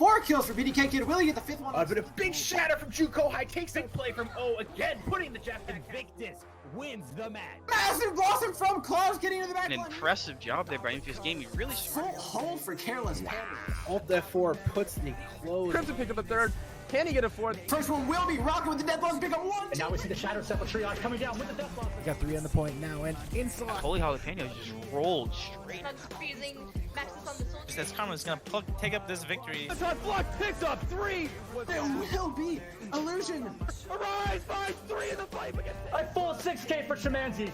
4 kills for BDK Kid. Will he get the 5th one? But a big shatter from Juko High takes big play from O again, putting the Jap back. Victus wins the match. Massive blossom from Claus getting into the back An line. impressive job there by Infuse Gaming. Really Full hold for Careless Panda. Alt F4 puts the close. Crimson picked up a 3rd. Can he get a 4th? First one will be rocking with the death blows. Pick up 1. And now we see the Shadow Sepulchre triage coming down with the death block. Got 3 on the point now, and inside. Holy Jalapenos just rolled straight. Freezing Maxis on the soldier. That's Karma's gonna take up this victory. The top block picks up 3. There will be illusion. Arise, finds 3 in the pipe against A full 6K for Shamanzi.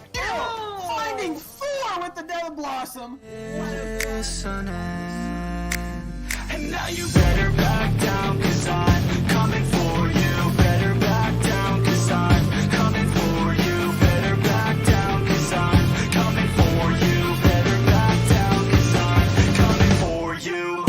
Finding 4 with the death blossom. And now you better back down, cause I'm coming for you. Better back down, cause I'm coming for you. Better back down, cause I'm coming for you. Better back down, cause I'm coming for you.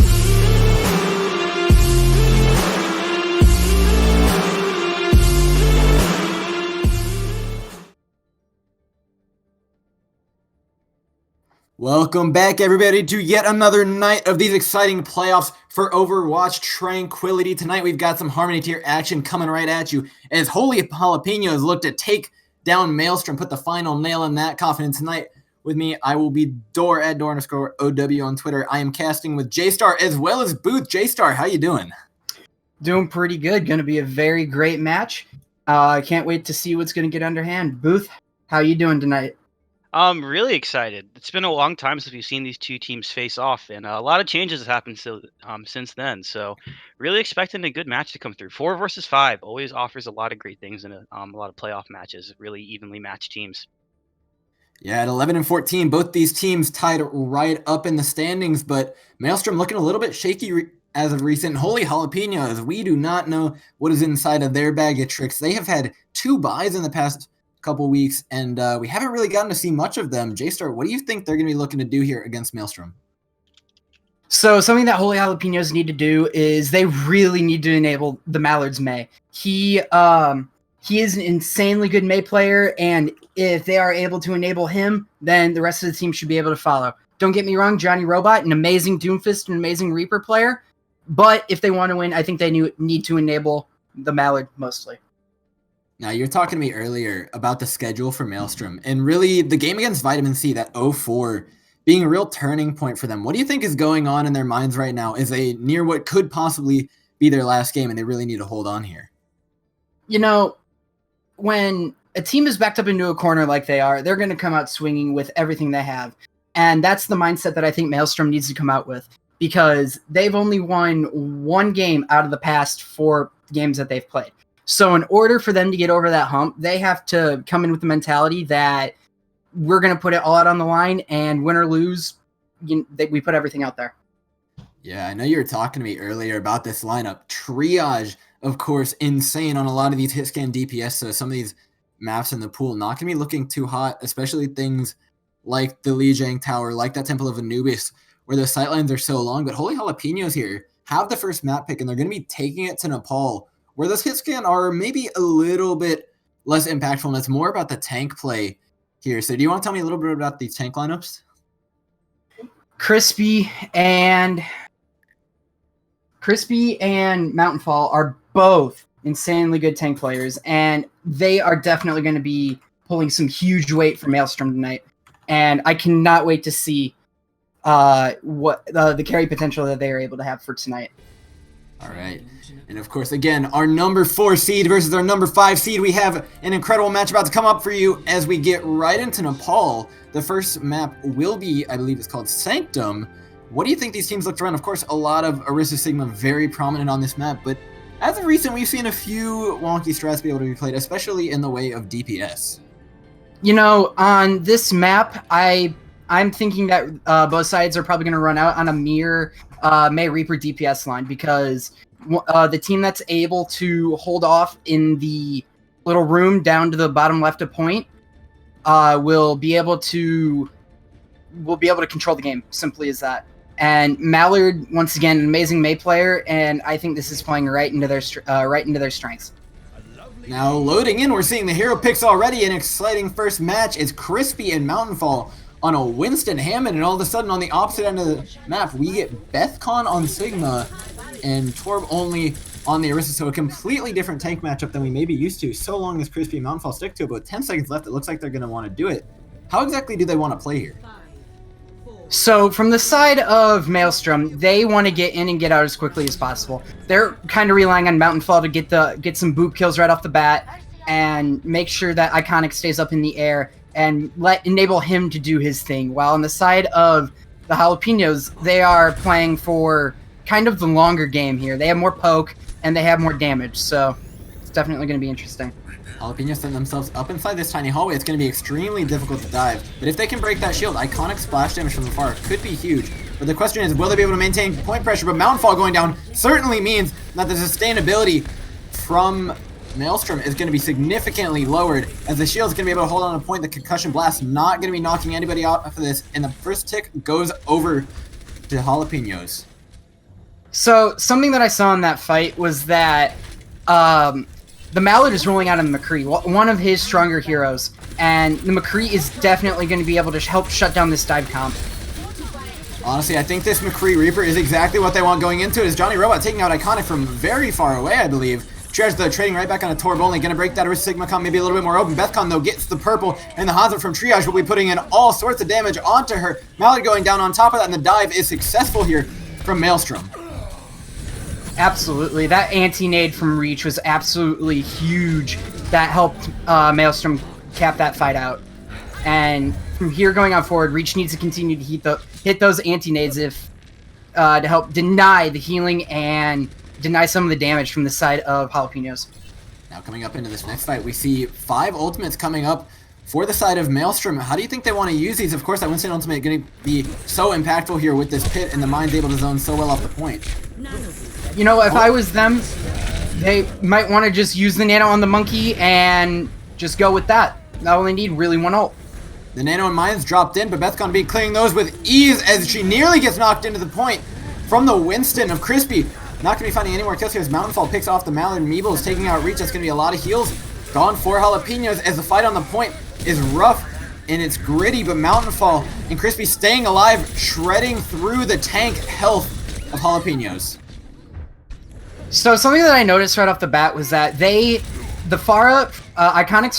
Welcome back, everybody, to yet another night of these exciting playoffs for Overwatch Tranquility. Tonight, we've got some Harmony tier action coming right at you as Holy Jalapenos look to take down Maelstrom, put the final nail in that coffin. And tonight, with me, I will be Door at Door_OW on Twitter. I am casting with Jstar as well as Booth. Jstar, how you doing? Doing pretty good. Going to be a very great match. I can't wait to see what's going to get underhand. Booth, how you doing tonight? I'm really excited. It's been a long time since we've seen these two teams face off, and a lot of changes have happened since then. So, really expecting a good match to come through. 4 versus 5 always offers a lot of great things in a lot of playoff matches. Really evenly matched teams. Yeah, at 11 and 14, both these teams tied right up in the standings, but Maelstrom looking a little bit shaky as of recent. Holy Jalapenos, we do not know what is inside of their bag of tricks. They have had 2 buys in the past couple weeks, and we haven't really gotten to see much of them. Jstar, what do you think they're going to be looking to do here against Maelstrom? So something that Holy Jalapenos need to do is they really need to enable the Mallard's May. He is an insanely good May player, and if they are able to enable him, then the rest of the team should be able to follow. Don't get me wrong, Johnny Robot, an amazing Doomfist, an amazing Reaper player, but if they want to win, I think they need to enable the Mallard mostly. Now, you're talking to me earlier about the schedule for Maelstrom, and really the game against Vitamin C, that 0-4, being a real turning point for them. What do you think is going on in their minds right now as they near what could possibly be their last game, and they really need to hold on here? You know, when a team is backed up into a corner like they are, they're going to come out swinging with everything they have. And that's the mindset that I think Maelstrom needs to come out with, because they've only won 1 game out of the past 4 games that they've played. So in order for them to get over that hump, they have to come in with the mentality that we're going to put it all out on the line, and win or lose, we put everything out there. Yeah, I know you were talking to me earlier about this lineup. Triage, of course, insane on a lot of these hit scan DPS, so some of these maps in the pool not going to be looking too hot, especially things like the Lijiang Tower, like that Temple of Anubis, where the sightlines are so long. But Holy Jalapenos here have the first map pick, and they're going to be taking it to Nepal, where those hit scan are maybe a little bit less impactful, and it's more about the tank play here. So do you want to tell me a little bit about these tank lineups? Crispy and Mountainfall are both insanely good tank players, and they are definitely going to be pulling some huge weight for Maelstrom tonight. And I cannot wait to see what the carry potential that they are able to have for tonight. All right. And of course, again, our number 4 seed versus our number 5 seed. We have an incredible match about to come up for you as we get right into Nepal. The first map will be, I believe it's called Sanctum. What do you think these teams looked around? Of course, a lot of Orisa Sigma very prominent on this map, but as of recent, we've seen a few wonky strats be able to be played, especially in the way of DPS. You know, on this map, I'm thinking that both sides are probably going to run out on a mere May Reaper DPS line, because the team that's able to hold off in the little room down to the bottom left of point will be able to control the game. Simply as that. And Mallard, once again, an amazing May player, and I think this is playing right into their strengths. Now loading in, we're seeing the hero picks already. An exciting first match is Crispy and Mountainfall on a Winston Hammond, and all of a sudden on the opposite end of the map, we get Bethcon on Sigma and Torb only on the Orisa, so a completely different tank matchup than we may be used to. So long as Crispy and Mountainfall stick to it, but with 10 seconds left, it looks like they're going to want to do it. How exactly do they want to play here? So from the side of Maelstrom, they want to get in and get out as quickly as possible. They're kind of relying on Mountainfall to get some boop kills right off the bat and make sure that Iconic stays up in the air and enable him to do his thing. While on the side of the Jalapenos, they are playing for kind of the longer game here. They have more poke and they have more damage, so it's definitely going to be interesting. Jalapenos setting themselves up inside this tiny hallway. It's going to be extremely difficult to dive, but if they can break that shield, Iconic splash damage from afar could be huge. But the question is, will they be able to maintain point pressure? But Mountainfall going down certainly means that the sustainability from Maelstrom is going to be significantly lowered, as the shield is going to be able to hold on a point. The concussion blast not going to be knocking anybody out of this, and the first tick goes over to Jalapenos. So something that I saw in that fight was that the Mallard is rolling out on the McCree, one of his stronger heroes, and the McCree is definitely going to be able to help shut down this dive comp. Honestly, I think this McCree Reaper is exactly what they want going into it. Is Johnny Robot taking out Iconic from very far away, I believe. Triage the trading right back on a Torb only, going to break that Orisa Sigma comp maybe a little bit more open. Bethcon, though, gets the purple, and the Hazard from Triage will be putting in all sorts of damage onto her. Mallard going down on top of that, and the dive is successful here from Maelstrom. Absolutely. That anti-nade from Reach was absolutely huge. That helped Maelstrom cap that fight out. And from here going on forward, Reach needs to continue to hit those anti-nades to help deny the healing and deny some of the damage from the side of Jalapenos. Now coming up into this next fight, we see 5 ultimates coming up for the side of Maelstrom. How do you think they want to use these? Of course, that Winston ultimate going to be so impactful here with this pit, and the mine's able to zone so well off the point. You know, if I was them, they might want to just use the nano on the monkey and just go with that. Not only need really one ult. The nano and mines dropped in, but Bethcon be clearing those with ease as she nearly gets knocked into the point from the Winston of Crispy. Not going to be finding any more kills here as Mountainfall picks off the Mallard. Meeble is taking out Reach. That's going to be a lot of heals gone for Jalapenos as the fight on the point is rough and it's gritty, but Mountainfall and Crispy staying alive, shredding through the tank health of Jalapenos. So something that I noticed right off the bat was that Iconic's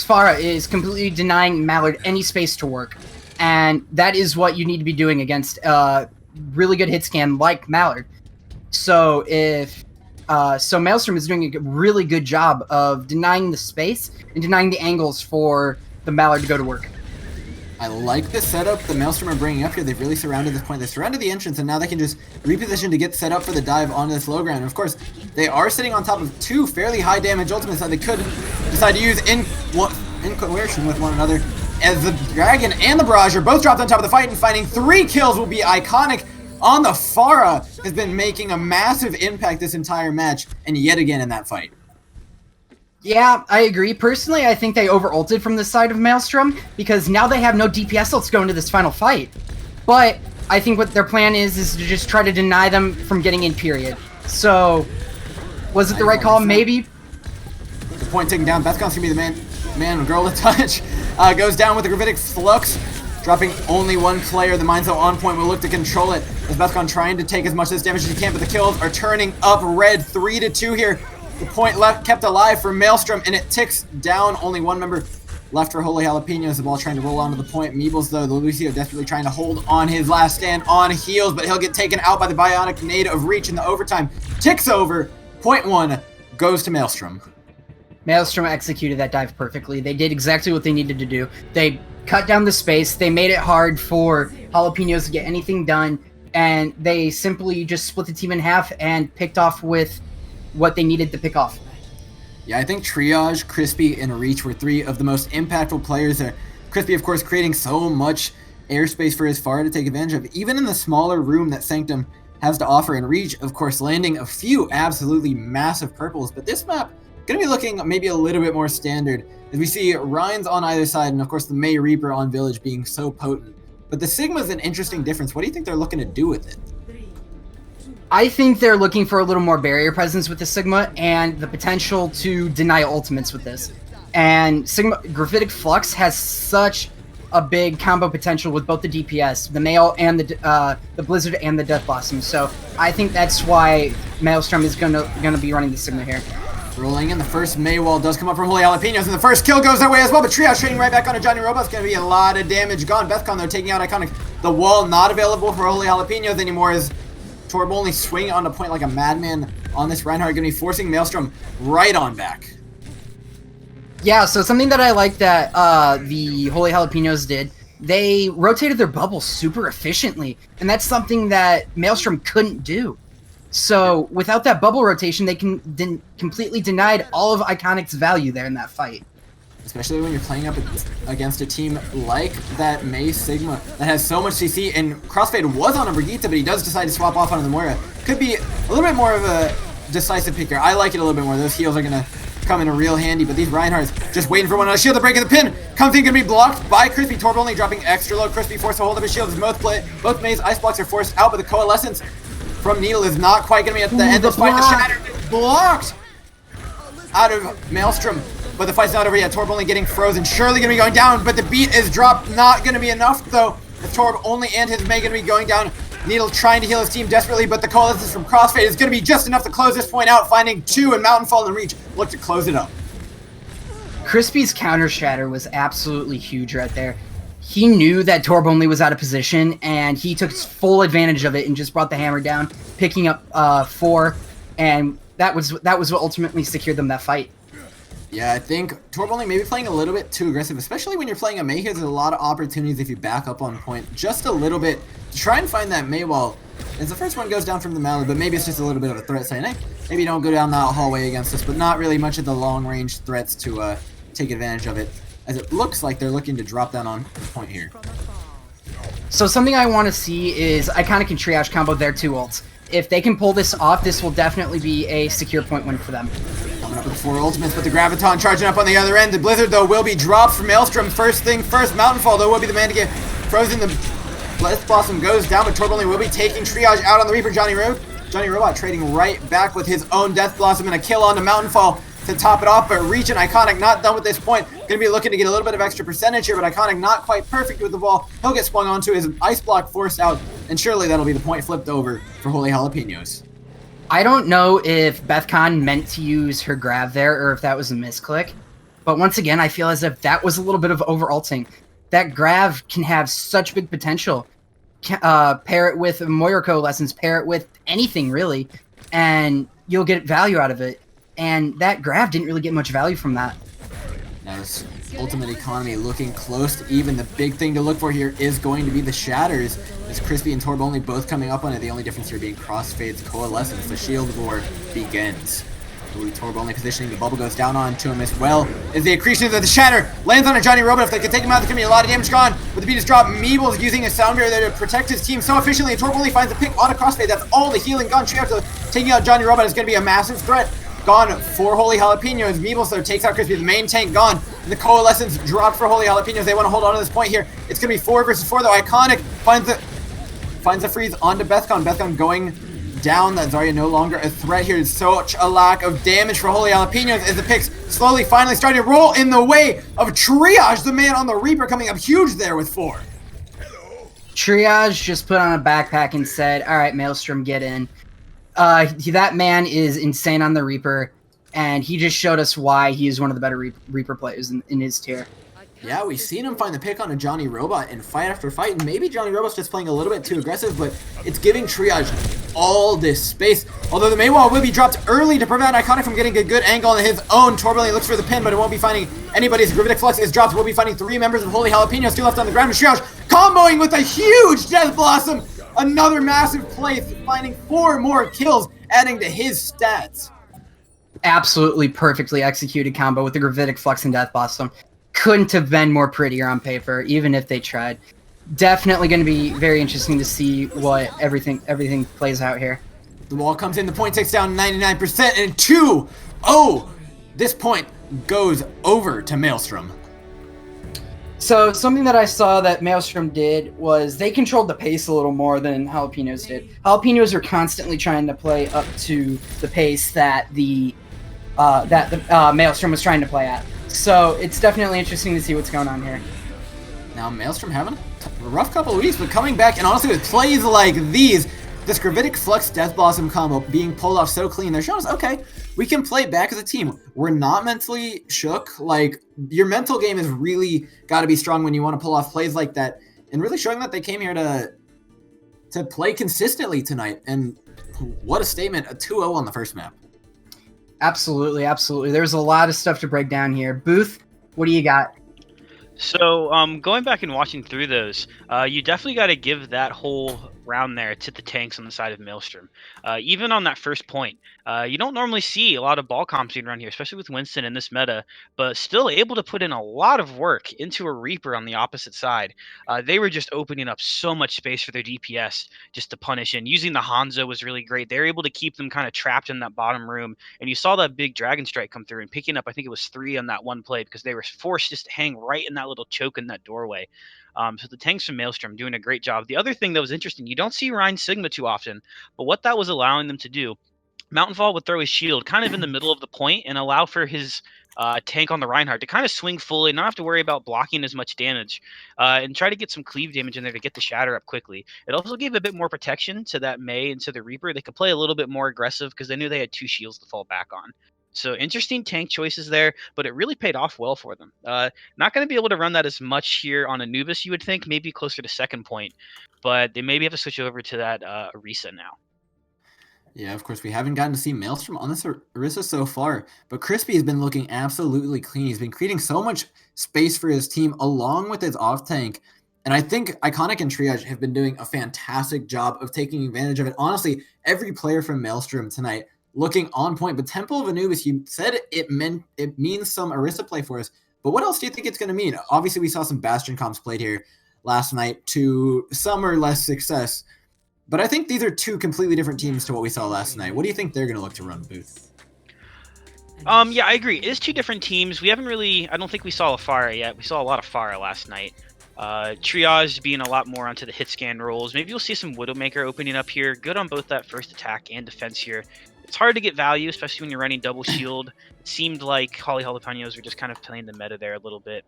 Pharah is completely denying Mallard any space to work. And that is what you need to be doing against a really good hit scan like Mallard. So Maelstrom is doing a really good job of denying the space and denying the angles for the Mallard to go to work. I like the setup the Maelstrom are bringing up here. They've really surrounded this point. They surrounded the entrance, and now they can just reposition to get set up for the dive onto this low ground. And of course, they are sitting on top of 2 fairly high damage ultimates that they could decide to use in coercion with one another. As the Dragon and the Barrage are both dropped on top of the fight, and finding 3 kills will be Iconic on the Pharah. Has been making a massive impact this entire match, and yet again in that fight. Yeah, I agree. Personally, I think they over-ulted from the side of Maelstrom because now they have no DPS ults going into this final fight. But I think what their plan is to just try to deny them from getting in, period. So, was it the right call? Maybe. The point taken down. Bethcon's gonna be the man girl to touch. Goes down with the Gravitic Flux, dropping only 1 player. The Mind's on point will look to control it as Bethcon trying to take as much of this damage as he can, but the kills are turning up red. 3-2 here. The point left kept alive for Maelstrom, and it ticks down. Only 1 member left for Holy Jalapenos. The ball trying to roll onto the point. Meebles, though, the Lucio desperately trying to hold on his last stand on heals, but he'll get taken out by the Bionic Nade of Reach in the overtime. Ticks over. Point 1 goes to Maelstrom. Maelstrom executed that dive perfectly. They did exactly what they needed to do. They cut down the space. They made it hard for Jalapenos to get anything done, and they simply just split the team in half and picked off with what they needed to pick off. Yeah, I think Triage, Crispy, and Reach were 3 of the most impactful players there. Crispy, of course, creating so much airspace for his Pharah to take advantage of, even in the smaller room that Sanctum has to offer. And Reach, of course, landing a few absolutely massive purples. But this map going to be looking maybe a little bit more standard, as we see Rhines on either side, and of course the May Reaper on Village being so potent. But the Sigma's an interesting difference. What do you think they're looking to do with it? I think they're looking for a little more barrier presence with the Sigma and the potential to deny ultimates with this. And Sigma Gravitic Flux has such a big combo potential with both the DPS, the Mael and the Blizzard and the Death Blossom. So I think that's why Maelstrom is gonna be running the Sigma here. Rolling in, the first May wall does come up from Holy Jalapenos, and the first kill goes their way as well, but Triage trading right back onto Johnny Robot's going to be a lot of damage gone. Bethcon, though, taking out Iconic. The wall not available for Holy Jalapenos anymore as Torb only swinging on the point like a madman on this Reinhardt, going to be forcing Maelstrom right on back. Yeah, so something that I like that the Holy Jalapenos did, they rotated their bubble super efficiently, and that's something that Maelstrom couldn't do. So without that bubble rotation, they completely denied all of Iconic's value there in that fight. Especially when you're playing up against a team like that May Sigma that has so much CC, and Crossfade was on a Brigitte, but he does decide to swap off onto the Moira. Could be a little bit more of a decisive picker. I like it a little bit more. Those heals are going to come in a real handy, but these Reinhardts just waiting for one on a shield to break in the pin. Comes in, going to be blocked by Crispy. Torb only dropping extra low. Crispy forced to hold up his shield as both May's ice blocks are forced out, but the Coalescence from Needle is not quite going to be at the end of this fight. The Shatter is blocked out of Maelstrom, but the fight's not over yet. Torb only getting frozen. Surely going to be going down, but the beat is dropped. Not going to be enough, though. The Torb only and his May going to be going down. Needle trying to heal his team desperately, but the Coalescence from Crossfade is going to be just enough to close this point out, finding 2 and Mountainfall in reach. Look to close it up. Crispy's counter shatter was absolutely huge right there. He knew that Torb only was out of position, and he took full advantage of it and just brought the hammer down, picking up 4, and that was what ultimately secured them that fight. Yeah, I think Torb only maybe playing a little bit too aggressive, especially when you're playing a May. There's a lot of opportunities if you back up on point just a little bit to try and find that May wall. As the first one goes down from the Mallet, but maybe it's just a little bit of a threat saying, hey, maybe don't go down that hallway against us, but not really much of the long-range threats to take advantage of it, as it looks like they're looking to drop down on the point here. So something I want to see is Iconic and Triage combo their 2 ults. If they can pull this off, this will definitely be a secure point win for them. Coming up with 4 ultimates, but the Graviton charging up on the other end. The Blizzard, though, will be dropped from Maelstrom. First thing first, Mountainfall, though, will be the man to get frozen. The Blessed Blossom goes down, but Torb only will be taking Triage out on the Reaper. Johnny Robot trading right back with his own Death Blossom and a kill onto Mountainfall to top it off, but Reach and Iconic not done with this point. Going to be looking to get a little bit of extra percentage here, but Iconic not quite perfect with the ball. He'll get swung onto, his ice block forced out, and surely that'll be the point flipped over for Holy Jalapenos. I don't know if Bethcon meant to use her grab there or if that was a misclick, but once again, I feel as if that was a little bit of over-ulting. That grab can have such big potential. Pair it with Moira Coalescence, pair it with anything, really, and you'll get value out of it. And that grab didn't really get much value from that. Now this Ultimate Economy looking close to even. The big thing to look for here is going to be the Shatters, as Crispy and Torb only both coming up on it. The only difference here being Crossfade's Coalescence. The Shield War begins. Torb only positioning, the bubble goes down onto him as well as the accretion of the Shatter lands on a Johnny Robot. If they could take him out, there's going to be a lot of damage gone, but the beat is dropped. Meebles using a sound barrier there to protect his team so efficiently, and Torb only finds a pick on a Crossfade. That's all the healing gone. Taking out Johnny Robot is going to be a massive threat. Gone for Holy Jalapenos. Meebles, though, takes out Crispy. The main tank gone. And the Coalescence dropped for Holy Jalapenos. They want to hold on to this point here. It's going to be 4 versus 4, though. Iconic finds the freeze onto Bethcon. Bethcon going down. That Zarya no longer a threat here. It's such a lack of damage for Holy Jalapenos as the picks slowly finally starting to roll in the way of Triage. The man on the Reaper coming up huge there with 4. Triage just put on a backpack and said, all right, Maelstrom, get in. That man is insane on the Reaper, and he just showed us why he is one of the better Reaper players in his tier. Yeah, we've seen him find the pick on a Johnny Robot in fight after fight, and maybe Johnny Robot's just playing a little bit too aggressive, but it's giving Triage all this space. Although the Maywall will be dropped early to prevent Iconic from getting a good angle on his own. Torb only looks for the pin, but it won't be finding anybody's Gravitic Flux is dropped. We'll be finding 3 members of Holy Jalapenos still left on the ground. Triage comboing with a huge Death Blossom. Another massive play, finding 4 more kills, adding to his stats. Absolutely perfectly executed combo with the Gravitic Flux and Death Blossom. Couldn't have been more prettier on paper, even if they tried. Definitely going to be very interesting to see what everything plays out here. The wall comes in, the point takes down 99%, and 2-0. This point goes over to Maelstrom. So something that I saw that Maelstrom did was they controlled the pace a little more than Jalapenos did. Jalapenos are constantly trying to play up to the pace that the Maelstrom was trying to play at. So it's definitely interesting to see what's going on here. Now Maelstrom having a rough couple of weeks, but coming back, and honestly with plays like these, this Gravitic Flux Death Blossom combo being pulled off so clean, they're showing us, okay, we can play back as a team. We're not mentally shook. Like, your mental game has really got to be strong when you want to pull off plays like that, and really showing that they came here to play consistently tonight. And what a statement, a 2-0 on the first map. Absolutely, absolutely. There's a lot of stuff to break down here. Booth, what do you got? So, going back and watching through those, you definitely got to give that whole round there to the tanks on the side of Maelstrom. Even on that first point, you don't normally see a lot of ball comps being run here, especially with Winston in this meta, but still able to put in a lot of work into a Reaper on the opposite side. They were just opening up so much space for their DPS just to punish, and using the Hanzo was really great. They were able to keep them kind of trapped in that bottom room, and you saw that big Dragon Strike come through and picking up, I think it was 3 on that one play, because they were forced just to hang right in that little choke in that doorway. So the tanks from Maelstrom doing a great job. The other thing that was interesting, you don't see Ryan Sigma too often, but what that was allowing them to do, Mountainfall would throw his shield kind of in the middle of the point and allow for his tank on the Reinhardt to kind of swing fully, not have to worry about blocking as much damage, and try to get some cleave damage in there to get the shatter up quickly. It also gave a bit more protection to that Mei and to the Reaper. They could play a little bit more aggressive because they knew they had 2 shields to fall back on. So interesting tank choices there, but it really paid off well for them. Not going to be able to run that as much here on Anubis, you would think, maybe closer to second point, but they maybe have to switch over to that Orisa now. Yeah, of course, we haven't gotten to see Maelstrom on this Orisa so far, but Crispy has been looking absolutely clean. He's been creating so much space for his team along with his off-tank, and I think Iconic and Triage have been doing a fantastic job of taking advantage of it. Honestly, every player from Maelstrom tonight looking on point, but Temple of Anubis, you said it means some Orisa play for us, but what else do you think it's going to mean? Obviously, we saw some Bastion comps played here last night to some or less success, but I think these are 2 completely different teams to what we saw last night. What do you think they're going to look to run, Booth? Yeah, I agree. It is 2 different teams. We haven't really, I don't think we saw a Pharah yet. We saw a lot of Pharah last night. Triage being a lot more onto the hit scan roles. Maybe you'll see some Widowmaker opening up here. Good on both that first attack and defense here. It's hard to get value, especially when you're running double shield. It seemed like Holly Jalapenos were just kind of playing the meta there a little bit.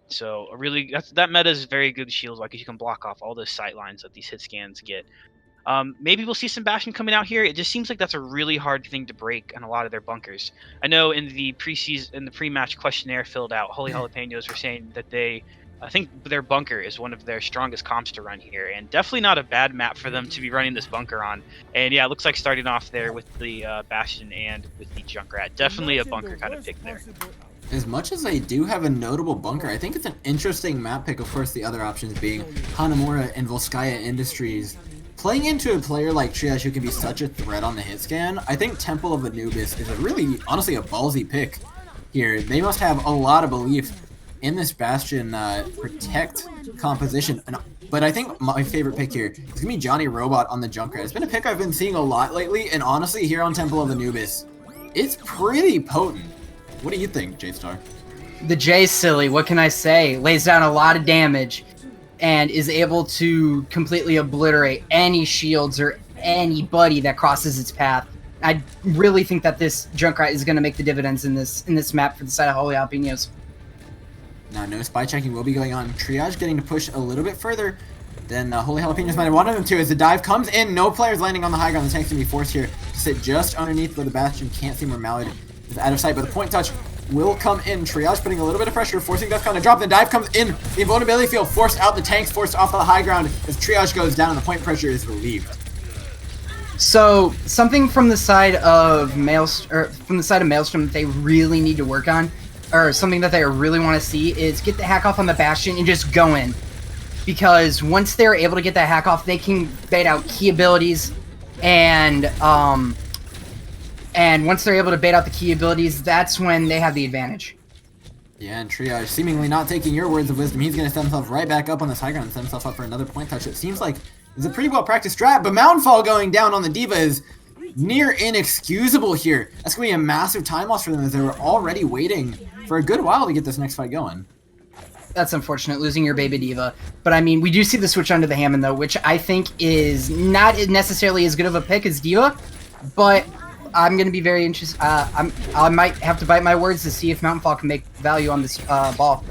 So really, that meta is very good shields, like you can block off all those sight lines that these hit scans get. Maybe we'll see some Bastion coming out here. It just seems like that's a really hard thing to break on a lot of their bunkers. I know in the pre-match questionnaire filled out, Holy Jalapenos were saying that I think their bunker is one of their strongest comps to run here, and definitely not a bad map for them to be running this bunker on. And yeah, it looks like starting off there with the Bastion and with the Junkrat. Definitely a bunker kind of pick there. As much as they do have a notable bunker, I think it's an interesting map pick. Of course, the other options being Hanamura and Volskaya Industries. Playing into a player like Triage who can be such a threat on the hit scan, I think Temple of Anubis is honestly a ballsy pick here. They must have a lot of belief in this Bastion protect composition. But I think my favorite pick here is going to be Johnny Robot on the Junkrat. It's been a pick I've been seeing a lot lately, and honestly, here on Temple of Anubis, it's pretty potent. What do you think, Jstar? The J's silly, what can I say? Lays down a lot of damage and is able to completely obliterate any shields or anybody that crosses its path. I really think that this Junkrat is going to make the dividends in this map for the side of Holy Jalapenos. Now, no spy checking will be going on. Triage getting to push a little bit further than Holy Jalapenos might have wanted them to as the dive comes in. No players landing on the high ground. The tank's going to be forced here to sit just underneath where the Bastion can't see where Mallard is out of sight. But the point touch will come in. Triage putting a little bit of pressure, forcing Deathcon to drop. The dive comes in. The invulnerability field forced out. The tanks forced off the high ground as Triage goes down and the point pressure is relieved. So something from the side of Maelstrom that they really need to work on, or something that they really want to see, is get the hack off on the Bastion and just go in. Because once they're able to get that hack off, they can bait out key abilities, and once they're able to bait out the key abilities, that's when they have the advantage. Yeah, and Triage seemingly not taking your words of wisdom. He's going to set himself right back up on this high ground and set himself up for another point touch. It seems like it's a pretty well-practiced strat, but Mountainfall going down on the D.Va is near inexcusable here. That's going to be a massive time loss for them as they were already waiting for a good while to get this next fight going. That's unfortunate, losing your baby D.Va. But I mean, we do see the switch onto the Hammond, though, which I think is not necessarily as good of a pick as D.Va, but I'm going to be very interested. I might have to bite my words to see if Mountainfall can make value on this ball.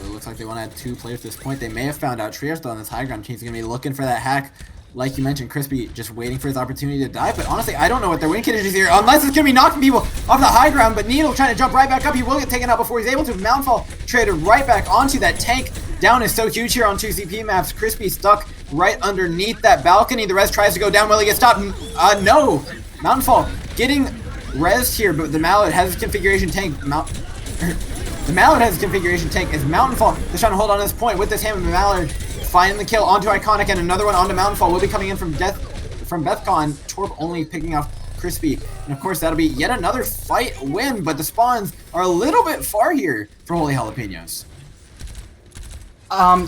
It looks like they want to add 2 players at this point. They may have found out Triage, though, on this high ground. He's going to be looking for that hack. Like you mentioned, Crispy just waiting for his opportunity to dive. But honestly, I don't know what their win condition is here, unless it's going to be knocking people off the high ground. But Needle trying to jump right back up. He will get taken out before he's able to. Mountainfall traded right back onto that tank. Down is so huge here on 2 CP maps. Crispy stuck right underneath that balcony. The res tries to go down. Will he get stopped? No. Mountainfall getting res here, but the Mallard has his configuration tank. The Mallard has his configuration tank as Mountainfall is trying to hold on to this point with this hammer. Mallard finding the kill onto Iconic, and another one onto Mountainfall will be coming in from Bethcon. Torb only picking off Crispy, and of course that'll be yet another fight win, but the spawns are a little bit far here for Holy Jalapenos.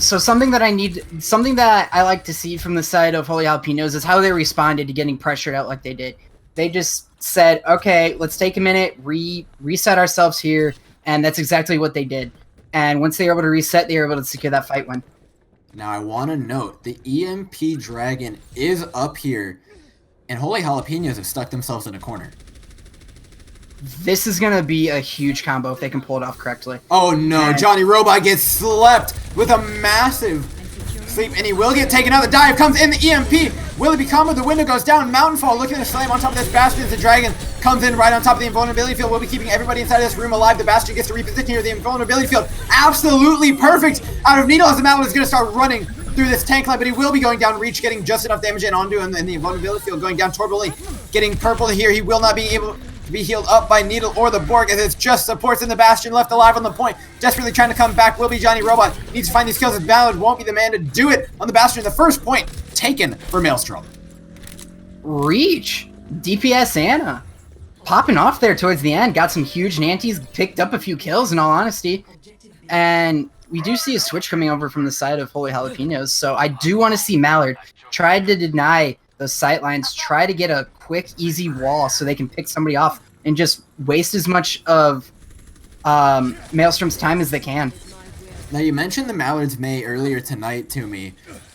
So something that I like to see from the side of Holy Jalapenos is how they responded to getting pressured out like they did. They just said, okay, let's take a minute, reset ourselves here, and that's exactly what they did. And once they were able to reset, they were able to secure that fight win. Now I want to note, the EMP Dragon is up here, and Holy Jalapenos have stuck themselves in a corner. This is going to be a huge combo if they can pull it off correctly. Oh no, Johnny Robot gets slept with a massive sleep, and he will get taken out. The dive comes in, the EMP. Will it be combo? The window goes down. Mountainfall looking to slam on top of this Bastion. The Dragon comes in right on top of the invulnerability field. We'll be keeping everybody inside of this room alive. The Bastion gets to reposition here. The invulnerability field absolutely perfect out of Needle as the Mallet is going to start running through this tank line, but he will be going down. Reach getting just enough damage in onto him, and the invulnerability field going down. Torb getting purple here. He will not be able to be healed up by Needle or the Borg, as it's just supports in the Bastion left alive on the point. Desperately trying to come back will be Johnny Robot. Needs to find these kills as Ballard won't be the man to do it on the Bastion. The first point taken for Maelstrom. Reach. DPS Anna. Popping off there towards the end. Got some huge Nanties. Picked up a few kills in all honesty. And we do see a switch coming over from the side of Holy Jalapenos. So I do want to see Mallard try to deny those sight lines. Try to get a quick, easy wall so they can pick somebody off and just waste as much of Maelstrom's time as they can. Now you mentioned the Mallards May earlier tonight to me.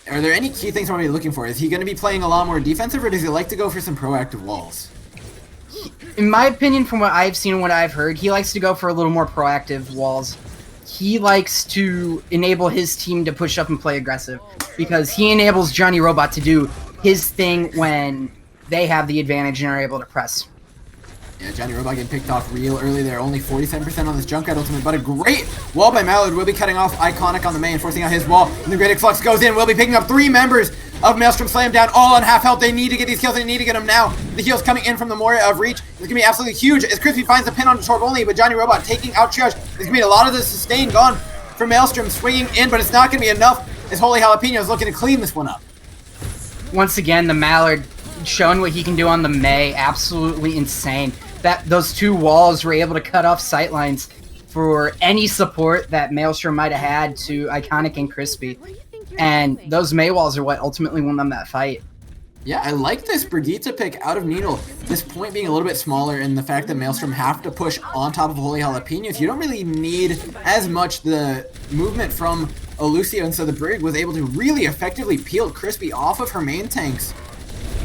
Are there any key things I want to be looking for? Is he going to be playing a lot more defensive, or does he like to go for some proactive walls? In my opinion, from what I've seen and what I've heard, he likes to go for a little more proactive walls. He likes to enable his team to push up and play aggressive, because he enables Johnny Robot to do his thing when they have the advantage and are able to press. Yeah, Johnny Robot getting picked off real early there. Only 47% on this Junkrat ultimate, but a great wall by Mallard. Will be cutting off Iconic on the main, forcing out his wall. And the Great Flux goes in. Will be picking up 3 members of Maelstrom. Slam down, all on half health. They need to get these kills. They need to get them now. The heals coming in from the Moria of Reach. It's going to be absolutely huge as Crispy finds the pin on Torb only, but Johnny Robot taking out Triage. There's going to be a lot of the sustain gone for Maelstrom, swinging in, but it's not going to be enough as Holy Jalapenos looking to clean this one up. Once again, the Mallard showing what he can do on the May. Absolutely insane. Those 2 walls were able to cut off sightlines for any support that Maelstrom might have had to Iconic and Crispy. And those May walls are what ultimately won them that fight. Yeah, I like this Brigitte pick out of Needle. This point being a little bit smaller, and the fact that Maelstrom have to push on top of Holy Jalapenos. You don't really need as much the movement from Olucio, and so the Brig was able to really effectively peel Crispy off of her main tanks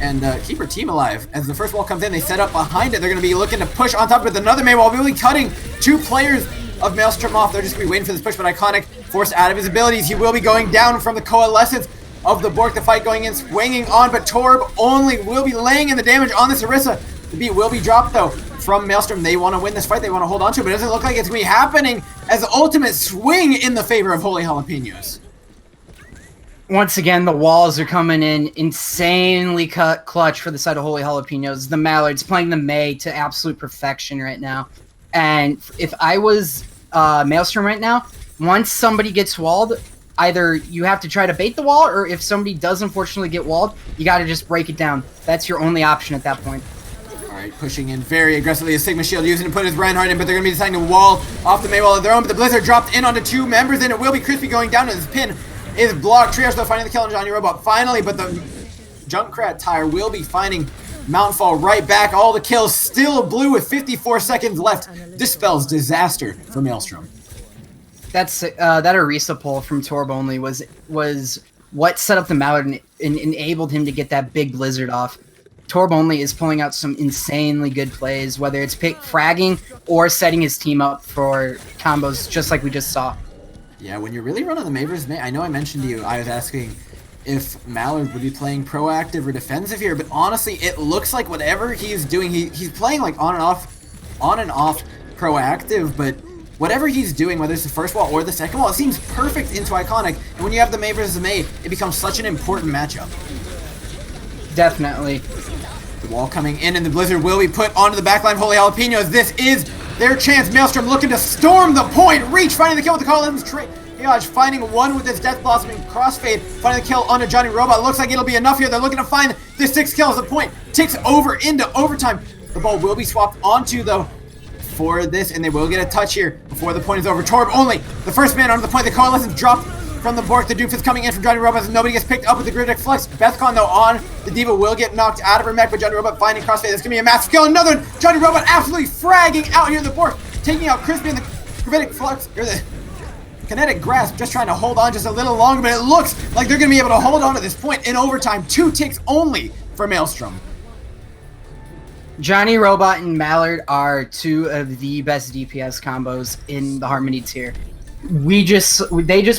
and keep her team alive. As the first wall comes in, they set up behind it. They're going to be looking to push on top with another May wall, really cutting 2 players of Maelstrom off. They're just going to be waiting for this push, but Iconic forced out of his abilities. He will be going down from the coalescence of the Bork. The fight going in, swinging on, but Torb only will be laying in the damage on this Orisa. The beat will be dropped, though, from Maelstrom. They want to win this fight. They want to hold on to it, but it doesn't look like it's going to be happening as the ultimate swing in the favor of Holy Jalapenos. Once again, the walls are coming in insanely clutch for the side of Holy Jalapenos. The Mallards playing the May to absolute perfection right now. And if I was Maelstrom right now, once somebody gets walled, either you have to try to bait the wall, or if somebody does unfortunately get walled, you got to just break it down. That's your only option at that point. Alright, pushing in very aggressively. A Sigma Shield using to put his Reinhardt in, but they're going to be deciding to wall off the May wall of their own. But the Blizzard dropped in onto 2 members, and it will be Crispy going down to his pin. Is blocked. Triage though finding the kill on Johnny Robot finally, but the Junkrat tire will be finding Mountainfall right back. All the kills still blue with 54 seconds left. This spells disaster for Maelstrom. That's that Orisa pull from Torb only was what set up the Mallard and enabled him to get that big Blizzard off. Torb only is pulling out some insanely good plays, whether it's fragging or setting his team up for combos, just like we just saw. Yeah, when you're really running the May versus May, I know I mentioned to you, I was asking if Mallard would be playing proactive or defensive here, but honestly, it looks like whatever he's doing, he's playing like on and off proactive, but whatever he's doing, whether it's the first wall or the second wall, it seems perfect into Iconic, and when you have the May versus the May, it becomes such an important matchup. Definitely. The wall coming in, and the Blizzard will be put onto the backline of Holy Jalapenos. This is their chance. Maelstrom looking to storm the point. Reach, finding the kill with the Carl Evans Triage, finding one with his Death Blossoming Crossfade, finding the kill onto Johnny Robot. Looks like it'll be enough here. They're looking to find the 6 kills. The point ticks over into overtime. The ball will be swapped onto, though, for this, and they will get a touch here before the point is over. Torb only, the first man onto the point. The Coalescence dropped from the Bork. The Doofus coming in from Johnny Robot, and nobody gets picked up with the Griddeck Flex. Bethcon, though, on. The Diva will get knocked out of her mech, but Johnny Robot finding Crossfade. That's going to be a massive kill. Another one. Johnny Robot absolutely fragging out here in the Bork, taking out Crispy and the Griddeck Flux, or the Kinetic Grasp, just trying to hold on just a little longer, but it looks like they're going to be able to hold on to this point in overtime. 2 ticks only for Maelstrom. Johnny Robot and Mallard are 2 of the best DPS combos in the Harmony tier. They just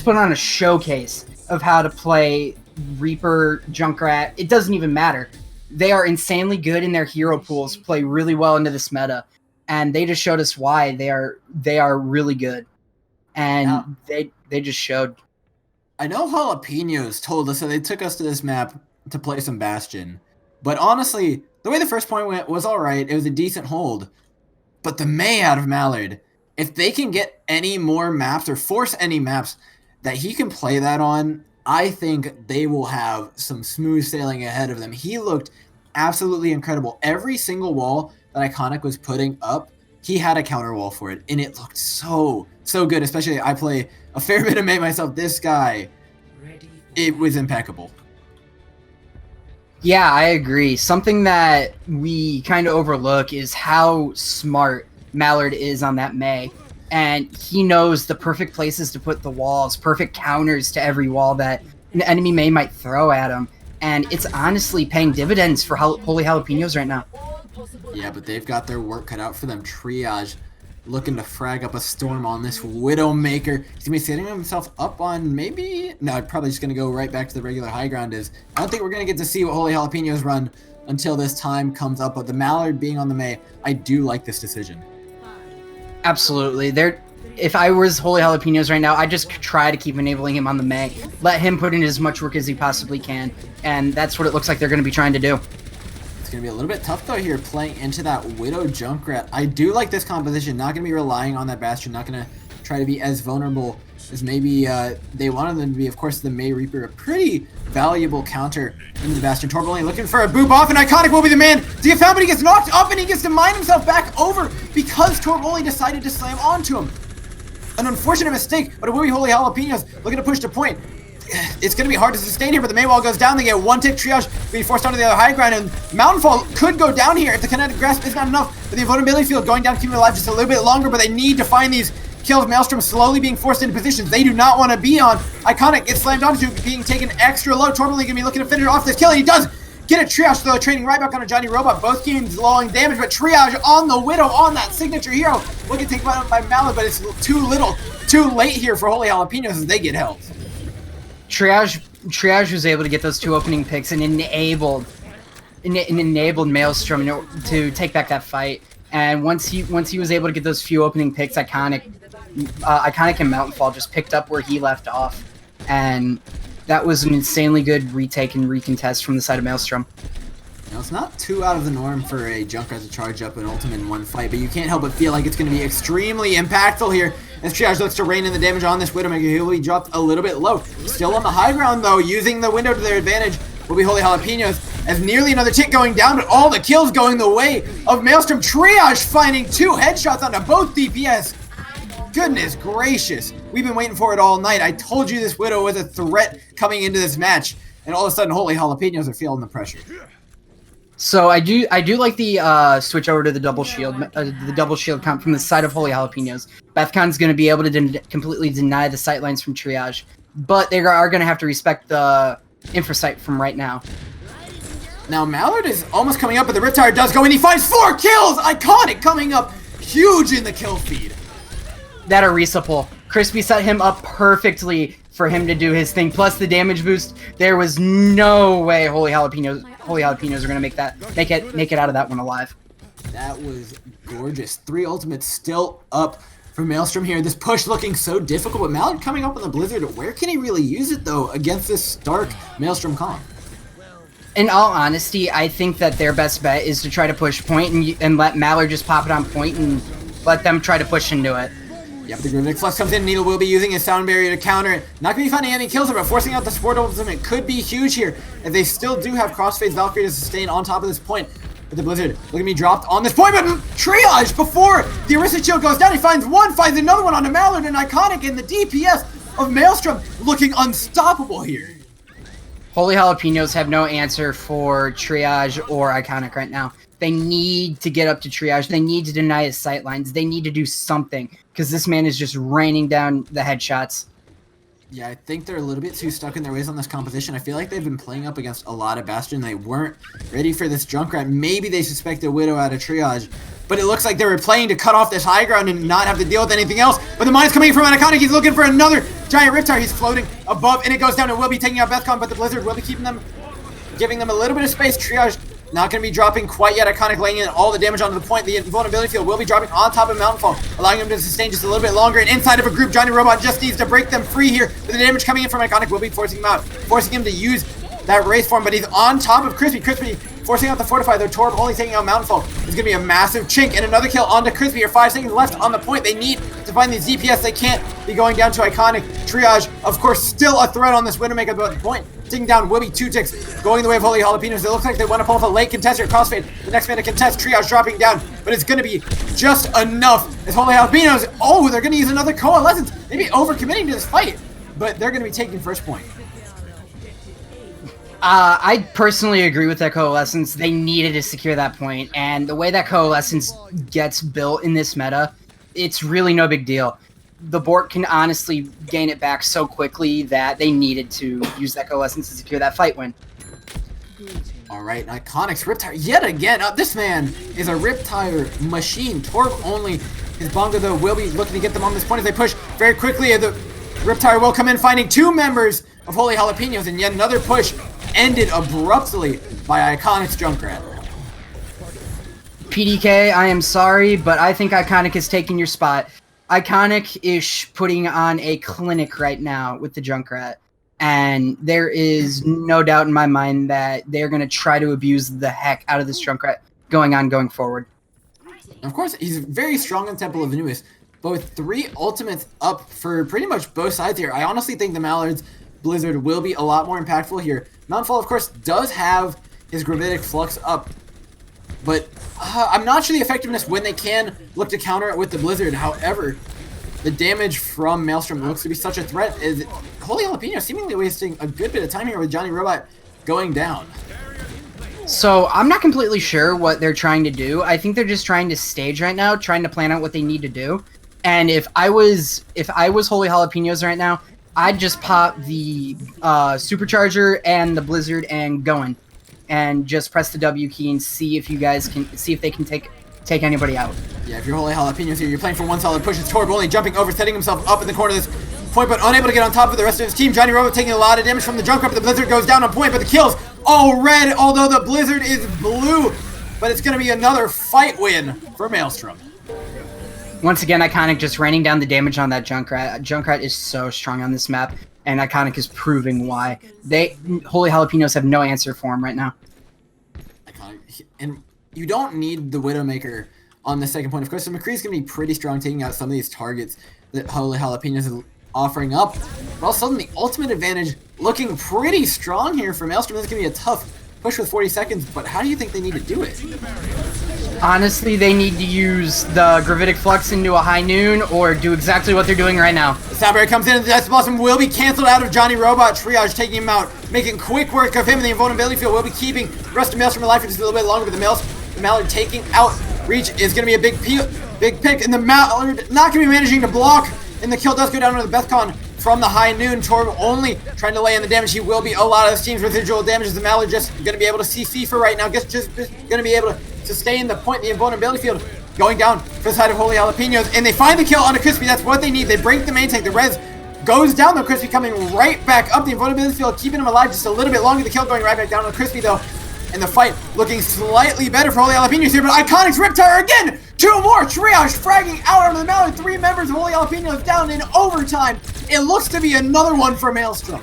put on a showcase of how to play Reaper, Junkrat. It doesn't even matter. They are insanely good in their hero pools, play really well into this meta, and they just showed us why they are really good. And they just showed. I know Jalapenos told us that they took us to this map to play some Bastion, but honestly, the way the first point went was alright. It was a decent hold. But the May out of Mallard, if they can get any more maps or force any maps that he can play that on, I think they will have some smooth sailing ahead of them. He looked absolutely incredible. Every single wall that Iconic was putting up, he had a counter wall for it, and it looked so good. Especially, I play a fair bit of May myself. This guy, it was impeccable. Yeah, I agree. Something that we kind of overlook is how smart Mallard is on that May. And he knows the perfect places to put the walls, perfect counters to every wall that an enemy May might throw at him. And it's honestly paying dividends for Holy Jalapenos right now. Yeah, but they've got their work cut out for them. Triage looking to frag up a storm on this Widowmaker. He's going to be setting himself up on maybe... No, probably just going to go right back to the regular high ground is. I don't think we're going to get to see what Holy Jalapenos run until this time comes up. But the Mallard being on the May, I do like this decision. Absolutely. If I was Holy Jalapenos right now, I'd just try to keep enabling him on the May. Let him put in as much work as he possibly can. And that's what it looks like they're going to be trying to do. It's going to be a little bit tough, though, here, playing into that Widow Junkrat. I do like this composition. Not going to be relying on that Bastion. Not going to try to be as vulnerable as maybe they wanted them to be. Of course, the May Reaper, a pretty valuable counter into the Bastion. Torb only looking for a boop off, and Iconic will be the man to get found, but he gets knocked up, and he gets to mine himself back over because Torb only decided to slam onto him. An unfortunate mistake, but it will be Holy Jalapenos looking to push to point. It's going to be hard to sustain here, but the Maywall goes down. They get 1 tick. Triage being forced onto the other high ground, and Mountainfall could go down here if the Kinetic Grasp is not enough. But the Invulnerability Field going down, keeping it alive just a little bit longer, but they need to find these kills. Maelstrom slowly being forced into positions they do not want to be on. Iconic gets slammed onto, being taken extra low. Torbally going to be looking to finish off this kill, and he does get a Triage, though, trading right back on a Johnny Robot. Both teams lowering damage, but Triage on the Widow, on that signature hero. Looking to take out by Mallard, but it's too late here for Holy Jalapenos as they get help. Triage was able to get those 2 opening picks and enabled Maelstrom to take back that fight. And once he was able to get those few opening picks, Iconic and Mountainfall just picked up where he left off, and that was an insanely good retake and recontest from the side of Maelstrom. Now, it's not too out of the norm for a Junkrat to charge up an ultimate in one fight, but you can't help but feel like it's going to be extremely impactful here as Triage looks to rein in the damage on this Widowmaker. He'll be dropped a little bit low. Still on the high ground, though, using the window to their advantage will be Holy Jalapenos as nearly another tick going down, but all the kills going the way of Maelstrom. Triage finding 2 headshots onto both DPS. Goodness gracious. We've been waiting for it all night. I told you this Widow was a threat coming into this match, and all of a sudden Holy Jalapenos are feeling the pressure. So I do like the switch over to the double shield count from the side of Holy Jalapenos. Bethcon's going to be able to completely deny the sightlines from Triage, but they are going to have to respect the infrasight from right now. Now Mallard is almost coming up, but the Riptire does go, and he finds 4 kills! Iconic coming up huge in the kill feed. That Orisa pull. Crispy set him up perfectly for him to do his thing. Plus the damage boost. There was no way Holy Jalapenos are gonna make it out of that one alive. That was gorgeous. 3 ultimates still up for Maelstrom here. This push looking so difficult, but Mallard coming up on the Blizzard. Where can he really use it though against this Stark Maelstrom comp? In all honesty, I think that their best bet is to try to push point and let Mallard just pop it on point and let them try to push into it. Yep, the Gravitic Flux comes in. Needle will be using his sound barrier to counter it. Not going to be finding any kills, but forcing out the Sport Ultimate could be huge here. And they still do have Crossfade's Valkyrie to sustain on top of this point. But the Blizzard, look at me, dropped on this point, but Triage before the Arista Shield goes down. He finds one, finds another one onto Mallard, and Iconic, and the DPS of Maelstrom looking unstoppable here. Holy Jalapenos have no answer for Triage or Iconic right now. They need to get up to Triage. They need to deny his sightlines. They need to do something because this man is just raining down the headshots. Yeah, I think they're a little bit too stuck in their ways on this composition. I feel like they've been playing up against a lot of Bastion. They weren't ready for this Junkrat. Maybe they suspect a Widow out of Triage, but it looks like they were playing to cut off this high ground and not have to deal with anything else. But the mine's coming from Iconic. He's looking for another giant Riptide. He's floating above, and it goes down and will be taking out Bethcon, but the Blizzard will be keeping them, giving them a little bit of space. Triage not going to be dropping quite yet. Iconic laying in all the damage onto the point. The invulnerability field will be dropping on top of Mountainfall, allowing him to sustain just a little bit longer. And inside of a group, Johnny Robot just needs to break them free here. But the damage coming in from Iconic will be forcing him out, forcing him to use that race form. But he's on top of Crispy. Crispy forcing out the Fortify, though Torb only taking out Mountainfall. There's going to be a massive chink and another kill onto Crispy. Or 5 seconds left on the point. They need to find these DPS. They can't be going down to Iconic. Triage, of course, still a threat on this Widowmaker, but the point taking down will be 2 ticks, going the way of Holy Jalapenos. It looks like they want to pull off a late contest here. Crossfade, the next man to contest. Triage dropping down, but it's going to be just enough as Holy Jalapenos, oh, they're going to use another Coalescence. Maybe overcommitting to this fight, but they're going to be taking first point. I personally agree with that Coalescence. They needed to secure that point, and the way that Coalescence gets built in this meta, it's really no big deal. The Bork can honestly gain it back so quickly that they needed to use that Coalescence to secure that fight win. Alright, Iconic's Riptire yet again. This man is a Riptire machine. Torb only. His Bongo, though, will be looking to get them on this point as they push very quickly. The Riptire will come in, finding 2 members of Holy Jalapenos, and yet another push ended abruptly by Iconic's Junkrat. PDK, I am sorry, but I think Iconic is taking your spot. Iconic is putting on a clinic right now with the Junkrat, and there is no doubt in my mind that they're going to try to abuse the heck out of this Junkrat going forward. Of course, he's very strong in Temple of Anubis. Both 3 ultimates up for pretty much both sides here. I honestly think the Mallard's Blizzard will be a lot more impactful here. Mountainfall, of course, does have his Gravitic Flux up, but I'm not sure the effectiveness when they can look to counter it with the Blizzard. However, the damage from Maelstrom looks to be such a threat. Is Holy Jalapeno seemingly wasting a good bit of time here with Johnny Robot going down. So I'm not completely sure what they're trying to do. I think they're just trying to stage right now, trying to plan out what they need to do. And if I was Holy Jalapenos right now, I'd just pop the supercharger and the Blizzard and going, and just press the W key and see if you guys can see if they can take anybody out. Yeah, if you're Holy Jalapenos here, you're playing for one solid push. It's Torb only jumping over, setting himself up in the corner of this point, but unable to get on top of the rest of his team. Johnny Robot taking a lot of damage from the Junkrat, but the Blizzard goes down on point, but the kills all red, although the Blizzard is blue. But it's going to be another fight win for Maelstrom. Once again, Iconic just raining down the damage on that Junkrat. Junkrat is so strong on this map, and Iconic is proving why. Holy Jalapenos have no answer for him right now. Iconic, and you don't need the Widowmaker on the second point. Of course, so McCree's going to be pretty strong taking out some of these targets that Holy Jalapenos is offering up. But all of a sudden, the ultimate advantage looking pretty strong here for Maelstrom. This is going to be a tough push with 40 seconds, but how do you think they need to do it? Honestly, they need to use the Gravitic Flux into a high noon or do exactly what they're doing right now. The Sound Barrier comes in, and the Death Blossom will be canceled out of Johnny Robot. Triage taking him out, making quick work of him, and the invulnerability field will be keeping the rest of Maelstrom alive for just a little bit longer, but the Mallard taking out Reach is going to be a big pick, and the Mallard not going to be managing to block, and the kill does go down to the Bethcon from the high noon. Torb only trying to lay in the damage. He will be a lot of this team's residual damage as the Mallard just going to be able to CC for right now. Just going to be able to sustain the point. The invulnerability field going down for the side of Holy Jalapenos, and they find the kill on a Crispy. That's what they need. They break the main tank. The res goes down, though. Crispy coming right back up the invulnerability field, keeping him alive just a little bit longer. The kill going right back down on Crispy, though. And the fight looking slightly better for Holy Jalapenos here, but Iconic's Riptire again! 2 more! Triage fragging out onto the Mallard. 3 members of Holy Jalapenos down in overtime. It looks to be another one for Maelstrom.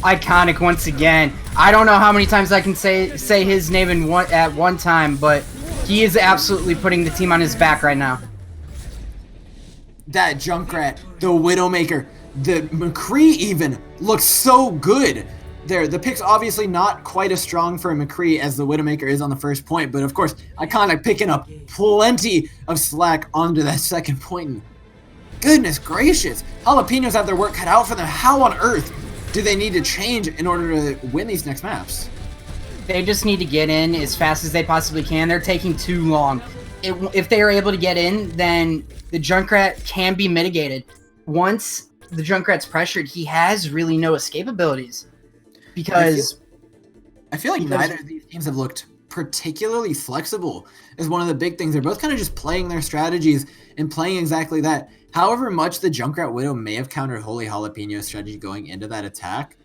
Iconic once again. I don't know how many times I can say his name at one time, but he is absolutely putting the team on his back right now. That Junkrat, the Widowmaker, the McCree even looks so good. There, the pick's obviously not quite as strong for McCree as the Widowmaker is on the first point, but of course, Iconic picking up plenty of slack onto that second point. And goodness gracious, Jalapenos have their work cut out for them. How on earth do they need to change in order to win these next maps? They just need to get in as fast as they possibly can. They're taking too long. If they are able to get in, then the Junkrat can be mitigated. Once the Junkrat's pressured, he has really no escape abilities. Because I feel like neither of these teams have looked particularly flexible is one of the big things. They're both kind of just playing their strategies and playing exactly that. However much the Junkrat Widow may have countered Holy Jalapeno's strategy going into that attack,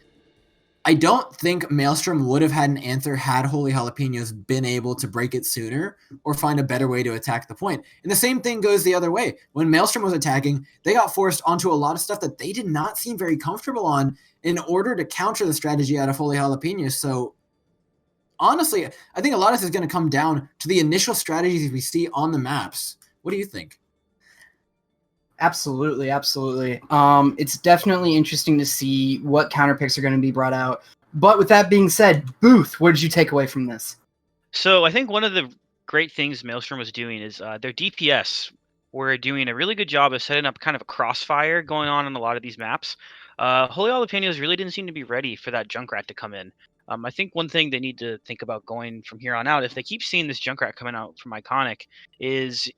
I don't think Maelstrom would have had an answer had Holy Jalapenos been able to break it sooner or find a better way to attack the point. And the same thing goes the other way. When Maelstrom was attacking, they got forced onto a lot of stuff that they did not seem very comfortable on in order to counter the strategy out of Holy Jalapenos. So honestly, I think a lot of this is going to come down to the initial strategies we see on the maps. What do you think? Absolutely, absolutely. It's definitely interesting to see what counter picks are going to be brought out. But with that being said, Booth, what did you take away from this? So I think one of the great things Maelstrom was doing is their DPS were doing a really good job of setting up kind of a crossfire going on a lot of these maps. Holy Jalapenos really didn't seem to be ready for that Junkrat to come in. I think one thing they need to think about going from here on out, if they keep seeing this Junkrat coming out from Iconic, is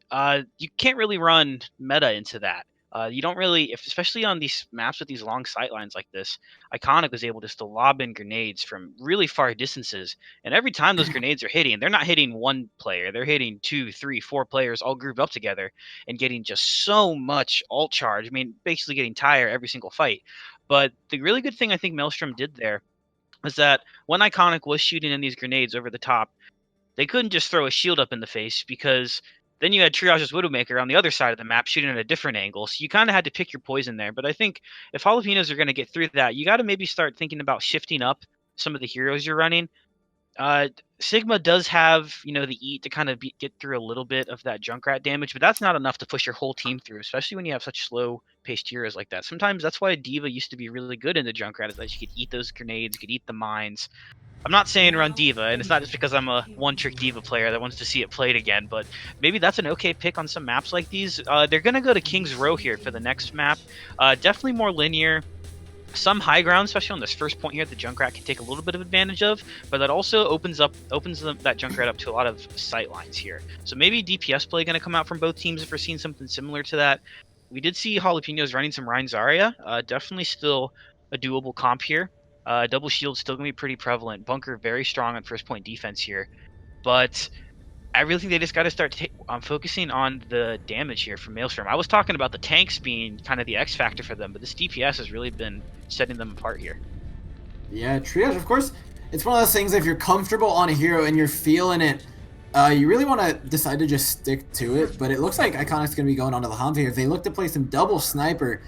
you can't really run meta into that. You don't really, especially on these maps with these long sightlines like this, Iconic was able just to lob in grenades from really far distances. And every time those grenades are hitting, they're not hitting one player. They're hitting 2, 3, 4 players all grouped up together and getting just so much ult charge. I mean, basically getting tired every single fight. But the really good thing I think Maelstrom did there was that when Iconic was shooting in these grenades over the top, they couldn't just throw a shield up in the face, because then you had Triage's Widowmaker on the other side of the map shooting at a different angle. So you kind of had to pick your poison there. But I think if Jalapenos are going to get through that, you got to maybe start thinking about shifting up some of the heroes you're running. Sigma does have, the eat to kind of get through a little bit of that Junkrat damage, but that's not enough to push your whole team through, especially when you have such slow-paced heroes like that. Sometimes that's why D.Va used to be really good in the Junkrat, is that you could eat those grenades, you could eat the mines. I'm not saying run D.Va, and it's not just because I'm a one-trick D.Va player that wants to see it played again, but maybe that's an okay pick on some maps like these. They're going to go to King's Row here for the next map. Definitely more linear. Some high ground, especially on this first point here, the Junkrat can take a little bit of advantage of, but that also opens that Junkrat up to a lot of sight lines here. So maybe DPS play going to come out from both teams if we're seeing something similar to that. We did see Jalapenos running some Rein Zarya. Definitely still a doable comp here. Double shield still going to be pretty prevalent. Bunker very strong on first point defense here. But I really think they just got to start focusing on the damage here from Maelstrom. I was talking about the tanks being kind of the X factor for them, but this DPS has really been setting them apart here. Yeah, Triage, of course, it's one of those things, if you're comfortable on a hero and you're feeling it, you really want to decide to just stick to it. But it looks like Iconic's going to be going onto the Hanzo here. They look to play some double sniper.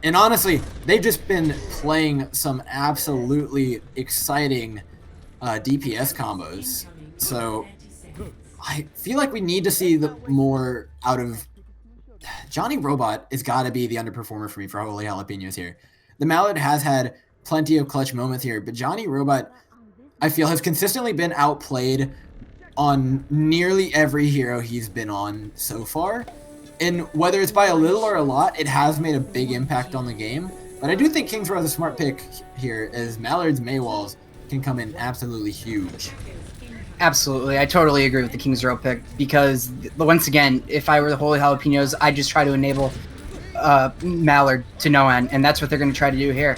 And honestly, they've just been playing some absolutely exciting DPS combos. So I feel like we need to see more out of Johnny Robot. Has got to be the underperformer for me for Holy Jalapenos here. The Mallard has had plenty of clutch moments here, but Johnny Robot, I feel, has consistently been outplayed on nearly every hero he's been on so far. And whether it's by a little or a lot, it has made a big impact on the game. But I do think King's Row is a smart pick here, as Mallard's Maywalls can come in absolutely huge. Absolutely, I totally agree with the King's Row pick, because once again, if I were the Holy Jalapenos, I'd just try to enable Mallard to no end, and that's what they're going to try to do here.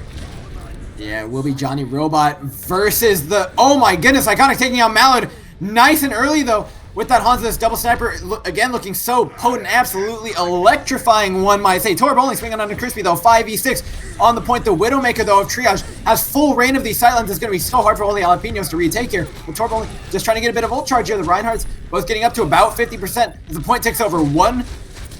Yeah, it will be Johnny Robot versus the... Oh my goodness, Iconic taking out Mallard. Nice and early, though. with that Hanzo. This double sniper, again, looking so potent, absolutely electrifying, one might say. Torb only swinging onto Crispy, though. 5v6 on the point. The Widowmaker, though, of Triage has full reign of these sightlines. It's going to be so hard for Holy Jalapenos to retake here. But Torb only just trying to get a bit of ult charge here. The Reinhardts both getting up to about 50%. As the point ticks over, one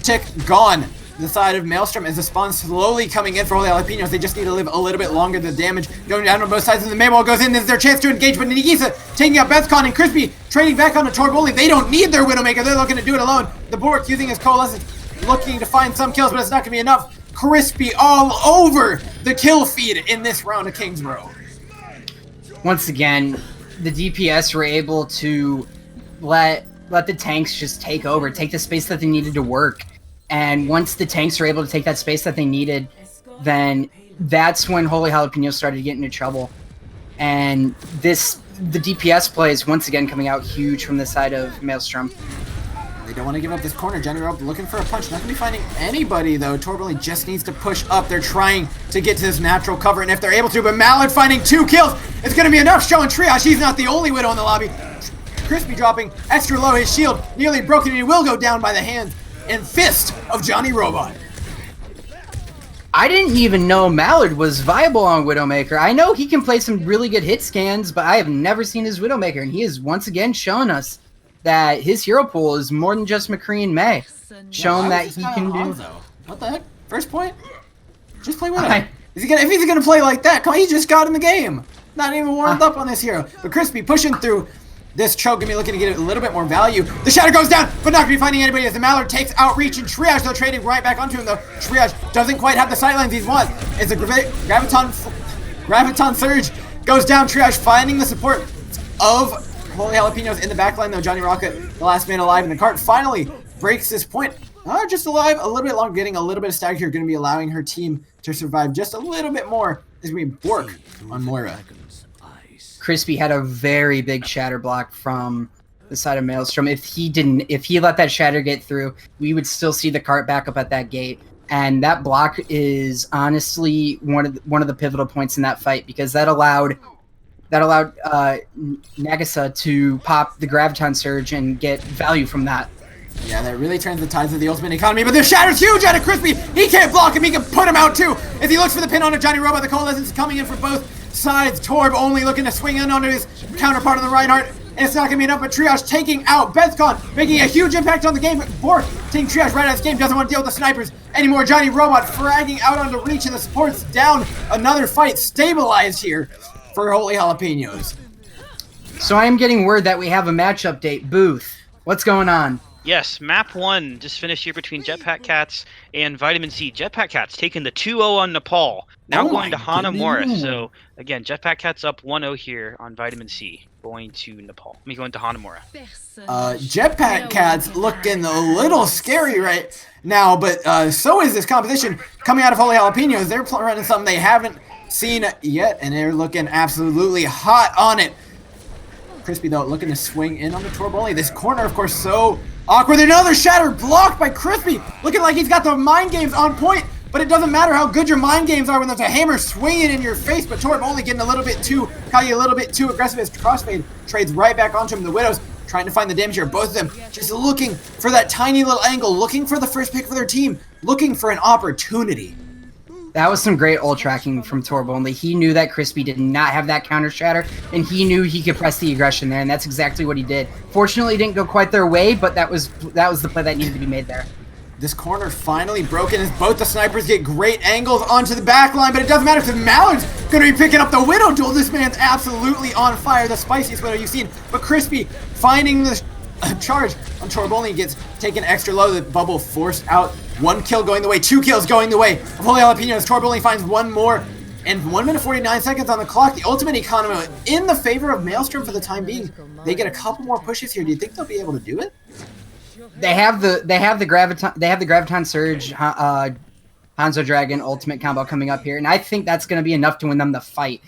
tick gone. The side of Maelstrom as the spawn slowly coming in for Holy Jalapenos. They just need to live a little bit longer. The damage going down on both sides, and the Mayball goes in. This is their chance to engage, but Nagisa taking out Bethcon and Crispy trading back onto Torb only. They don't need their Widowmaker. They're looking to do it alone. The Bork using his Coalescence, looking to find some kills, but it's not going to be enough. Crispy all over the kill feed in this round of King's Row. Once again, the DPS were able to let the tanks just take over, take the space that they needed to work. And once the tanks were able to take that space that they needed, then that's when Holy Jalapenos started getting into trouble. And the DPS play is once again coming out huge from the side of Maelstrom. They don't want to give up this corner. Johnny Rob looking for a punch. Not going to be finding anybody, though. Torb just needs to push up. They're trying to get to this natural cover, and if they're able to, but Mallard finding 2 kills. It's going to be enough. Showing Triage he's not the only Widow in the lobby. Crispy dropping extra low. His shield nearly broken, and he will go down by the hands and fist of Johnny Robot. I didn't even know Mallard was viable on Widowmaker. I know he can play some really good hit scans, but I have never seen his Widowmaker, and he has once again shown us that his hero pool is more than just McCree and May. Shown that he can do... What the heck? First point? Just play with him. If he's gonna play like that, come on, he just got in the game. Not even warmed up on this hero. But Crispy pushing through this choke, gonna be looking to get a little bit more value. The Shatter goes down, but not gonna be finding anybody as the Mallard takes Outreach, and Triage, though, trading right back onto him, though. Triage doesn't quite have the sightlines he's wants. It's a Graviton Surge goes down. Triage finding the support of Holy Jalapenos in the backline, though. Johnny Rocket, the last man alive in the cart, finally breaks this point. Just alive a little bit longer, getting a little bit of stagger here, gonna be allowing her team to survive just a little bit more. Is gonna be Bork on Moira. Crispy had a very big shatter block from the side of Maelstrom. If he let that shatter get through, we would still see the cart back up at that gate. And that block is honestly one of the pivotal points in that fight, because that allowed Nagisa to pop the Graviton Surge and get value from that. Yeah, that really turns the tides of the ultimate economy, but the Shatter's huge out of Crispy! He can't block him, he can put him out too! As he looks for the pin onto Johnny Robot, the Coalescence is coming in for both sides. Torb only looking to swing in onto his counterpart on the Reinhardt, and it's not going to be enough, but Triage taking out Bethcon, making a huge impact on the game. Bork taking Triage right out of this game, doesn't want to deal with the snipers anymore. Johnny Robot fragging out onto Reach, and the support's down. Another fight stabilized here for Holy Jalapenos. So I am getting word that we have a match update. Booth, what's going on? Yes, map 1 just finished here between Jetpack Cats and Vitamin C. Jetpack Cats taking the 2-0 on Nepal. Now going to Hanamura. So, again, Jetpack Cats up 1-0 here on Vitamin C. Going to Nepal. Going to Hanamura. Jetpack Cats looking a little scary right now, but so is this competition coming out of Holy Jalapenos. They're running something they haven't seen yet, and they're looking absolutely hot on it. Crispy, though, looking to swing in on the Torb only. This corner, of course, so awkward. Another Shatter blocked by Crispy. Looking like he's got the mind games on point, but it doesn't matter how good your mind games are when there's a hammer swinging in your face. But Torb only getting a little bit too aggressive as Crossfade trades right back onto him. The Widows trying to find the damage here. Both of them just looking for that tiny little angle, looking for the first pick for their team, looking for an opportunity. That was some great ult tracking from Torb only. He knew that Crispy did not have that counter shatter, and he knew he could press the aggression there, and that's exactly what he did. Fortunately, it didn't go quite their way, but that was the play that needed to be made there. This corner finally broken as both the snipers get great angles onto the back line, but it doesn't matter because Mallard's going to be picking up the Widow duel. This man's absolutely on fire, the spiciest Widow you've seen. But Crispy finding the charge on Torb only gets taken extra low. The bubble forced out. 1 kill going the way, 2 kills going the way of Holy Jalapenos. Torb only finds 1 more, and 1 minute 49 seconds on the clock. The ultimate economy in the favor of Maelstrom for the time being. They get a couple more pushes here. Do you think they'll be able to do it? They have the Graviton Surge Hanzo Dragon ultimate combo coming up here, and I think that's going to be enough to win them the fight.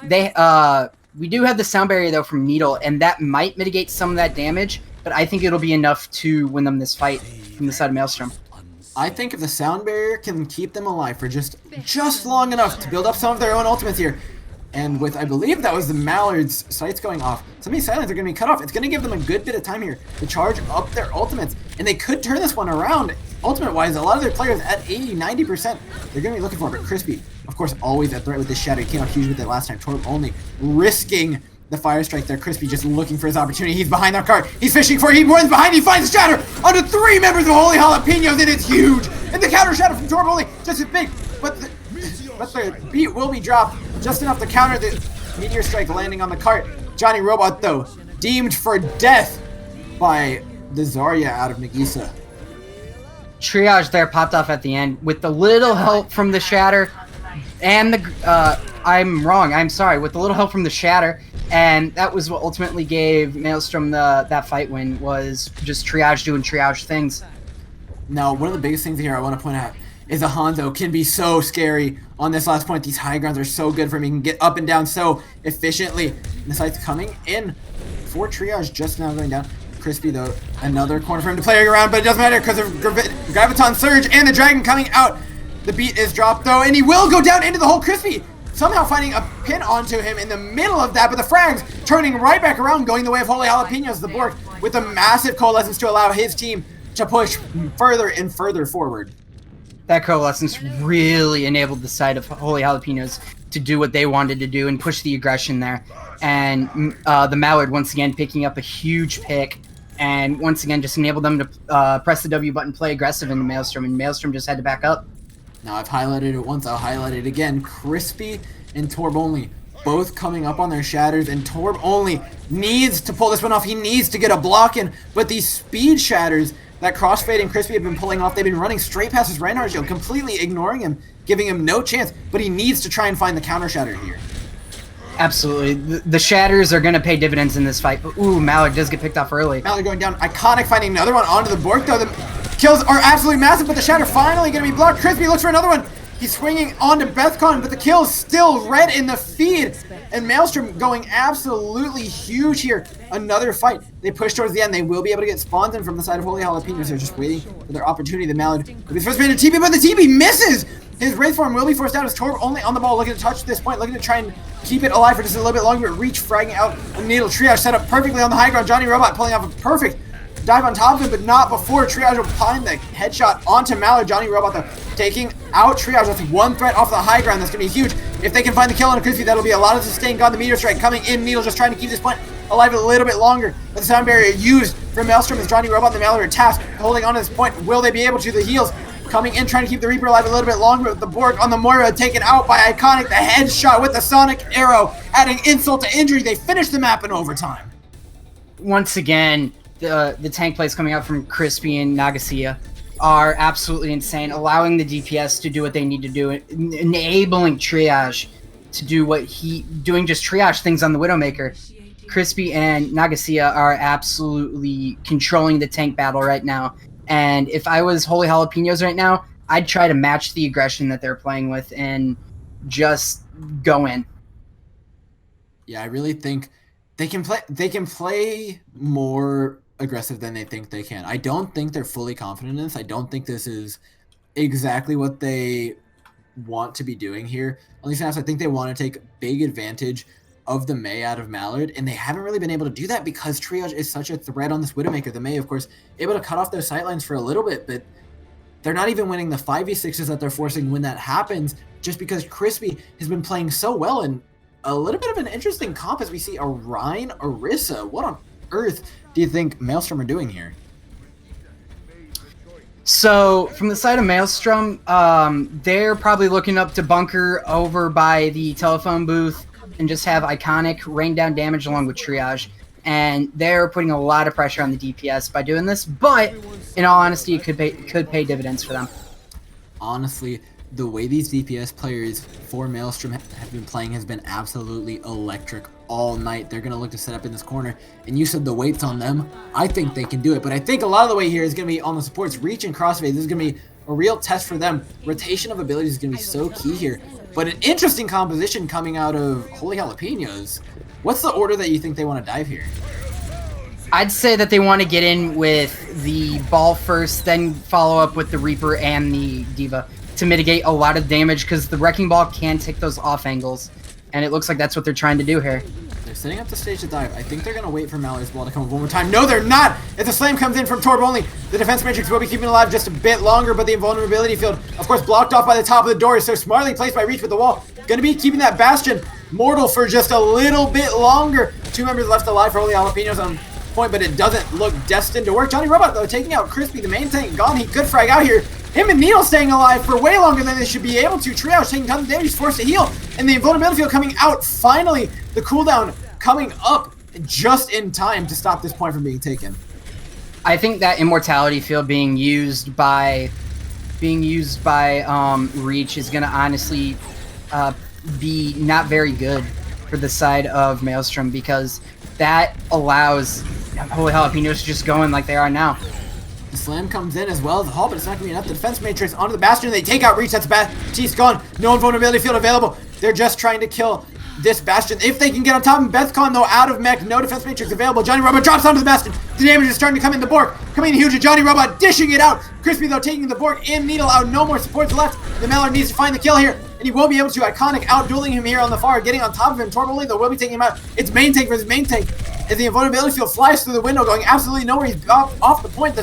We do have the sound barrier though from Needle, and that might mitigate some of that damage, but I think it'll be enough to win them this fight from the side of Maelstrom. I think if the sound barrier can keep them alive for just long enough to build up some of their own ultimates here, And with, I believe that was the Mallard's sights going off, some of these sightlines are going to be cut off. It's going to give them a good bit of time here to charge up their ultimates. And they could turn this one around. Ultimate-wise, a lot of their players at 80, 90%, they're going to be looking for it. But Crispy, of course, always a threat with this Shadow. He came out huge with it last time. Torb only risking the Fire Strike there. Crispy just looking for his opportunity. He's behind that cart. He's fishing for it. He runs behind. He finds Shatter onto 3 members of Holy Jalapenos, and it's huge. And the counter Shadow from Torb only just as big. But the beat will be dropped just enough to counter the Meteor Strike landing on the cart. Johnny Robot, though, deemed for death by the Zarya out of Nagisa. Triage there popped off at the end with the little help from the Shatter and the I'm wrong, I'm sorry, with the little help from the Shatter, and that was what ultimately gave Maelstrom that fight win, was just Triage doing Triage things. Now, one of the biggest things here I want to point out is the Hanzo can be so scary on this last point. These high grounds are so good for him. He can get up and down so efficiently. And the sight's coming in for Triage just now going down. Crispy, though, another corner for him to play around, but it doesn't matter because of Graviton Surge and the Dragon coming out. The beat is dropped, though, and he will go down into the hole. Crispy somehow finding a pin onto him in the middle of that, but the frags turning right back around, going the way of Holy Jalapenos, the Bork, with a massive coalescence to allow his team to push further and further forward. That coalescence really enabled the side of Holy Jalapenos to do what they wanted to do and push the aggression there. And the Mallard once again picking up a huge pick, and once again just enabled them to press the W button, play aggressive into Maelstrom, and Maelstrom just had to back up. Now I've highlighted it once, I'll highlight it again. Crispy and Torb only both coming up on their shatters, and Torb only needs to pull this one off. He needs to get a block in, but these speed shatters that Crossfade and Crispy have been pulling off, they've been running straight past his Reinhardt shield, completely ignoring him, giving him no chance, but he needs to try and find the counter shatter here. Absolutely. The shatters are going to pay dividends in this fight, but ooh, Mallard does get picked off early. Mallard going down, Iconic finding another one onto the Bork, though. The kills are absolutely massive, but the shatter finally going to be blocked. Crispy looks for another one. He's swinging onto Bethcon, but the kill is still red in the feed. And Maelstrom going absolutely huge here. Another fight. They push towards the end. They will be able to get spawns in from the side of Holy Jalapenos. They're just waiting for their opportunity. The Mallard will be first made a TP, but the TP misses! His Wraith form will be forced out as Torb only on the ball, looking to touch this point, looking to try and keep it alive for just a little bit longer, but Reach fragging out a Needle. Triage set up perfectly on the high ground. Johnny Robot pulling off a perfect dive on top of him, but not before Triage will find the headshot onto Mallard. Johnny Robot, though, taking out Triage. That's one threat off the high ground. That's going to be huge. If they can find the kill on a Crispy, that'll be a lot of sustain. Got the Meteor Strike coming in. Needle just trying to keep this point alive a little bit longer. But the sound barrier used from Maelstrom as Johnny Robot and the Mallard are tasked holding on to this point. Will they be able to? The heals coming in, trying to keep the Reaper alive a little bit longer, with the Borg on the Moira taken out by Iconic. The headshot with the Sonic Arrow, adding insult to injury. They finish the map in overtime. Once again, the tank plays coming out from Crispy and Nagasia are absolutely insane, allowing the DPS to do what they need to do, enabling Triage to do doing just Triage things on the Widowmaker. Crispy and Nagasia are absolutely controlling the tank battle right now. And if I was Holy Jalapenos right now, I'd try to match the aggression that they're playing with and just go in. Yeah, I really think they can play more aggressive than they think they can. I don't think they're fully confident in this. I don't think this is exactly what they want to be doing here. On these snaps, I think they want to take big advantage of the Mei out of Mallard, and they haven't really been able to do that because Triage is such a threat on this Widowmaker. The Mei, of course, able to cut off their sightlines for a little bit, but they're not even winning the 5v6s that they're forcing when that happens, just because Crispy has been playing so well. And a little bit of an interesting comp as we see a Rhine Orisa. What on earth do you think Maelstrom are doing here? So, from the side of Maelstrom, they're probably looking up to bunker over by the telephone booth and just have Iconic rain down damage along with Triage. And they're putting a lot of pressure on the DPS by doing this, but in all honesty, it could pay dividends for them. Honestly, the way these DPS players for Maelstrom have been playing has been absolutely electric all night. They're going to look to set up in this corner, and you said the weight's on them. I think they can do it, but I think a lot of the weight here is going to be on the supports. Reach and Crossfade, this is going to be a real test for them. Rotation of abilities is going to be so key here, but an interesting composition coming out of Holy Jalapenos. What's the order that you think they want to dive here? I'd say that they want to get in with the ball first, then follow up with the Reaper and the Diva to mitigate a lot of damage, because the Wrecking Ball can take those off angles. And it looks like that's what they're trying to do here. They're setting up the stage to dive. I think they're going to wait for Mallory's ball to come up one more time. No, they're not! If the slam comes in from Torb only, the defense matrix will be keeping it alive just a bit longer, but the invulnerability field, of course, blocked off by the top of the door, is so smartly placed by Reach with the wall. Going to be keeping that Bastion mortal for just a little bit longer. 2 members left alive for Holy Jalapenos on point, but it doesn't look destined to work. Johnny Robot, though, taking out Crispy, the main tank, gone. He could frag out here. Him and Needle staying alive for way longer than they should be able to. Triage taking tons of damage, he's forced to heal, and the invulnerability field coming out. Finally, the cooldown coming up just in time to stop this point from being taken. I think that immortality field being used by Reach is gonna honestly be not very good for the side of Maelstrom, because that allows Holy Jalapenos to just go in like they are now. The slam comes in as well as the haul, but it's not going to be enough. The defense matrix onto the Bastion. They take out Reach. That's Baptiste gone. No invulnerability field available. They're just trying to kill this Bastion. If they can get on top of him. Bethcon, though, out of mech. No defense matrix available. Johnny Robot drops onto the Bastion. The damage is starting to come in. The Bork coming in huge. Johnny Robot dishing it out. Crispy, though, taking the Bork and Needle out. No more supports left. The Mallard needs to find the kill here, and he won't be able to. Iconic out-dueling him here on the far, getting on top of him. Torb, though, will be taking him out. It's main tank versus main tank. As the invulnerability field flies through the window, going absolutely nowhere. He's off the point. The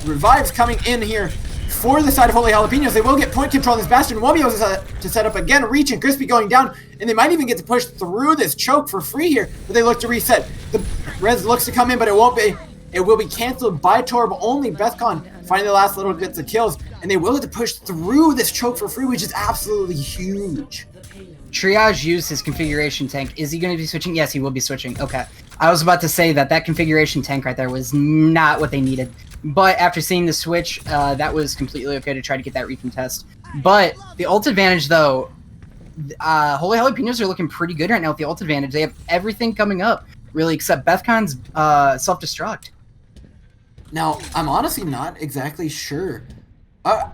revives coming in here for the side of Holy Jalapenos. They will get point control on this Bastion. Won't be able to set up again. Reach and Crispy going down, and they might even get to push through this choke for free here, but they look to reset. The Rez looks to come in, but it won't be. It will be canceled by Torb only. Bethcon finding the last little bits of kills, and they will get to push through this choke for free, which is absolutely huge. Triage used his configuration tank. Is he going to be switching? Yes, he will be switching. Okay. I was about to say that configuration tank right there was not what they needed. But after seeing the switch, that was completely okay to try to get that recontest. But the ult advantage, though, Holy Jalapenos are looking pretty good right now with the ult advantage. They have everything coming up, really, except Bethcon's self-destruct. Now, I'm honestly not exactly sure.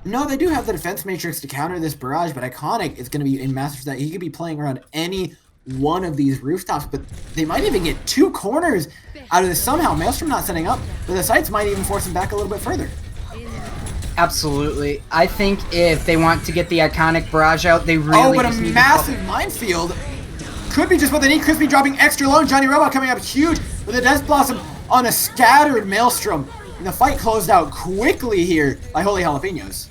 No, they do have the defense matrix to counter this barrage, but Iconic is going to be in massive that. He could be playing around any one of these rooftops, but they might even get 2 corners out of this somehow. Maelstrom not setting up, but the sites might even force him back a little bit further. Absolutely. I think if they want to get the Iconic barrage out, they really Oh, but a massive minefield could be just what they need. Crispy dropping extra low. Johnny Robot coming up huge with a Death Blossom on a scattered Maelstrom. And the fight closed out quickly here by Holy Jalapenos.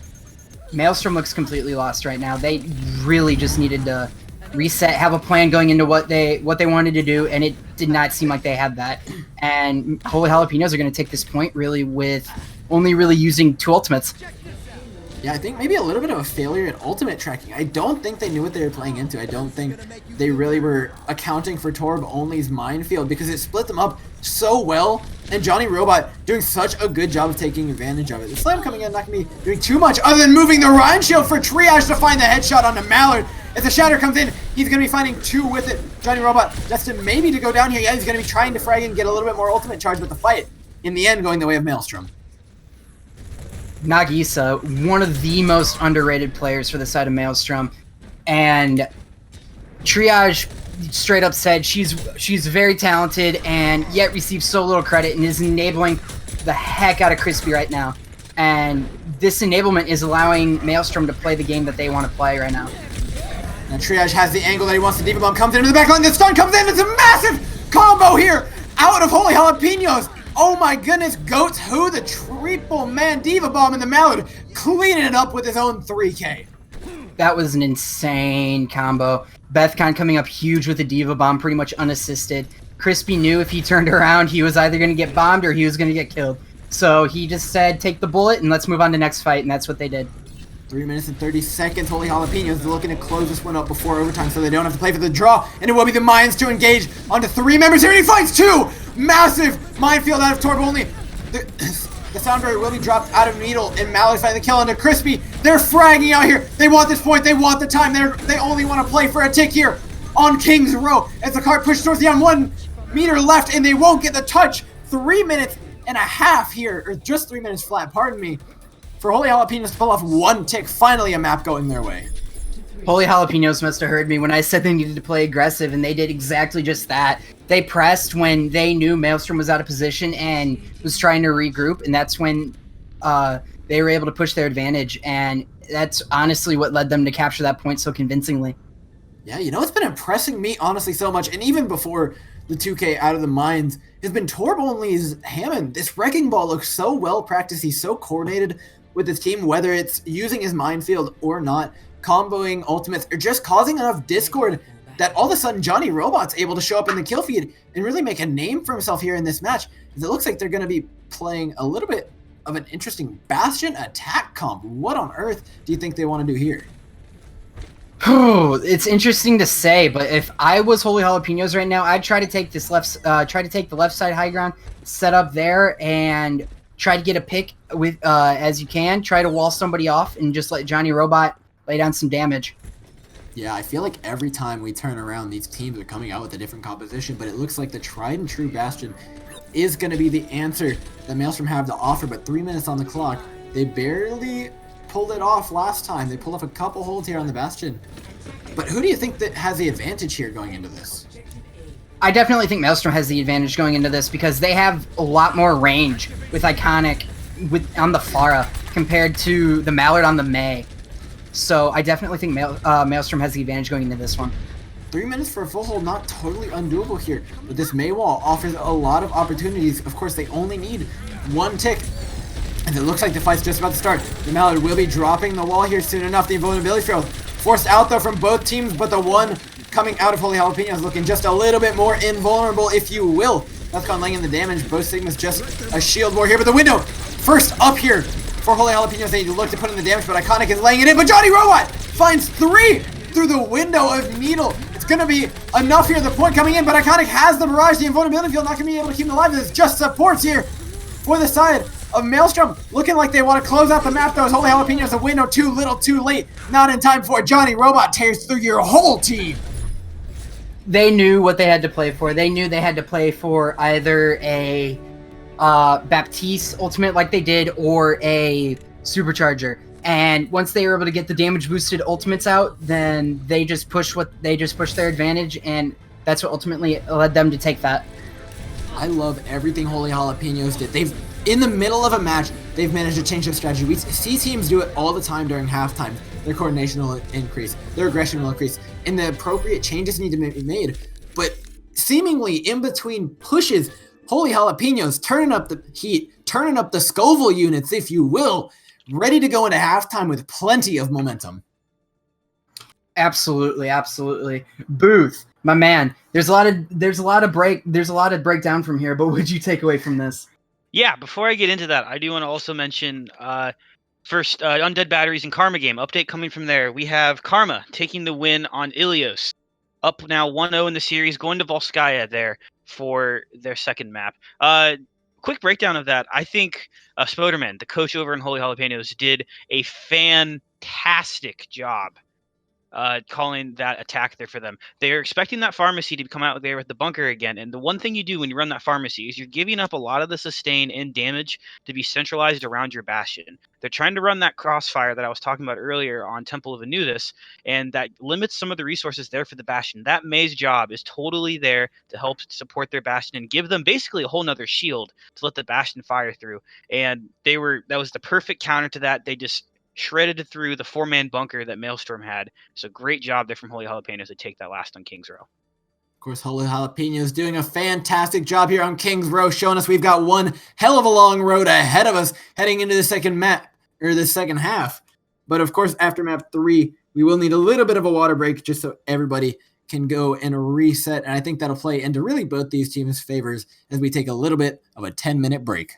Maelstrom looks completely lost right now. They really just needed to reset, have a plan going into what they wanted to do, and it did not seem like they had that. And Holy Jalapenos are going to take this point really with only really using 2 ultimates. Yeah, I think maybe a little bit of a failure at ultimate tracking. I don't think they knew what they were playing into. I don't think they really were accounting for Torb only's minefield, because it split them up so well, and Johnny Robot doing such a good job of taking advantage of it. The slam coming in, not going to be doing too much other than moving the Ryan Shield for Triage to find the headshot on the Mallard. As the Shatter comes in, he's going to be finding 2 with it. Johnny Robot destined maybe to go down here. Yeah, he's going to be trying to frag and get a little bit more ultimate charge, but the fight, in the end, going the way of Maelstrom. Nagisa, one of the most underrated players for the side of Maelstrom, and Triage straight up said she's very talented and yet receives so little credit and is enabling the heck out of Crispy right now. And this enablement is allowing Maelstrom to play the game that they want to play right now. Now Triage has the angle that he wants to Diva Bomb, comes into the back line, the stun comes in, it's a massive combo here out of Holy Jalapenos. Oh my goodness, Goats who the triple man Diva Bomb in the Mallard, cleaning it up with his own 3K. That was an insane combo. Bethcon coming up huge with the Diva Bomb, pretty much unassisted. Crispy knew if he turned around, he was either going to get bombed or he was going to get killed. So he just said, take the bullet and let's move on to next fight, and that's what they did. 3 minutes and 30 seconds. Holy Jalapenos looking to close this one up before overtime so they don't have to play for the draw. And it will be the Mayans to engage onto 3 members here. And he finds 2! Massive minefield out of Torb only. The Soundberry will be dropped out of Needle, and Mallard finding the kill onto Crispy. They're fragging out here. They want this point. They want the time. They only want to play for a tick here on King's Row. As the cart pushes towards the end, 1 meter left, and they won't get the touch. 3 minutes and a half here, or just 3 minutes flat, pardon me, for Holy Jalapenos to pull off 1 tick. Finally a map going their way. Holy Jalapenos must have heard me when I said they needed to play aggressive, and they did exactly just that. They pressed when they knew Maelstrom was out of position and was trying to regroup, and that's when they were able to push their advantage, and that's honestly what led them to capture that point so convincingly. Yeah, you know, it's been impressing me, honestly, so much. And even before the 2K Out of the Mines has been Torbonley's Hammond. This Wrecking Ball looks so well practiced. He's so coordinated with his team, whether it's using his minefield or not, comboing ultimates, or just causing enough discord that all of a sudden Johnny Robot's able to show up in the kill feed and really make a name for himself here in this match. It looks like they're going to be playing a little bit of an interesting Bastion attack comp. What on earth do you think they want to do here? It's interesting to say, but if I was Holy Jalapenos right now, I'd try to take this the left side high ground, set up there, and try to get a pick with as you can. Try to wall somebody off and just let Johnny Robot lay down some damage. Yeah, I feel like every time we turn around, these teams are coming out with a different composition, but it looks like the tried and true Bastion is going to be the answer that Maelstrom have to offer, but 3 minutes on the clock. They barely pulled it off last time. They pulled off a couple holds here on the Bastion. But who do you think that has the advantage here going into this? I definitely think Maelstrom has the advantage going into this because they have a lot more range with Iconic on the Pharah compared to the Mallard on the May. So I definitely think Maelstrom has the advantage going into this one. 3 minutes for a full hold, not totally undoable here, but this May wall offers a lot of opportunities. Of course, they only need one tick, and it looks like the fight's just about to start. The Mallard will be dropping the wall here soon enough. The invulnerability throw forced out though from both teams, but the one coming out of Holy Jalapenos looking just a little bit more invulnerable, if you will. That's gone laying in the damage. Both Sigma's just a shield more here, but the window first up here for Holy Jalapenos. They look to put in the damage, but Iconic is laying it in, but Johnny Robot finds 3 through the window of Needle. It's going to be enough here. The point coming in, but Iconic has the barrage. The invulnerability field not going to be able to keep him alive. There's just supports here for the side of Maelstrom. Looking like they want to close out the map, though. As Holy Jalapenos, a window too little, too late. Not in time for it. Johnny Robot tears through your whole team. They knew what they had to play for. They knew they had to play for either a Baptiste ultimate like they did or a Supercharger. And once they were able to get the damage boosted ultimates out, then they just pushed their advantage, and that's what ultimately led them to take that. I love everything Holy Jalapenos did. In the middle of a match, they've managed to change their strategy. We see teams do it all the time during halftime. Their coordination will increase, their aggression will increase, and the appropriate changes need to be made. But seemingly in between pushes, Holy Jalapenos turning up the heat, turning up the Scoville units, if you will, ready to go into halftime with plenty of momentum. Absolutely, absolutely. Booth, my man. There's a lot of breakdown from here, but what would you take away from this? Yeah, before I get into that, I do want to also mention first Undead Batteries and Karma game update coming from there. We have Karma taking the win on Ilios, up now 1-0 in the series, going to Volskaya there for their second map. Quick breakdown of that. I think Spoderman, the coach over in Holy Jalapenos, did a fantastic job calling that attack there for them. They're expecting that pharmacy to come out there with the bunker again, and the one thing you do when you run that pharmacy is you're giving up a lot of the sustain and damage to be centralized around your bastion. They're trying to run that crossfire that I was talking about earlier on Temple of Anubis, and that limits some of the resources there for the bastion. That May's job is totally there to help support their bastion and give them basically a whole nother shield to let the bastion fire through. And that was the perfect counter to that. They just shredded through the 4-man bunker that Maelstrom had. So great job there from Holy Jalapenos to take that last on Kings Row. Of course, Holy Jalapenos doing a fantastic job here on Kings Row, showing us we've got one hell of a long road ahead of us heading into the second half. But of course, after map 3, we will need a little bit of a water break just so everybody can go and reset. And I think that'll play into really both these teams' favors as we take a little bit of a 10-minute break.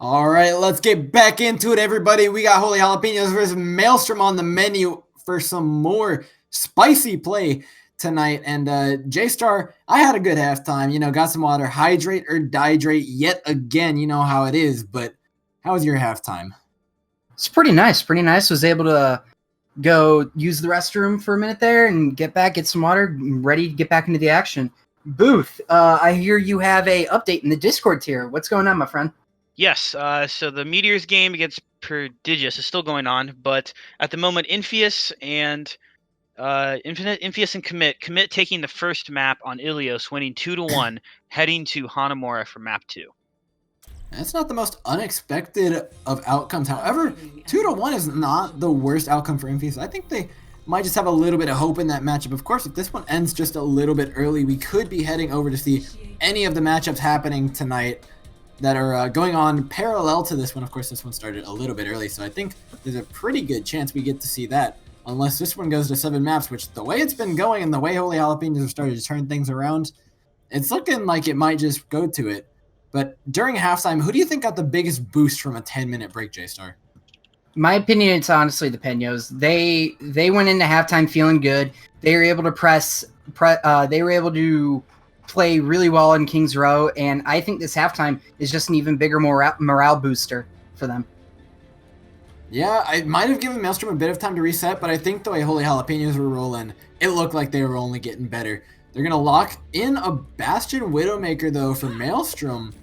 All right, let's get back into it, everybody. We got Holy Jalapenos versus Maelstrom on the menu for some more spicy play tonight. And Jstar, I had a good halftime. You know, got some water, hydrate or dihydrate yet again. You know how it is. But how was your halftime? It's pretty nice. Pretty nice. Was able to go use the restroom for a minute there and get back, get some water, ready to get back into the action. Booth, I hear you have a update in the Discord tier. What's going on, my friend? Yes, so the Meteors game against Prodigious is still going on, but at the moment, Infius and Commit taking the first map on Ilios, winning 2-1, heading to Hanamura for map 2. That's not the most unexpected of outcomes. However, 2-1 is not the worst outcome for Infius. I think they might just have a little bit of hope in that matchup. Of course, if this one ends just a little bit early, we could be heading over to see any of the matchups happening tonight that are going on parallel to this one. Of course, this one started a little bit early, so I think there's a pretty good chance we get to see that, unless this one goes to 7 maps, which the way it's been going and the way Holy Jalapenos have started to turn things around, it's looking like it might just go to it. But during halftime, who do you think got the biggest boost from a 10-minute break, Jstar? My opinion, it's honestly the Peños. They went into halftime feeling good. They were able to they were able to play really well in Kings Row, and I think this halftime is just an even bigger morale booster for them. Yeah, I might have given Maelstrom a bit of time to reset, but I think the way Holy Jalapenos were rolling, it looked like they were only getting better. They're going to lock in a Bastion Widowmaker, though, for Maelstrom.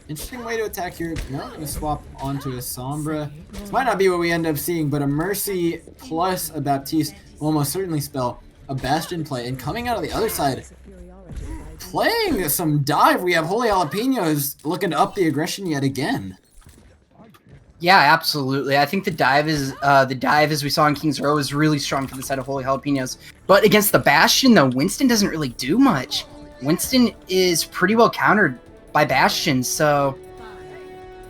Interesting way to attack here. No, I'm going to swap onto a Sombra. This might not be what we end up seeing, but a Mercy plus a Baptiste will almost certainly spell a Bastion play. And coming out of the other side, playing some dive, we have Holy Jalapenos looking to up the aggression yet again. Yeah, absolutely. I think the dive as we saw in Kings Row is really strong for the side of Holy Jalapenos. But against the Bastion, though, Winston doesn't really do much. Winston is pretty well countered by Bastion, so...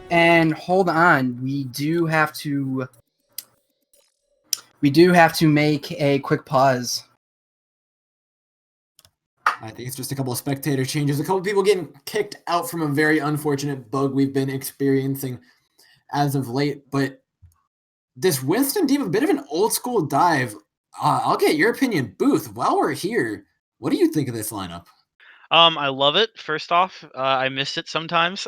And hold on, we do have to make a quick pause. I think it's just a couple of spectator changes. A couple of people getting kicked out from a very unfortunate bug we've been experiencing as of late. But this Winston Diva, a bit of an old school dive. I'll get your opinion, Booth. While we're here, what do you think of this lineup? I love it. First off, I miss it sometimes.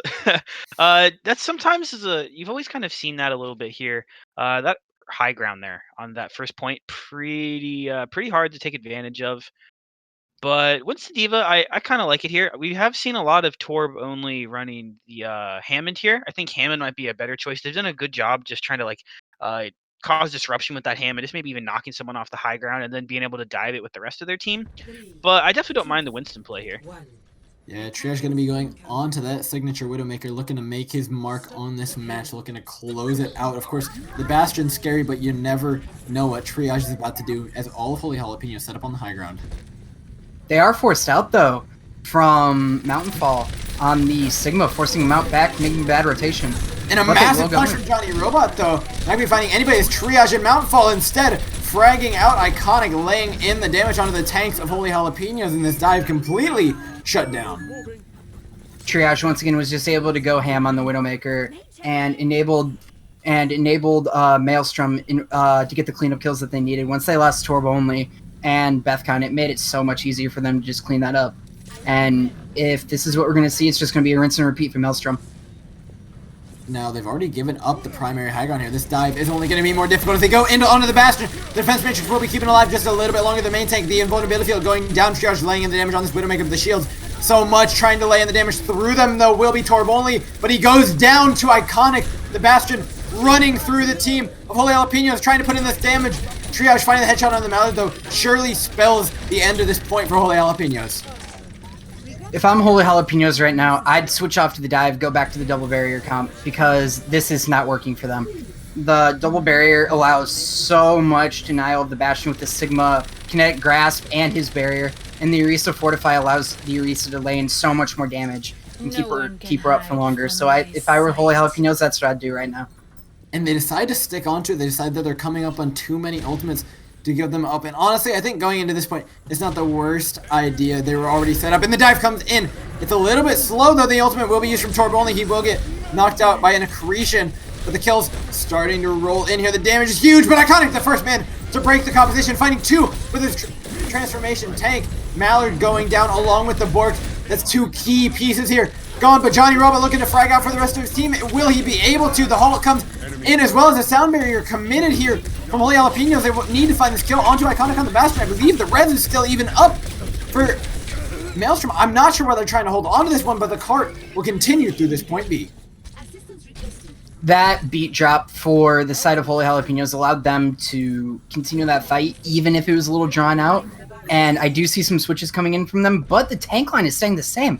That sometimes you've always kind of seen that a little bit here. That high ground there on that first point, pretty hard to take advantage of. But Winston Diva, I kind of like it here. We have seen a lot of Torb only running the Hammond here. I think Hammond might be a better choice. They've done a good job just trying to cause disruption with that Hammond, just maybe even knocking someone off the high ground and then being able to dive it with the rest of their team. But I definitely don't mind the Winston play here. Yeah, Triage going to be going on to that signature Widowmaker, looking to make his mark on this match, looking to close it out. Of course, the Bastion's scary, but you never know what Triage is about to do as all of Holy Jalapenos set up on the high ground. They are forced out, though, from Mountainfall on the Sigma, forcing them out back, making bad rotation. And a massive punch from Johnny Robot, though. Not be finding anybody as Triage and Mountainfall instead, fragging out Iconic, laying in the damage onto the tanks of Holy Jalapenos, and this dive completely shut down. Triage once again was just able to go ham on the Widowmaker and enabled Maelstrom to get the cleanup kills that they needed. Once they lost Torb only and Bethcon, it made it so much easier for them to just clean that up. And if this is what we're going to see, it's just going to be a rinse and repeat for Maelstrom. Now, they've already given up the primary high ground here. This dive is only going to be more difficult if they go onto the Bastion. The defense matrix will be keeping alive just a little bit longer. The main tank, the invulnerability field going down. Triage laying in the damage on this Widowmaker with the shields. So much trying to lay in the damage through them, though, will be Torb only. But he goes down to Iconic. The Bastion running through the team of Holy Jalapenos, trying to put in this damage. Triage finding the headshot on the Mallard, though, surely spells the end of this point for Holy Jalapenos. If I'm Holy Jalapenos right now, I'd switch off to the dive, go back to the double barrier comp, because this is not working for them. The double barrier allows so much denial of the Bastion with the Sigma kinetic grasp and his barrier, and the Orisa Fortify allows the Orisa to lay in so much more damage and keep her up for longer. So if I were Holy Jalapenos, that's what I'd do right now. And they decide to stick onto it. They decide that they're coming up on too many ultimates to give them up. And honestly, I think going into this point, it's not the worst idea. They were already set up, and the dive comes in. It's a little bit slow, though. The ultimate will be used from Torb only. He will get knocked out by an accretion. But the kills starting to roll in here. The damage is huge, but Iconic, the first man to break the composition, fighting two with his transformation tank. Mallard going down along with the Bork. That's two key pieces here. Gone, but Johnny Robot looking to frag out for the rest of his team. Will he be able to? The Hulk comes in as well as a sound barrier committed here from Holy Jalapenos. They need to find this kill onto Iconic on the Bastion. I believe the res is still even up for Maelstrom. I'm not sure why they're trying to hold on to this one, but the cart will continue through this point B. That beat drop for the side of Holy Jalapenos allowed them to continue that fight, even if it was a little drawn out. And I do see some switches coming in from them, but the tank line is staying the same.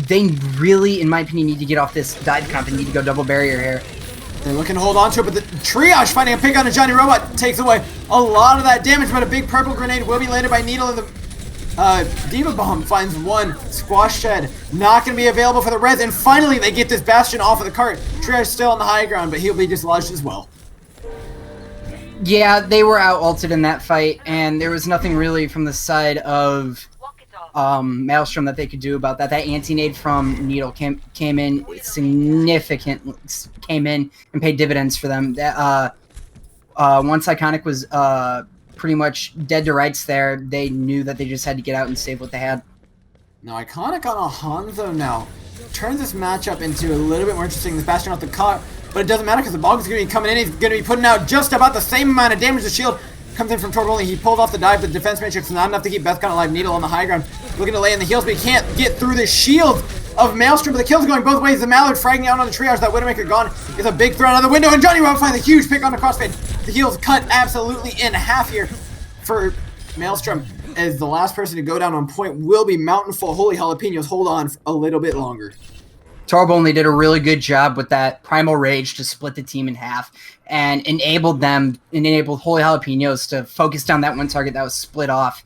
They really, in my opinion, need to get off this dive comp and need to go double barrier here. They're looking to hold on to it, but the Triage finding a pick on a Johnny Robot takes away a lot of that damage, but a big purple grenade will be landed by Needle, and the Diva Bomb finds one. Squash Shed not going to be available for the res, and finally they get this Bastion off of the cart. Triage still on the high ground, but he'll be dislodged as well. Yeah, they were out ulted in that fight, and there was nothing really from the side of Maelstrom that they could do about that. That anti-nade from Needle came in significant, came in and paid dividends for them. That once Iconic was pretty much dead to rights there, they knew that they just had to get out and save what they had. Now Iconic on a Hanzo now turns this matchup into a little bit more interesting. This Bastion off the cart, but it doesn't matter because the Bog is going to be coming in. He's going to be putting out just about the same amount of damage. The shield comes in from Torb only. He pulled off the dive, but the defense matrix is not enough to keep Bethcon alive. Needle on the high ground, looking to lay in the heals, but he can't get through the shield of Maelstrom. But the kills going both ways. The Mallard fragging out on the triage. That Widowmaker gone is a big throw out of the window, and Johnny Rob finds a huge pick on the crossfade. The heals cut absolutely in half here for Maelstrom, as the last person to go down on point will be Mountainfall. Holy Jalapenos hold on for a little bit longer. Torb only did a really good job with that Primal Rage to split the team in half and enabled Holy Jalapenos to focus down that one target that was split off.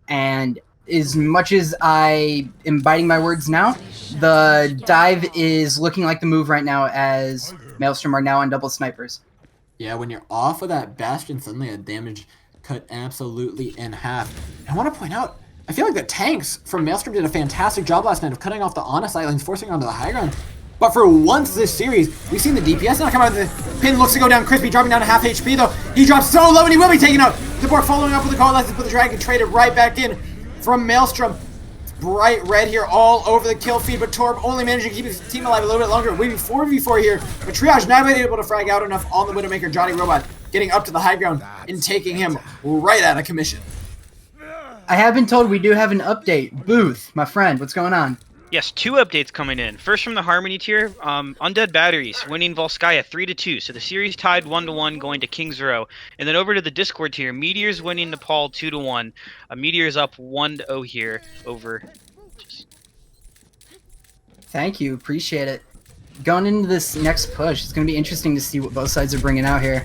And as much as I am biting my words now, the dive is looking like the move right now, as Maelstrom are now on double snipers. Yeah, when you're off of that Bastion, suddenly a damage cut absolutely in half. I want to point out, I feel like the tanks from Maelstrom did a fantastic job last night of cutting off the Ana sight lanes, forcing onto the high ground. But for once this series, we've seen the DPS not come out. The pin looks to go down. Crispy dropping down to half HP though. He drops so low and he will be taken out. The Bork following up with the Coalescence, but the Dragon traded right back in from Maelstrom. Bright red here all over the kill feed, but Torb only managing to keep his team alive a little bit longer. Waiting 4v4 here, but Triage not able to frag out enough on the Widowmaker. Johnny Robot getting up to the high ground and taking him right out of commission. I have been told we do have an update. Booth, my friend, what's going on? Yes, two updates coming in. First from the Harmony tier, Undead Batteries winning Volskaya 3-2, so the series tied 1-1 going to King's Row. And then over to the Discord tier, Meteors winning Nepal 2-1. Meteors up 1-0 here over. Thank you, appreciate it. Going into this next push, it's going to be interesting to see what both sides are bringing out here.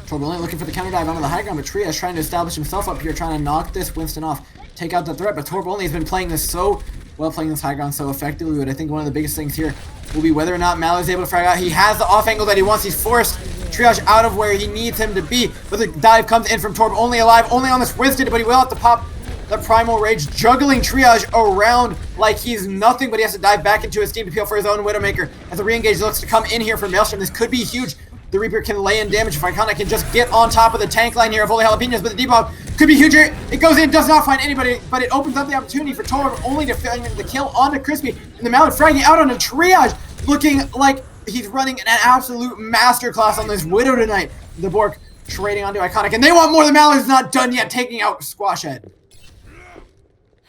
Torb only looking for the counter dive onto the high ground, but Triage trying to establish himself up here, trying to knock this Winston off, take out the threat. But Torb only has been playing this so well, playing this high ground so effectively. But I think one of the biggest things here will be whether or not Mallard is able to frag out. He has the off angle that he wants. He's forced Triage out of where he needs him to be. But the dive comes in from Torb only alive, only on this Winston, but he will have to pop the Primal Rage, juggling Triage around like he's nothing, but he has to dive back into his team to peel for his own Widowmaker. As the re-engage looks to come in here for Maelstrom, this could be huge. The Reaper can lay in damage if Iconic can just get on top of the tank line here of Holy Jalapenos, but the debuff could be huge here. It goes in, does not find anybody, but it opens up the opportunity for Torb only to find the kill onto Crispy. And the Mallard fragging out on a Triage, looking like he's running an absolute masterclass on this Widow tonight. The Bork trading onto Iconic, and they want more. The Mallard's not done yet, taking out Squash Head.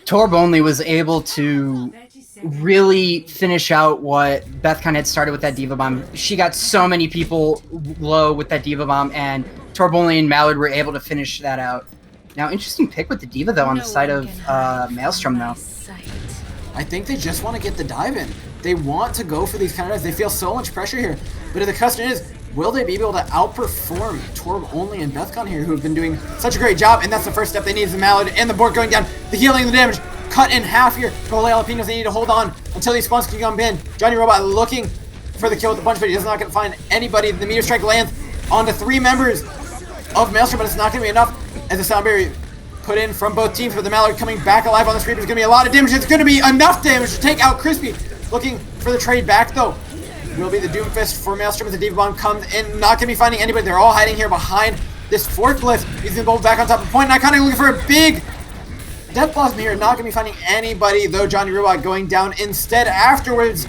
Torb only was able to really finish out what Bethcon had started with that Diva Bomb. She got so many people low with that Diva Bomb, and Torb only and Mallard were able to finish that out. Now, interesting pick with the Diva, though, on the side of Maelstrom, though. I think they just want to get the dive in. They want to go for these counter dives. They feel so much pressure here. But the question is, will they be able to outperform Torb only and Bethcon here, who have been doing such a great job? And that's the first step they need, is the Mallard and the Bork going down. The healing and the damage cut in half here. Holy Jalapenos, they need to hold on until these spawns can come in. Johnny Robot looking for the kill with the punch, but he's not going to find anybody. The meteor strike lands onto 3 members of Maelstrom, but it's not going to be enough as the sound barrier put in from both teams. But the Mallard coming back alive on this Reaper is going to be a lot of damage. It's going to be enough damage to take out Crispy. looking for the trade back, though. Will be the Doomfist for Maelstrom as the Diva Bomb comes in. Not going to be finding anybody. They're all hiding here behind this forklift. He's going to go back on top of point. And Iconic looking for a big Death Blossom here. Not going to be finding anybody, though. Johnny Robot going down instead afterwards.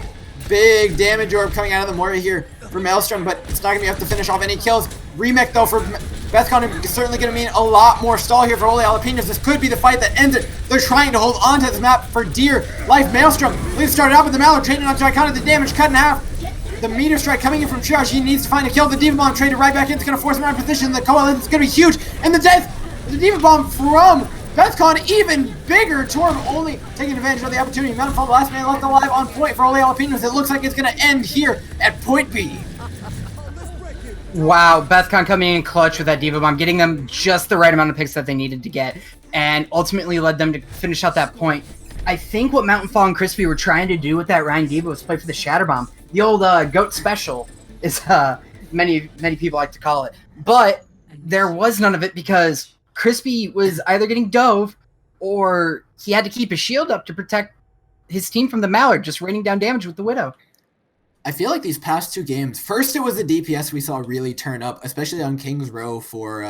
Big damage orb coming out of the Moira here for Maelstrom, but it's not going to be enough to finish off any kills. Remake, though, for Bethcon is certainly going to mean a lot more stall here for Holy Jalapenos. This could be the fight that ends it. They're trying to hold on to this map for dear life. Maelstrom, let's start out with the Mallard, trading onto Iconic, the damage cut in half. The meteor strike coming in from Triage. He needs to find a kill. The Diva Bomb traded right back in. It's going to force him out of position. The coalescence is going to be huge. And the death, the Diva Bomb from Bethcon, even bigger. Torb only taking advantage of the opportunity. Mountainfall, the last man left alive on point for Holy Jalapenos. It looks like it's going to end here at point B. Wow, Bethcon coming in clutch with that Diva Bomb, getting them just the right amount of picks that they needed to get, and ultimately led them to finish out that point. I think what Mountainfall and Crispy were trying to do with that Ryan Diva was play for the Shatter Bomb. The old GOAT special is many people like to call it. But there was none of it because Crispy was either getting dove or he had to keep his shield up to protect his team from the Mallard, just raining down damage with the Widow. I feel like these past two games, first it was the DPS we saw really turn up, especially on King's Row for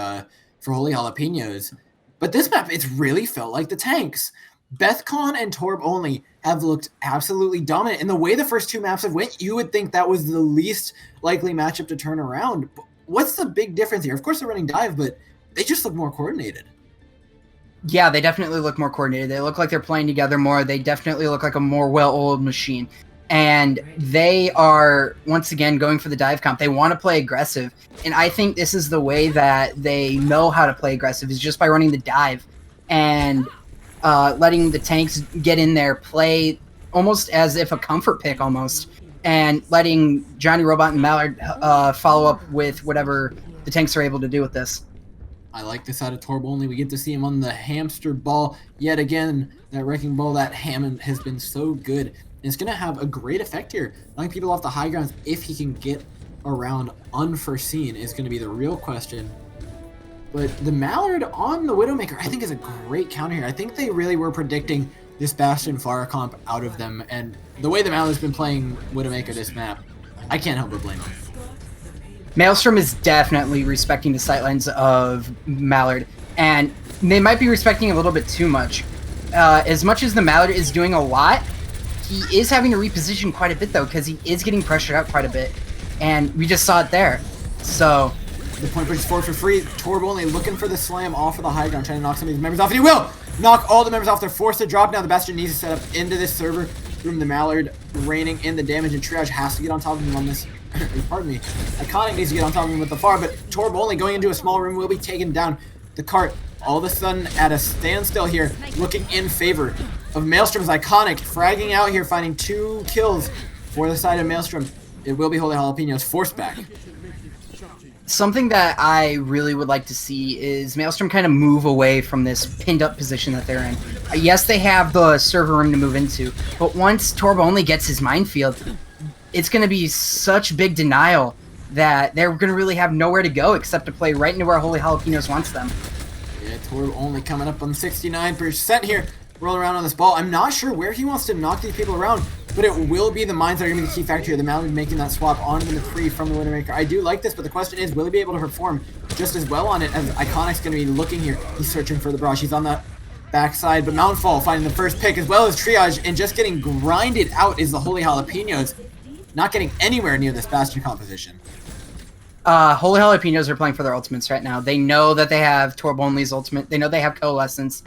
Holy Jalapenos. But this map, it's really felt like the tanks. Bethcon and Torb only have looked absolutely dominant. And the way the first two maps have went, you would think that was the least likely matchup to turn around. But what's the big difference here? Of course they're running dive, but they just look more coordinated. Yeah, they definitely look more coordinated. They look like they're playing together more. They definitely look like a more well-oiled machine. And they are, once again, going for the dive comp. They want to play aggressive. And I think this is the way that they know how to play aggressive, is just by running the dive and letting the tanks get in there, play almost as if a comfort pick almost, and letting Johnny Robot and Mallard follow up with whatever the tanks are able to do with this. I like this out of Torb only. We get to see him on the hamster ball yet again. That wrecking ball, that Hammond has been so good. And it's going to have a great effect here. Knocking people off the high grounds, if he can get around unforeseen, is going to be the real question. But the Mallard on the Widowmaker, I think, is a great counter here. I think they really were predicting this Bastion Pharah comp out of them. And the way the Mallard's been playing Widowmaker this map, I can't help but blame him. Maelstrom is definitely respecting the sightlines of Mallard, and they might be respecting a little bit too much. As much as the Mallard is doing a lot, he is having to reposition quite a bit, though, because he is getting pressured out quite a bit, and we just saw it there. So the point push is forward for free. Torb only looking for the slam off of the high ground, trying to knock some of these members off, and he will knock all the members off. They're forced to drop now. The Bastion needs to set up into this server room. The Mallard raining in the damage, and Triage has to get on top of him on this. Pardon me. Iconic needs to get on top of him with the far, but Torb only going into a small room will be taken down. The cart all of a sudden at a standstill here, looking in favor of Maelstrom's Iconic, fragging out here, finding 2 kills for the side of Maelstrom. It will be Holy Jalapenos forced back. something that I really would like to see is Maelstrom kind of move away from this pinned up position that they're in. Yes, they have the server room to move into, but once Torb only gets his minefield, it's going to be such big denial that they're going to really have nowhere to go except to play right into where Holy Jalapenos wants them. Yeah, Torb only coming up on 69% here. Rolling around on this ball. I'm not sure where he wants to knock these people around, but it will be the mines that are going to be the key factor here. The Mountain making that swap onto the McCree from the Widowmaker. I do like this, but the question is, will he be able to perform just as well on it as Iconic's going to be looking here? He's searching for the brush. He's on the backside, but Mountainfall finding the first pick as well as Triage, and just getting grinded out is the Holy Jalapenos. Not getting anywhere near this Bastion composition. Holy Jalapenos are playing for their ultimates right now. They know that they have Torb Only's ultimate. They know they have Coalescence.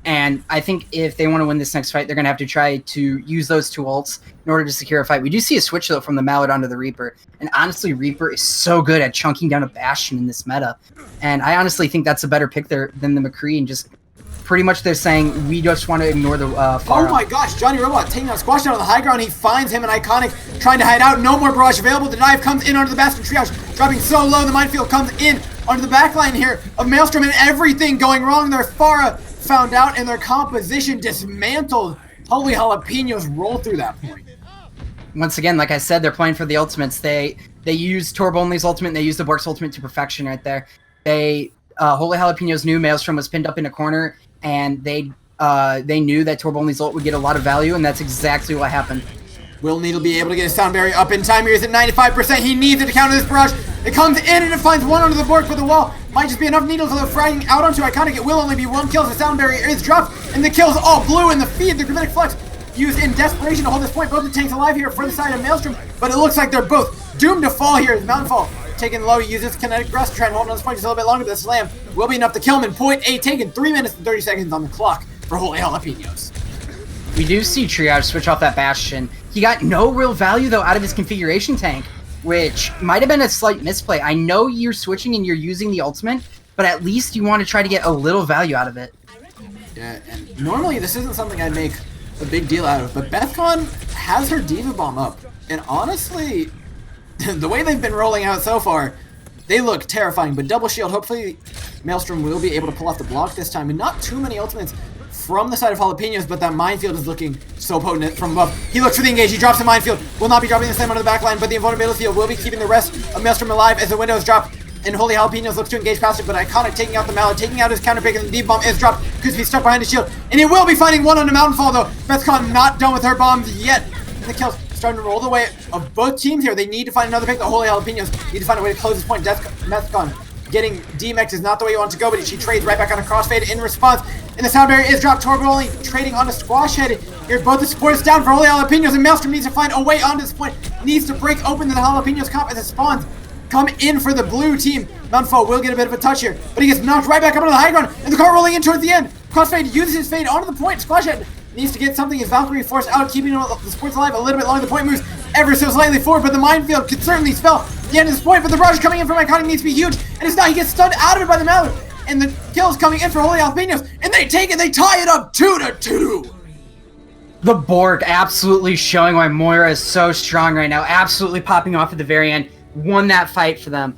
And I think if they want to win this next fight, they're going to have to try to use those two ults in order to secure a fight. We do see a switch, though, from the Mallard onto the Reaper. And honestly, Reaper is so good at chunking down a Bastion in this meta. And I honestly think that's a better pick there than the McCree. And just pretty much they're saying, we just want to ignore the Pharah. Oh my gosh, Johnny Robot taking out Squash down on the high ground. He finds him, and Iconic trying to hide out. No more barrage available. The dive comes in onto the Bastion. Triage dropping so low. The minefield comes in onto the backline here of Maelstrom, and everything going wrong there. Pharah found out, and their composition dismantled. Holy Jalapenos roll through that point. Once again, like I said, they're playing for the ultimates. They use Torb Only's ultimate, and they use the Bork's ultimate to perfection right there. Holy Jalapenos knew Maelstrom was pinned up in a corner, and they knew that Torb Only's ult would get a lot of value, and that's exactly what happened. Will Needle be able to get his sound barrier up in time here? He's at 95%. He needs it to counter this barrage. It comes in and it finds one under the board, but the wall might just be enough needles to frying out onto Iconic. It will only be one kill as the sound barrier is dropped, and the kill's all blue in the feed. The Gravitic Flux used in desperation to hold this point. Both the tanks alive here for the side of Maelstrom, but it looks like they're both doomed to fall here. Mountainfall taking low, he uses kinetic breast to try and hold on this point just a little bit longer, but the slam will be enough to kill him in point A, taken 3 minutes and 30 seconds on the clock for Holy Jalapenos. We do see Triage switch off that Bastion. He got no real value, though, out of his configuration tank, which might have been a slight misplay. I know you're switching and you're using the ultimate, but at least you want to try to get a little value out of it. Yeah, and normally this isn't something I'd make a big deal out of, but Bethcon has her Diva Bomb up, and honestly, the way they've been rolling out so far, they look terrifying, but double shield, hopefully Maelstrom will be able to pull off the block this time, and not too many ultimates from the side of Jalapenos, but that minefield is looking so potent from above. He looks for the engage, he drops the minefield, will not be dropping the slam onto the back line, but the invulnerability field will be keeping the rest of Maelstrom alive as the window is dropped, and Holy Jalapenos looks to engage past it, but Iconic taking out the Mallet, taking out his counter pick, and the deep bomb is dropped because he's stuck behind his shield, and he will be finding one on the Mountainfall though. Bethcon not done with her bombs yet. The kills starting to roll the way of both teams here. They need to find another pick. The Holy Jalapenos need to find a way to close this point. Bethcon getting DMX is not the way you want to go, but she trades right back on a crossfade in response. And the sound barrier is dropped. Torb only trading on a squash head. Here, both the supports down for Holy Jalapenos, and Maelstrom needs to find a way onto this point. Needs to break open the Jalapenos comp as it spawns. Come in for the blue team. Mountainfall will get a bit of a touch here, but he gets knocked right back up onto the high ground, and the car rolling in towards the end. Crossfade uses his fade onto the point. Squash head needs to get something as Valkyrie forced out, keeping the sports alive a little bit longer. The point moves ever so slightly forward, but the minefield could certainly spell the end of this point. But the barrage coming in from Iconic needs to be huge, and it's not. He gets stunned out of it by the Mallard, and the kills coming in for Holy Jalapenos, and they take it. They tie it up 2-2. The Borg absolutely showing why Moira is so strong right now. Absolutely popping off at the very end. Won that fight for them.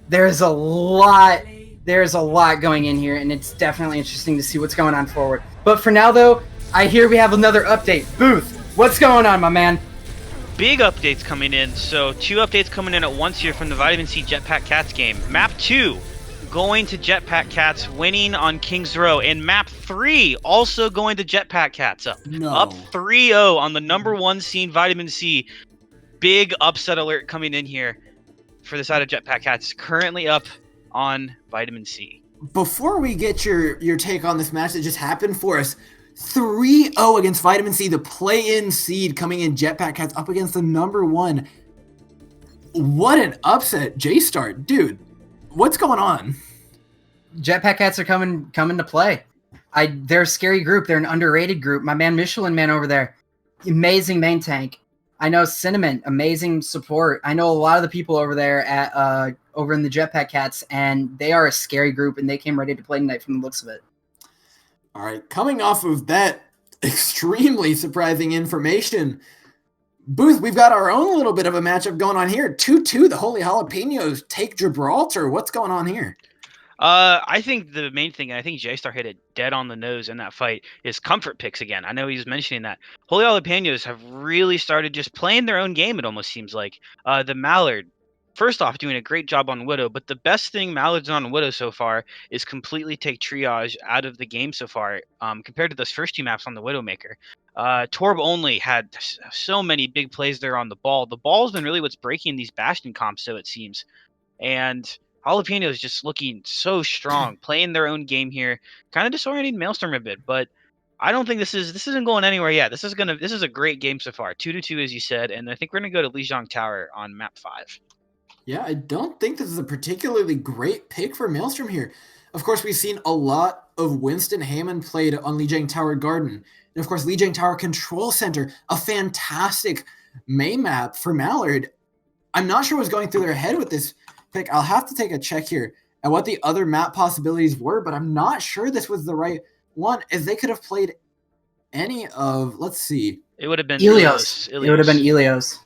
There's a lot going in here, and it's definitely interesting to see what's going on forward. But for now, though, I hear we have another update. Booth, what's going on, my man? Big updates coming in. So 2 updates coming in at once here from the Vitamin C Jetpack Cats game. Map 2 going to Jetpack Cats, winning on King's Row. And map 3 also going to Jetpack Cats. Up 3-0 on the number 1 seed Vitamin C. Big upset alert coming in here for the side of Jetpack Cats. Currently up on Vitamin C. Before we get your take on this match that just happened for us, 3-0 against Vitamin C, the play-in seed coming in. Jetpack Cats up against the number 1. What an upset, Jstar, dude. What's going on? Jetpack Cats are coming to play. They're a scary group. They're an underrated group. My man Michelin Man over there, amazing main tank. I know Cinnamon, amazing support. I know a lot of the people over there at over in the Jetpack Cats, and they are a scary group, and they came ready to play tonight from the looks of it. All right, coming off of that extremely surprising information, Booth, we've got our own little bit of a matchup going on here. 2-2, the Holy Jalapenos take Gibraltar. What's going on here? I think the main thing, and I think Jstar hit it dead on the nose in that fight, is comfort picks again. I know he's mentioning that. Holy Jalapenos have really started just playing their own game, it almost seems like. The Mallard, first off, doing a great job on Widow, but the best thing Mallard's done on Widow so far is completely take Triage out of the game so far, compared to those first 2 maps on the Widowmaker. Torb only had so many big plays there on the ball. The ball's been really what's breaking these Bastion comps, so it seems. And Jalapeno is just looking so strong, playing their own game here, kind of disorienting Maelstrom a bit, but I don't think this isn't going anywhere yet. This is a great game so far, 2-2 as you said, and I think we're gonna go to Lijiang Tower on map 5. Yeah, I don't think this is a particularly great pick for Maelstrom here. Of course, we've seen a lot of Winston Hammond played on Lijiang Tower Garden, and of course, Lijiang Tower Control Center, a fantastic main map for Mallard. I'm not sure what's going through their head with this pick. I'll have to take a check here at what the other map possibilities were, but I'm not sure this was the right one, as they could have played any of, let's see. It would have been Ilios. It would have been Ilios.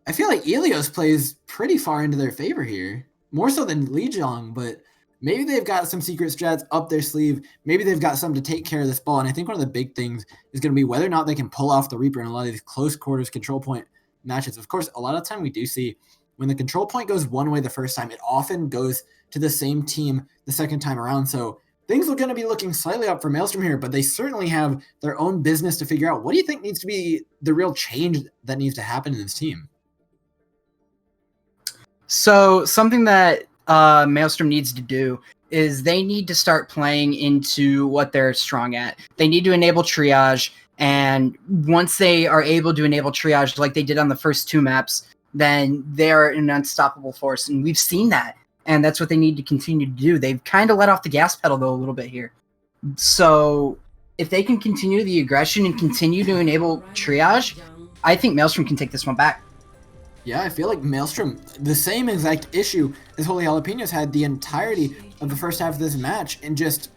I feel like Ilios plays pretty far into their favor here, more so than Lijiang, but maybe they've got some secret strats up their sleeve. Maybe they've got something to take care of this ball, and I think one of the big things is going to be whether or not they can pull off the Reaper in a lot of these close quarters control point matches. Of course, a lot of time we do see when the control point goes one way the first time, it often goes to the same team the second time around. So things are going to be looking slightly up for Maelstrom here, but they certainly have their own business to figure out. What do you think needs to be the real change that needs to happen in this team? So something that Maelstrom needs to do is they need to start playing into what they're strong at. They need to enable triage, and once they are able to enable triage like they did on the first 2 maps, then they're an unstoppable force, and we've seen that, and that's what they need to continue to do. They've kind of let off the gas pedal, though, a little bit here. So if they can continue the aggression and continue to enable triage, I think Maelstrom can take this one back. Yeah, I feel like Maelstrom, the same exact issue as Holy Jalapenos had the entirety of the first half of this match, and just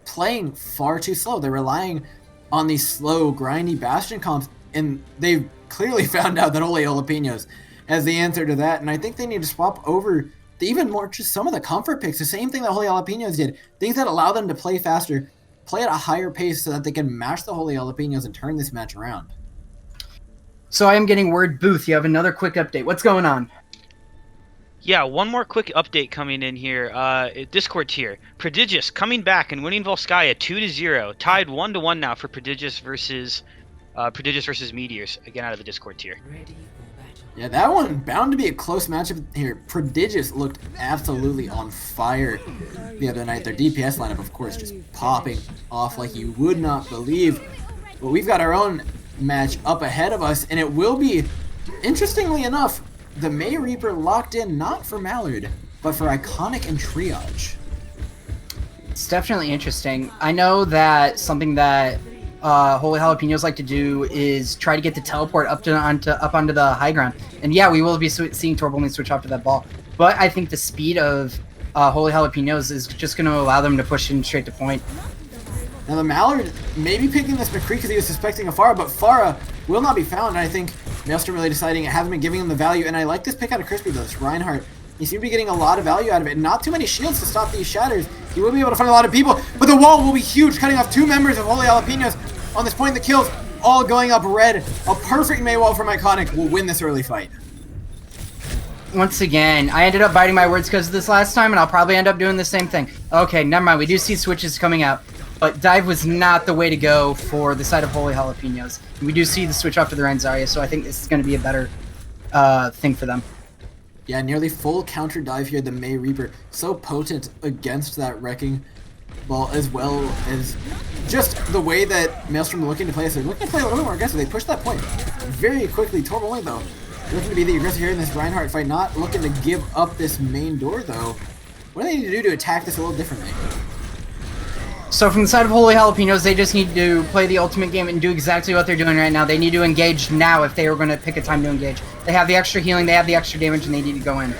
playing far too slow. They're relying on these slow, grindy Bastion comps, and they've clearly found out that Holy Jalapenos has the answer to that, and I think they need to swap over to even more just some of the comfort picks, the same thing that Holy Jalapenos did, things that allow them to play faster, play at a higher pace so that they can mash the Holy Jalapenos and turn this match around. So I am getting word, Booth, you have another quick update. What's going on? Yeah, one more quick update coming in here. Discord tier. Prodigious coming back and winning Volskaya 2-0. Tied 1-1 now for Prodigious versus Meteors. Again, out of the Discord tier. Yeah, that one bound to be a close matchup here. Prodigious looked absolutely on fire the other night. Their DPS lineup, of course, just popping off like you would not believe. But we've got our own match up ahead of us, and it will be, interestingly enough, the May Reaper locked in not for Mallard, but for Iconic and Triage. It's definitely interesting. I know that something that Holy Jalapenos like to do is try to get the teleport up onto the high ground. And yeah, we will be seeing Torb only switch off to that ball. But I think the speed of Holy Jalapenos is just going to allow them to push in straight to point. Now the Mallard may be picking this McCree because he was suspecting a Pharah, but Pharah will not be found, and I think Maelstrom really deciding it hasn't been giving him the value, and I like this pick out of Crispy though, this Reinhardt. He seems to be getting a lot of value out of it, not too many shields to stop these shatters. He will be able to find a lot of people, but the wall will be huge, cutting off 2 members of Holy Jalapenos on this point. The kills all going up red. A perfect May wall from Iconic will win this early fight. Once again, I ended up biting my words because of this last time, and I'll probably end up doing the same thing. Okay, never mind. We do see switches coming out. But dive was not the way to go for the side of Holy Jalapenos. We do see the switch off to the Rein Zarya, so I think this is going to be a better thing for them. Yeah, nearly full counter dive here, the May Reaper. So potent against that Wrecking Ball, as well as just the way that Maelstrom are looking to play. So they're looking to play a little bit more aggressive. They push that point very quickly. Torb only, though, looking to be the aggressor here in this Reinhardt fight. Not looking to give up this main door, though. What do they need to do to attack this a little differently? So from the side of Holy Jalapenos, they just need to play the ultimate game and do exactly what they're doing right now. They need to engage now if they were going to pick a time to engage. They have the extra healing, they have the extra damage, and they need to go in.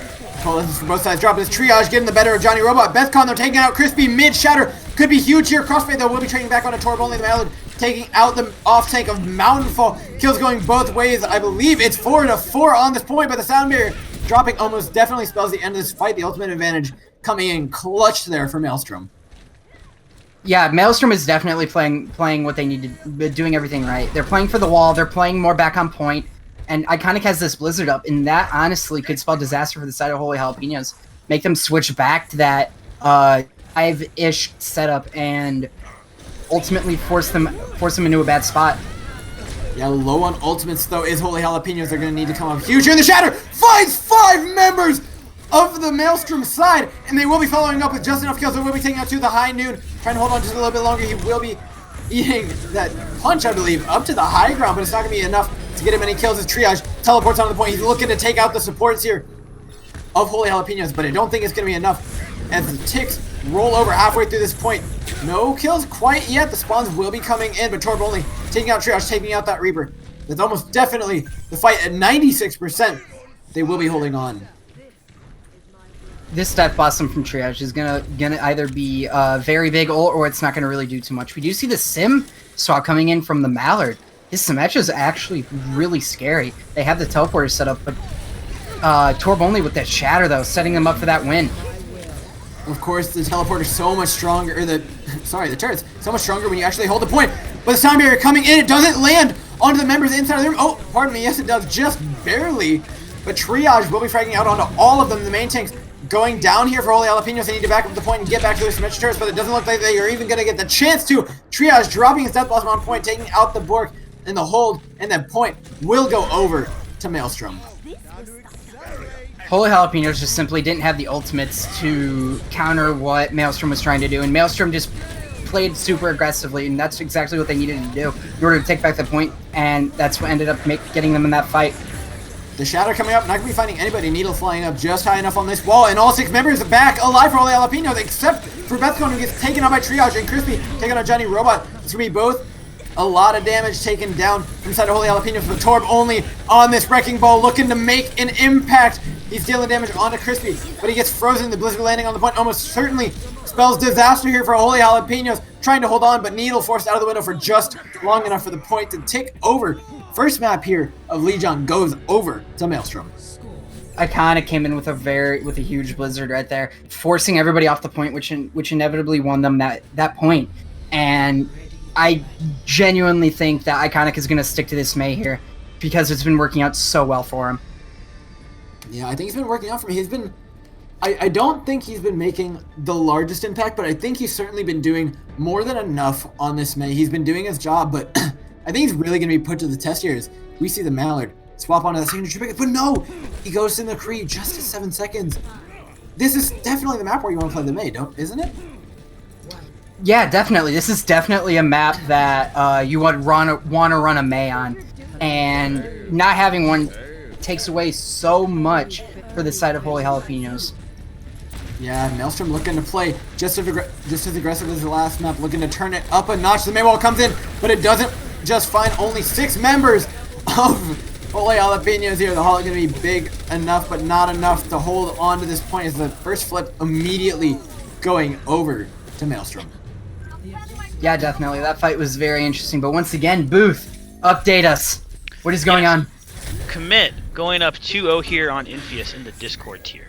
Well, this is from both sides. Dropping this Triage, getting the better of Johnny Robot. Bethcon, they're taking out Crispy. Mid-shatter could be huge here. Crossfade, though, will be trading back on a Torb only. The Mallard taking out the off-tank of Mountainfall. Kills going both ways. I believe it's 4-4 on this point, but the Sound Barrier dropping almost definitely spells the end of this fight. The ultimate advantage coming in clutch there for Maelstrom. Yeah, Maelstrom is definitely playing what they need to be doing everything right. They're playing for the wall, they're playing more back on point, and Iconic has this Blizzard up, and that honestly could spell disaster for the side of Holy Jalapenos. Make them switch back to that 5-ish setup and ultimately force them into a bad spot. Yeah, low on ultimates though is Holy Jalapenos. They're gonna need to come up huge here in the shatter. Finds 5 members of the Maelstrom side, and they will be following up with just enough kills. They will be taking out to the high noon, trying to hold on just a little bit longer. He will be eating that punch, I believe, up to the high ground, but it's not gonna be enough to get him any kills as Triage teleports onto the point. He's looking to take out the supports here of Holy Jalapenos, but I don't think it's gonna be enough as the ticks roll over halfway through this point. No kills quite yet. The spawns will be coming in, but Torb only taking out Triage, taking out that Reaper. That's almost definitely the fight at 96%. They will be holding on. This Death Blossom from Triage is gonna either be very big or it's not gonna really do too much. We do see the Sim swap coming in from the Mallard. This Symmetra is actually really scary. They have the teleporter set up, but Torb only with that Shatter though, setting them up for that win. Of course, the teleporter's so much stronger, or the turret's so much stronger when you actually hold the point. But the Sound Barrier coming in, it doesn't land onto the members inside of the room. Oh, pardon me, yes it does, just barely. But Triage will be fragging out onto all of them. The main tanks going down here for Holy Jalapenos. They need to back up the point and get back to their symmetric turrets, but it doesn't look like they are even going to get the chance to. Triage dropping his Death Blossom on point, taking out the Bork in the hold, and then point will go over to Maelstrom. Holy Jalapenos just simply didn't have the ultimates to counter what Maelstrom was trying to do, and Maelstrom just played super aggressively, and that's exactly what they needed to do in order to take back the point, and that's what ended up getting them in that fight. The Shatter coming up, not going to be finding anybody. Needle flying up just high enough on this wall, and all 6 members back alive for Holy Jalapenos, except for Bethcon, who gets taken out by Triage, and Crispy taking on Johnny Robot. It's going to be both a lot of damage taken down from the side of Holy Jalapenos, but Torb only on this Wrecking Ball, looking to make an impact. He's dealing damage onto Crispy, but he gets frozen. The Blizzard landing on the point almost certainly spells disaster here for Holy Jalapenos, trying to hold on, but Needle forced out of the window for just long enough for the point to tick over. First map here of Legion goes over to Maelstrom. Iconic came in with a huge blizzard right there, forcing everybody off the point, which inevitably won them that point. And I genuinely think that Iconic is going to stick to this May here because it's been working out so well for him. Yeah, I think he's been working out for me. He's been... I don't think he's been making the largest impact, but I think he's certainly been doing more than enough on this May. He's been doing his job, but I think he's really going to be put to the test here as we see the Mallard swap onto the signature picket, but no! He goes in the Kree just at 7 seconds. This is definitely the map where you want to play the May, isn't it? Yeah, definitely. This is definitely a map that you would want to run a May on, and not having one takes away so much for the side of Holy Jalapenos. Yeah, Maelstrom looking to play just as aggressive as the last map, looking to turn it up a notch. The Maywall comes in, but it doesn't just find only 6 members of Holy Jalapenos here. The haul is going to be big enough, but not enough to hold on to this point as the first flip immediately going over to Maelstrom. Yeah, definitely. That fight was very interesting, but once again, Booth, update us. What is going on? Commit going up 2-0 here on Infius in the Discord tier.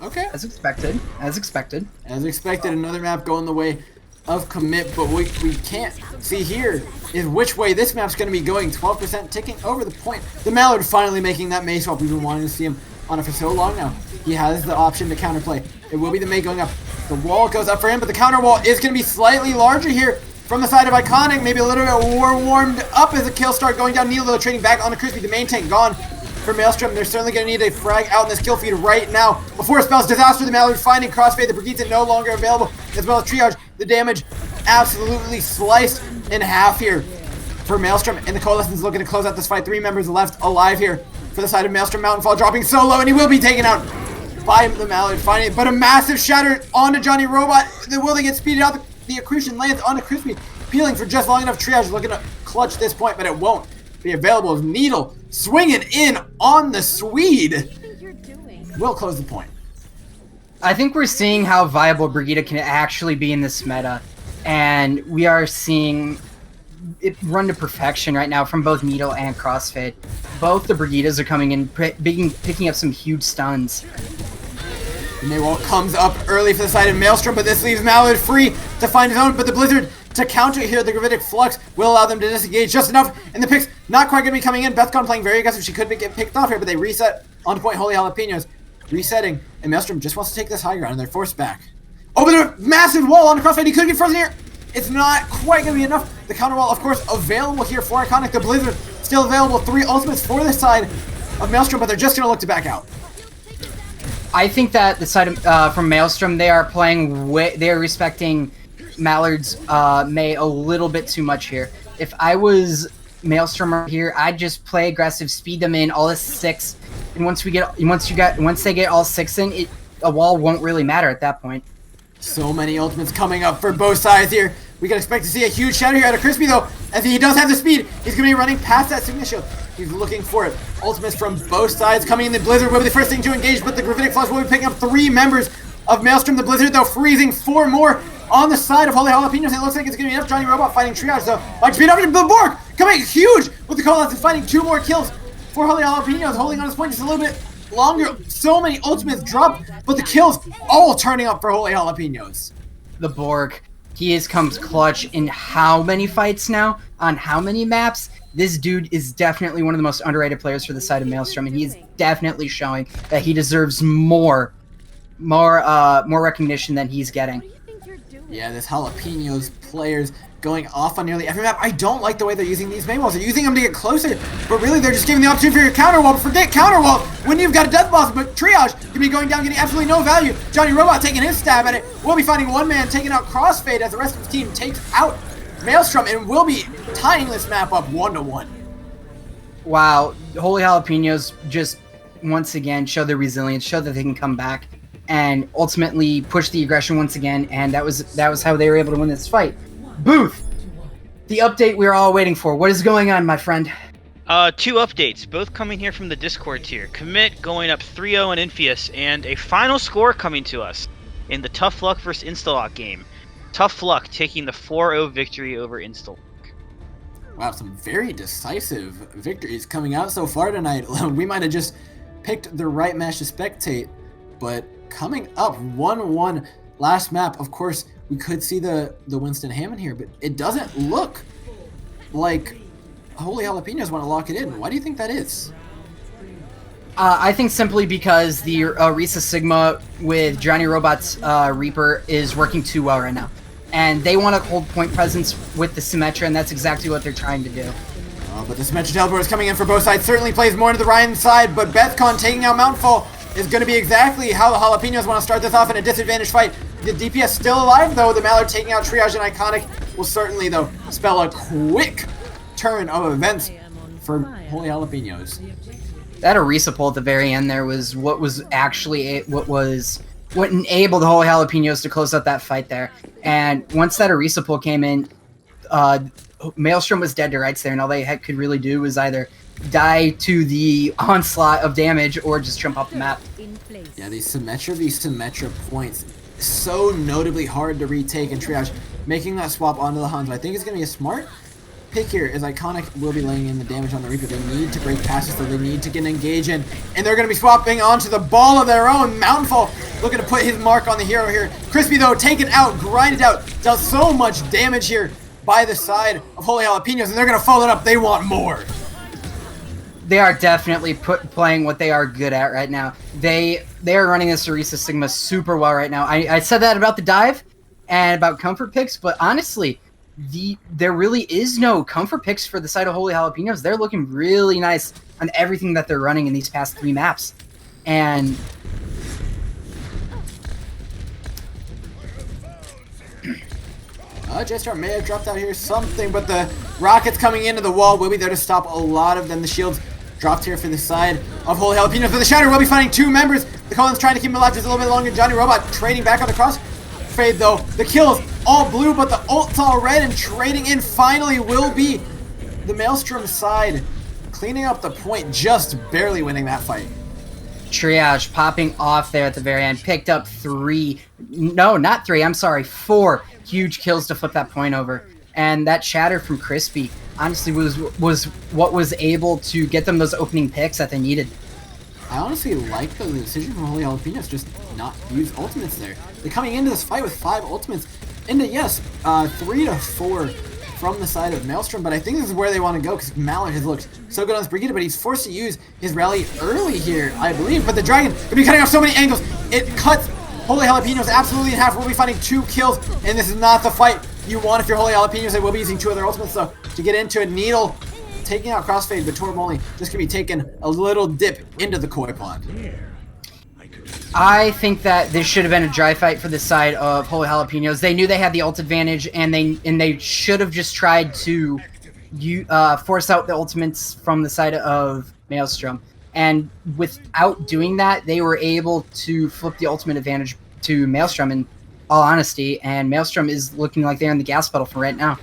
Okay. As expected. As expected. As expected, another map going the way of Commit, but we can't see here is which way this map's going to be going. 12% ticking over the point. The Mallard finally making that May swap. We've been wanting to see him on it for so long now. He has the option to counterplay. It will be the May going up. The wall goes up for him, but the counter wall is going to be slightly larger here from the side of Iconic. Maybe a little bit more warmed up as the kills start going down. Needle though trading back onto Crispy. The main tank gone for Maelstrom. They're certainly going to need a frag out in this kill feed right now. Before it spells disaster, the Mallard finding Crossfade. The Brigitte no longer available, as well as Triage. The damage absolutely sliced in half here for Maelstrom, and the Coalescence looking to close out this fight. 3 members left alive here for the side of Maelstrom. Mountainfall dropping so low, and he will be taken out by the Mallard finding it, but a massive shatter onto Johnny Robot. Will they get speeded out? The accretion lands onto Crispy, peeling for just long enough. Triage looking to clutch this point, but it won't be available as Needle swinging in on the Swede. Will close the point. I think we're seeing how viable Brigitte can actually be in this meta, and we are seeing it run to perfection right now from both Needle and Crossfade. Both the Brigittes are coming in, picking up some huge stuns. The Maywall comes up early for the side of Maelstrom, but this leaves Mallard free to find his own, but the Blizzard to counter here. The Gravitic Flux will allow them to disengage just enough, and the picks not quite going to be coming in. Bethcon playing very aggressive. She could get picked off here, but they reset onto point. Holy Jalapenos resetting, and Maelstrom just wants to take this high ground, and they're forced back. Oh, but a massive wall on the Crossfade. He could get frozen here. It's not quite going to be enough. The counter wall, of course, available here for Iconic. The Blizzard still available. 3 ultimates for this side of Maelstrom, but they're just going to look to back out. I think that the side of, from Maelstrom, they are playing they are respecting Mallard's May a little bit too much here. If I was Maelstrom right here, I'd just play aggressive, speed them in all 6, and once they get all 6 in, a wall won't really matter at that point. So many ultimates coming up for both sides here. We can expect to see a huge shatter here out of Crispy though, as he does have the speed. He's going to be running past that Sigma Shield. He's looking for it. Ultimates from both sides coming in. The Blizzard will be the first thing to engage, but the Gravitic Flux will be picking up 3 members of Maelstrom. The Blizzard though freezing 4 more on the side of Holy Jalapenos. It looks like it's going to be enough. Johnny Robot fighting Triage though. Like speed up to the Borg, coming huge with the callouts and finding 2 more kills for Holy Jalapenos, holding on his point just a little bit longer. So many ultimates dropped, but the kills all turning up for Holy Jalapenos. The Borg, he has come clutch in how many fights now? On how many maps? this dude is definitely one of the most underrated players for the side of Maelstrom, and he's definitely showing that he deserves more recognition than he's getting. Yeah, this Jalapenos players going off on nearly every map. I don't like the way they're using these main walls. They're using them to get closer, but really they're just giving the opportunity for your counter wall. But forget counter wall when you've got a death boss, but Triage can be going down, getting absolutely no value. Johnny Robot taking his stab at it. We'll be finding one man taking out Crossfade as the rest of the team takes out Maelstrom, and we'll be tying this map up 1-1. Wow, Holy Jalapenos just once again show their resilience, show that they can come back, and ultimately push the aggression once again. And that was how they were able to win this fight. Booth, the update we were all waiting for. What is going on, my friend? 2 updates, both coming here from the Discord tier. Commit going up 3-0 in Infius, and a final score coming to us in the Tough Luck vs Instalock game. Tough Luck taking the 4-0 victory over Instalock. Wow, some very decisive victories coming out so far tonight. We might have just picked the right match to spectate, but coming up 1-1 last map. Of course, we could see the Winston Hammond here, but it doesn't look like Holy Jalapenos want to lock it in. Why do you think that is? I think simply because the Risa Sigma with Johnny Robot's Reaper is working too well right now. And they want to hold point presence with the Symmetra, and that's exactly what they're trying to do. Oh, but the Symmetra teleport is coming in for both sides. Certainly plays more into the Ryan side, but Bethcon taking out Mountfall is going to be exactly how the Jalapenos want to start this off in a disadvantaged fight. The DPS still alive, though. The Mallard taking out Triage and Iconic will certainly, though, spell a quick turn of events for Holy Jalapenos. That Orisa pull at the very end there was what enabled the Holy Jalapenos to close out that fight there. And once that Orisa pull came in, Maelstrom was dead to rights there, and all they could really do was either die to the onslaught of damage or just jump off the map. Yeah, these Symmetra points, so notably hard to retake, and Triage making that swap onto the Hanzo. I think it's going to be a smart pick here, as Iconic will be laying in the damage on the Reaper. They need to break past this, so they need to get an engage in, and they're going to be swapping onto the ball of their own. Mountainfall looking to put his mark on the hero here. Crispy, though, taken out, grinded out, does so much damage here by the side of Holy Jalapenos, and they're going to follow it up. They want more. They are definitely playing what they are good at right now. They are running this Orisa Sigma super well right now. I said that about the dive and about comfort picks, but honestly, there really is no comfort picks for the side of Holy Jalapenos. They're looking really nice on everything that they're running in these past 3 maps. And Jstar may have dropped out here something, but the rockets coming into the wall will be there to stop a lot of them. The shields dropped here for the side of Holy Jalapenos, but the Shatter will be finding 2 members. The Collins trying to keep him alive just a little bit longer. Johnny Robot trading back on the crossfade, though. The kills all blue, but the ult's all red, and trading in finally will be the Maelstrom side, cleaning up the point, just barely winning that fight. Triage popping off there at the very end, picked up 4 huge kills to flip that point over. And that Shatter from Crispy honestly was what was able to get them those opening picks that they needed. I honestly like the decision from Holy Jalapenos just not use ultimates there. They're coming into this fight with 5 ultimates. Into, yes, 3 to 4 from the side of Maelstrom, but I think this is where they want to go because Mallard has looked so good on this Brigida, but he's forced to use his rally early here, I believe. But the Dragon will be cutting off so many angles. It cuts Holy Jalapenos absolutely in half. We'll be finding 2 kills, and this is not the fight you want if you're Holy Jalapenos. They will be using 2 other ultimates, though, to get into it. Needle taking out Crossfade, but Torb only just going to be taking a little dip into the koi pond. I think that this should have been a dry fight for the side of Holy Jalapenos. They knew they had the ult advantage, and they should have just tried to force out the ultimates from the side of Maelstrom. And without doing that, they were able to flip the ultimate advantage to Maelstrom, in all honesty. And Maelstrom is looking like they're on the gas pedal for right now.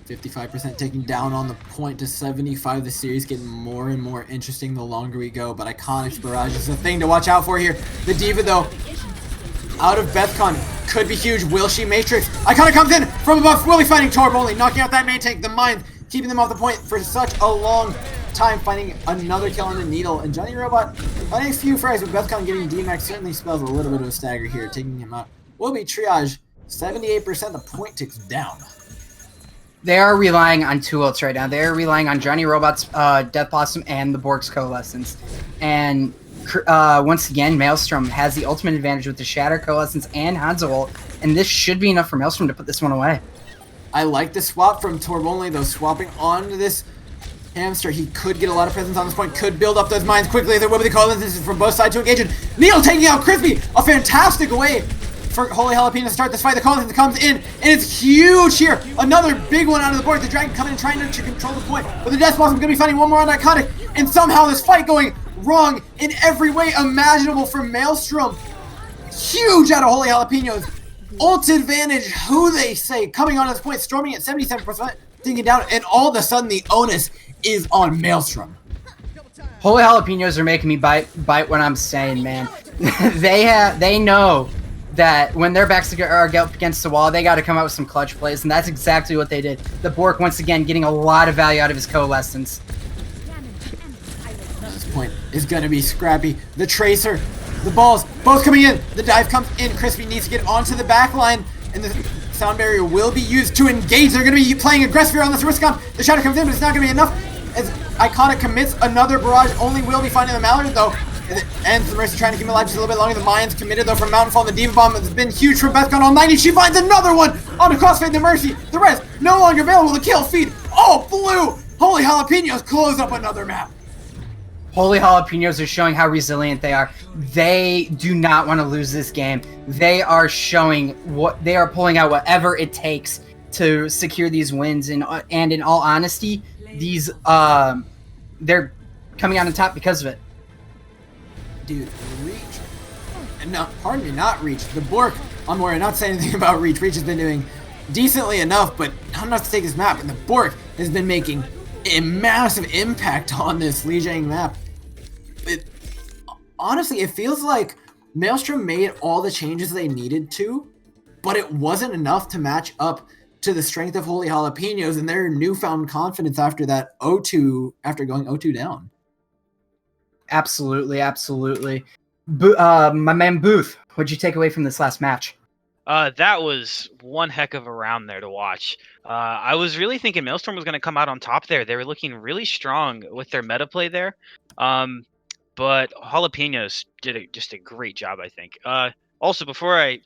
55% taking down on the point to 75. The series getting more and more interesting the longer we go, but Iconic's Barrage is the thing to watch out for here. The Diva, though, out of Bethcon, could be huge. Will she Matrix? Iconic comes in from above. Will be fighting Torb only, knocking out that main tank. The Mind keeping them off the point for such a long time, finding another kill on the Needle. And Johnny Robot finding a few frags, with Bethcon getting D-Max certainly spells a little bit of a stagger here, taking him out. Will be Triage, 78%. The point ticks down. They are relying on two ults right now. They're relying on Johnny Robot's Death Blossom and the Borg's Coalescence. And once again, Maelstrom has the ultimate advantage with the Shatter, Coalescence, and Hanzo ult. And this should be enough for Maelstrom to put this one away. I like the swap from Torbonly, though, swapping onto this Hamster. He could get a lot of presence on this point, could build up those mines quickly. There will be the Coalescence from both sides to engage it. Neil taking out Crispy, a fantastic way for Holy Jalapeno to start this fight. The Coalescence comes in, and it's huge here. Another big one out of the board. The Dragon coming in, trying to control the point. But the Death Blossom going to be finding one more on Iconic, and somehow this fight going wrong in every way imaginable for Maelstrom. Huge out of Holy Jalapenos. Ult advantage, who they say, coming on this point, storming at 77%, taking down, and all of a sudden the onus is on Maelstrom. Holy Jalapenos are making me bite what I'm saying, man. They know that when their backs are up against the wall, they got to come out with some clutch plays, and that's exactly what they did. The Bork, once again, getting a lot of value out of his Coalescence. This point is going to be scrappy. The Tracer, the balls, both coming in. The dive comes in. Crispy needs to get onto the back line, and the sound barrier will be used to engage. They're going to be playing Aggressive on this Riskon. The Shadow comes in, but it's not going to be enough. As Iconic commits another barrage, only will be finding the Mallard, though. And the Mercy trying to keep him alive just a little bit longer. The Mayans committed, though, from Mountainfall. The Diva Bomb has been huge from Bethcon on 90. She finds another one on the Crossfade. The Mercy, the rest, no longer available. The kill feed, all blue. Holy Jalapenos close up another map. Holy Jalapenos are showing how resilient they are. They do not want to lose this game. They are showing what they are pulling out whatever it takes to secure these wins. And in all honesty, these they're coming out on top because of it. Dude, Reach. No, pardon me, not Reach. The Bork on Moira, not saying anything about Reach. Reach has been doing decently enough, but not enough to take this map. And the Bork has been making a massive impact on this Lijiang map. Honestly, it feels like Maelstrom made all the changes they needed to, but it wasn't enough to match up to the strength of Holy Jalapenos and their newfound confidence after that 0-2, after going 0-2 down. Absolutely, absolutely. My man Booth, what'd you take away from this last match? That was one heck of a round there to watch. I was really thinking Maelstrom was going to come out on top there. They were looking really strong with their meta play there. But Jalapenos did just a great job, I think. Also, before I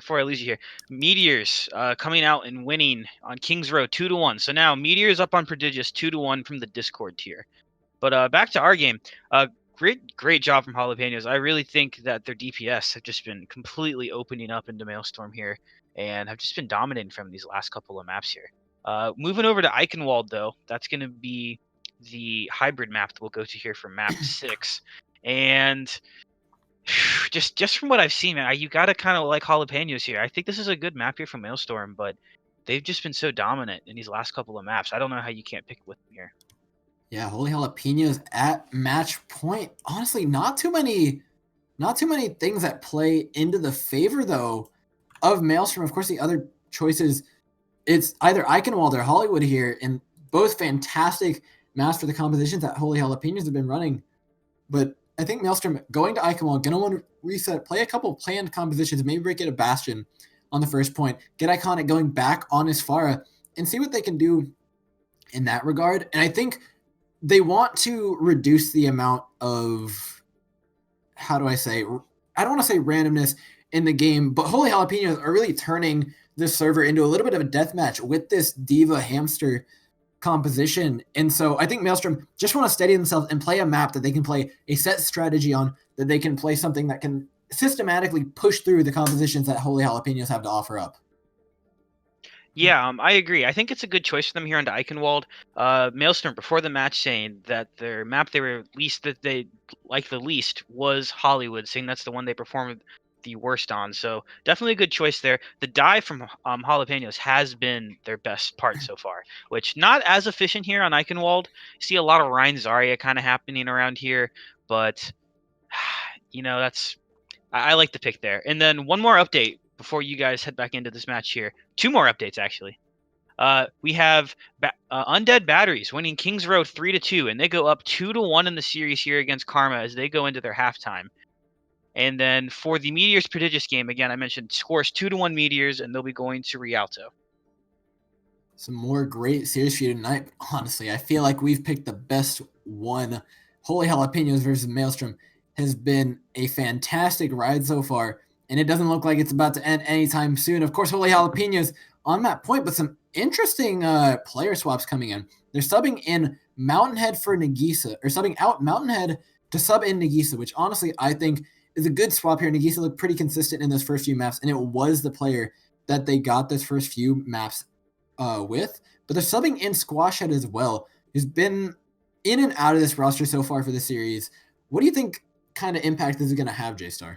lose you here, Meteors coming out and winning on Kings Row 2-1. So now Meteors up on Prodigious 2-1 from the Discord tier. But back to our game. Great job from Jalapenos. I really think that their DPS have just been completely opening up into Maelstrom here and have just been dominating from these last couple of maps here. Moving over to Eichenwald, though, that's going to be the hybrid map that we'll go to here for map 6. And just from what I've seen, man, you got to kind of like Jalapenos here. I think this is a good map here for Maelstrom, but they've just been so dominant in these last couple of maps. I don't know how you can't pick with them here. Yeah, Holy Jalapenos at match point. Honestly, not too many things that play into the favor, though, of Maelstrom. Of course, the other choices, it's either Eichenwald or Hollywood here, and both fantastic maps for the compositions that Holy Jalapenos have been running. But I think Maelstrom going to Eichenwald, going to want to reset, play a couple planned compositions, maybe break it a Bastion on the first point, get Iconic going back on his Pharah, and see what they can do in that regard. And I think they want to reduce the amount of, I don't want to say randomness in the game, but Holy Jalapenos are really turning this server into a little bit of a deathmatch with this Diva Hamster composition. And so I think Maelstrom just want to steady themselves and play a map that they can play a set strategy on, that they can play something that can systematically push through the compositions that Holy Jalapenos have to offer up. Yeah, I agree. I think it's a good choice for them here on Eichenwald. Maelstrom, before the match, saying that their map that they like the least was Hollywood, saying that's the one they performed the worst on. So definitely a good choice there. The dive from Jalapenos has been their best part so far, which not as efficient here on Eichenwald. See a lot of Rein Zarya kind of happening around here, but I like the pick there. And then one more update before you guys head back into this match here. 2 more updates, actually. We have Undead Batteries winning Kings Road 3-2, and they go up 2-1 in the series here against Karma as they go into their halftime. And then for the Meteors Prodigious game, again, I mentioned scores 2-1 Meteors, and they'll be going to Rialto. some more great series for you tonight. Honestly, I feel like we've picked the best one. Holy Jalapenos versus Maelstrom has been a fantastic ride so far, and it doesn't look like it's about to end anytime soon. Of course, Holy Jalapenos on that point, but some interesting player swaps coming in. They're subbing in Mountainhead for Nagisa, or subbing out Mountainhead to sub in Nagisa, which honestly I think is a good swap here. Nagisa looked pretty consistent in those first few maps, and it was the player that they got those first few maps with. But they're subbing in Squashhead as well, who's been in and out of this roster so far for the series. What do you think kind of impact this is going to have, Jstar?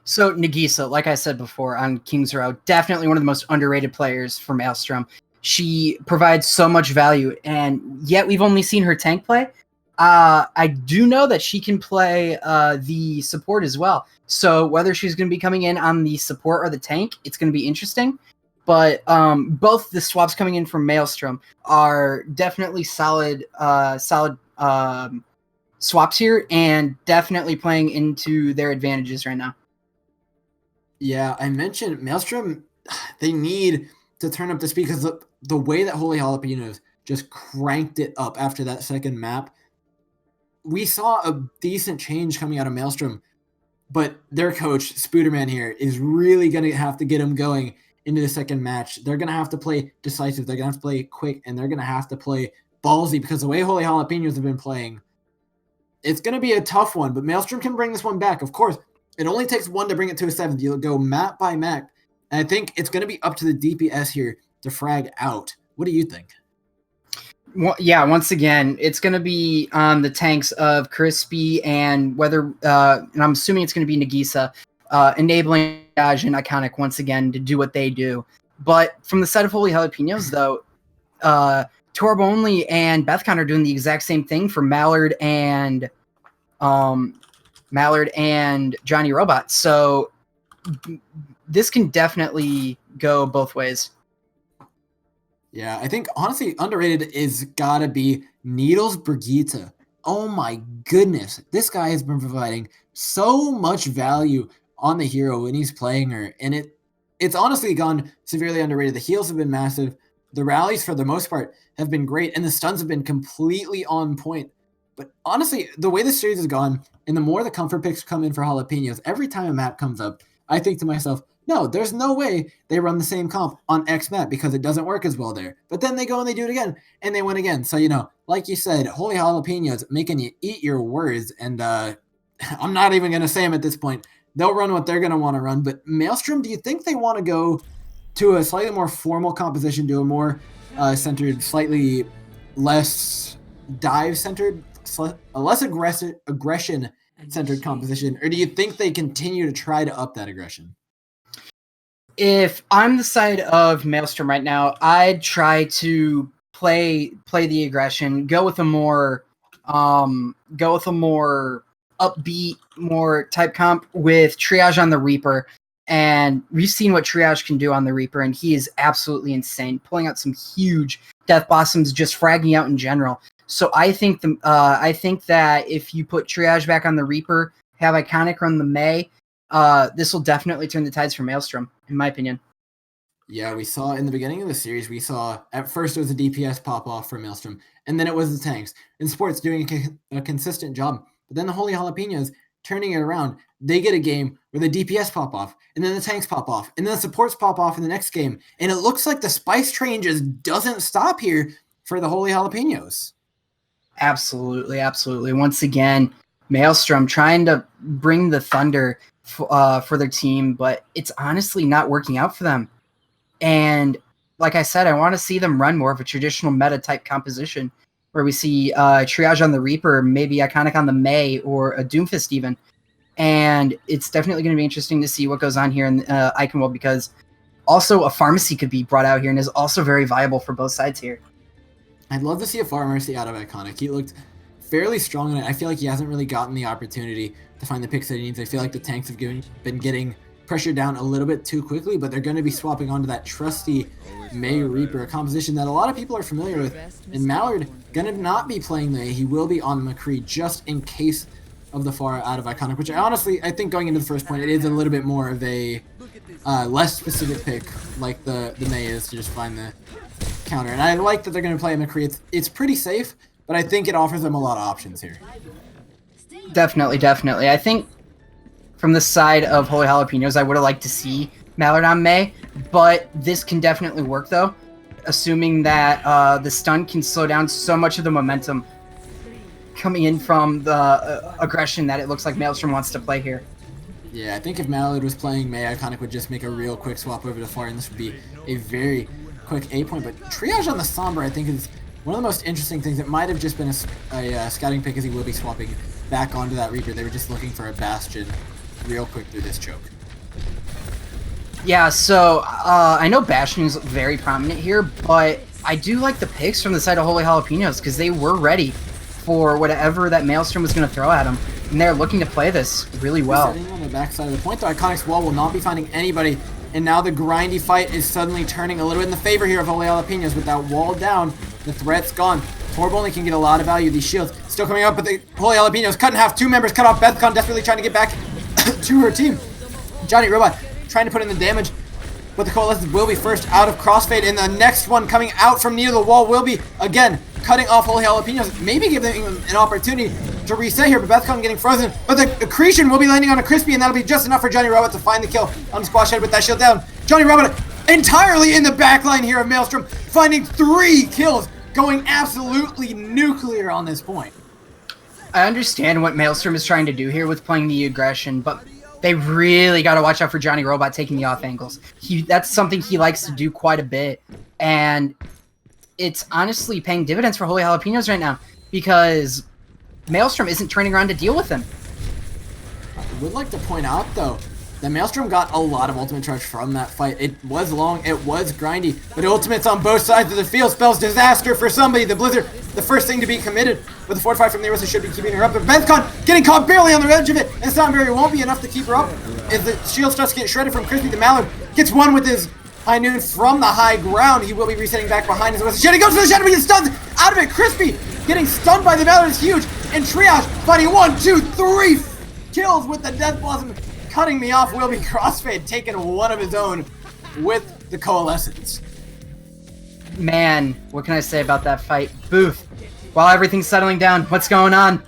So Nagisa, like I said before on Kings Row, definitely one of the most underrated players for Maelstrom. She provides so much value, and yet we've only seen her tank play. I do know that she can play the support as well. So whether she's going to be coming in on the support or the tank, it's going to be interesting. But both the swaps coming in from Maelstrom are definitely solid swaps here, and definitely playing into their advantages right now. Yeah, I mentioned Maelstrom, they need to turn up the speed because the way that Holy Jalapenos just cranked it up after that second map, we saw a decent change coming out of Maelstrom, but their coach, Spooderman here, is really going to have to get them going into the second match. They're going to have to play decisive, they're going to have to play quick, and they're going to have to play ballsy because the way Holy Jalapenos have been playing, it's going to be a tough one, but Maelstrom can bring this one back. Of course, it only takes one to bring it to a 7th. You'll go map by map, and I think it's going to be up to the DPS here to frag out. What do you think? Well, yeah, once again, it's going to be on the tanks of Crispy and whether, and I'm assuming it's going to be Nagisa, enabling Dodge and Iconic once again to do what they do. But from the side of Holy Jalapenos, though, Torb Only and Bethcon are doing the exact same thing for Mallard and Johnny Robot. So this can definitely go both ways. Yeah, I think honestly underrated is gotta be Needles Brigitte. Oh my goodness, this guy has been providing so much value on the hero when he's playing her, and it's honestly gone severely underrated. The heals have been massive, the rallies for the most part have been great, and the stuns have been completely on point. But honestly, the way this series has gone, and the more the comfort picks come in for Jalapenos, every time a map comes up, I think to myself, no, there's no way they run the same comp on X map because it doesn't work as well there. But then they go and they do it again, and they win again. So, like you said, Holy Jalapenos making you eat your words, and I'm not even going to say them at this point. They'll run what they're going to want to run. But Maelstrom, do you think they want to go to a slightly more formal composition, to a more centered, slightly less dive-centered, a less aggression-centered composition? Or do you think they continue to try to up that aggression? If I'm the side of Maelstrom right now, I'd try to play the aggression, go with a more upbeat, more type comp with Triage on the Reaper. And we've seen what Triage can do on the Reaper, and he is absolutely insane, pulling out some huge Death Blossoms, just fragging out in general. So I think that if you put Triage back on the Reaper, have Iconic run the May, this will definitely turn the tides for Maelstrom, in my opinion. Yeah, we saw in the beginning of the series, we saw at first it was a DPS pop-off for Maelstrom, and then it was the tanks. And Sports doing a consistent job. But then the Holy Jalapenos turning it around. They get a game where the DPS pop off, and then the tanks pop off, and then the supports pop off in the next game. And it looks like the Spice Train just doesn't stop here for the Holy Jalapenos. Absolutely, absolutely. Once again, Maelstrom trying to bring the thunder for their team, but it's honestly not working out for them. And like I said, I want to see them run more of a traditional meta type composition where we see Triage on the Reaper, maybe Iconic on the May, or a Doomfist even. And it's definitely going to be interesting to see what goes on here in Iconwell, because also a Pharmacy could be brought out here and is also very viable for both sides here. I'd love to see a Pharmacy out of Iconic. He looked fairly strong in it. I feel like he hasn't really gotten the opportunity to find the picks that he needs. I feel like the tanks have been getting pressured down a little bit too quickly, but they're going to be swapping onto that trusty May Reaper, a composition that a lot of people are familiar with. And Mallard going to not be playing May. He will be on McCree just in case of the far out of Iconic, which I think going into the first point, it is a little bit more of a less specific pick, like the May is, to just find counter. And I like that they're going to play McCree. It's pretty safe, but I think it offers them a lot of options here. Definitely, definitely. I think from the side of Holy Jalapenos, I would have liked to see Mallard on May, but this can definitely work, though, assuming that the stun can slow down so much of the momentum coming in from the aggression that it looks like Maelstrom wants to play here. Yeah, I think if Mallard was playing May, Iconic would just make a real quick swap over to Far, and this would be a very quick A point. But Triage on the Sombra, I think, is one of the most interesting things. It might have just been a scouting pick, as he will be swapping back onto that Reaper. They were just looking for a Bastion real quick through this choke. Yeah, so I know Bastion is very prominent here, but I do like the picks from the side of Holy Jalapenos because they were ready for whatever that Maelstrom was going to throw at them, and they're looking to play this really well. Sitting on the backside of the point, though, Iconic's wall will not be finding anybody, and now the grindy fight is suddenly turning a little bit in the favor here of Holy Jalapenos. With that wall down, the threat's gone. Torb only can get a lot of value. These shields still coming up, but the Holy Jalapenos cut in half. 2 members cut off. Bethcon desperately trying to get back to her team. Johnny Robot trying to put in the damage, but the Coalescence will be first out of Crossfade, and the next one coming out from near the wall will be, again, cutting off Holy Jalapenos. Maybe give them an opportunity to reset here, but Bethcon getting frozen. But the accretion will be landing on a Crispy, and that'll be just enough for Johnny Robot to find the kill on Squash Head with that shield down. Johnny Robot entirely in the backline here of Maelstrom, finding 3 kills, going absolutely nuclear on this point. I understand what Maelstrom is trying to do here with playing the aggression, but they really got to watch out for Johnny Robot taking the off angles. That's something he likes to do quite a bit, and it's honestly paying dividends for Holy Jalapenos right now because Maelstrom isn't turning around to deal with him. I would like to point out, though, that Maelstrom got a lot of ultimate charge from that fight. It was long, it was grindy, but ultimates on both sides of the field spells disaster for somebody. The Blizzard, the first thing to be committed, but the fortify from the Arista should be keeping her up. But Bethcon getting caught barely on the edge of it, and Sunbury won't be enough to keep her up. As the shield starts to get shredded from Crispy, the Mallard gets one with his High Noon from the high ground. He will be resetting back behind his Shed. He goes for the shadow, but he gets stunned out of it. Crispy getting stunned by the Mallard is huge, and Triage finding 1, 2, 3 kills with the Death Blossom. Cutting me off will be Crossfade, taking one of his own with the Coalescence. Man, what can I say about that fight? Booth, while everything's settling down, what's going on?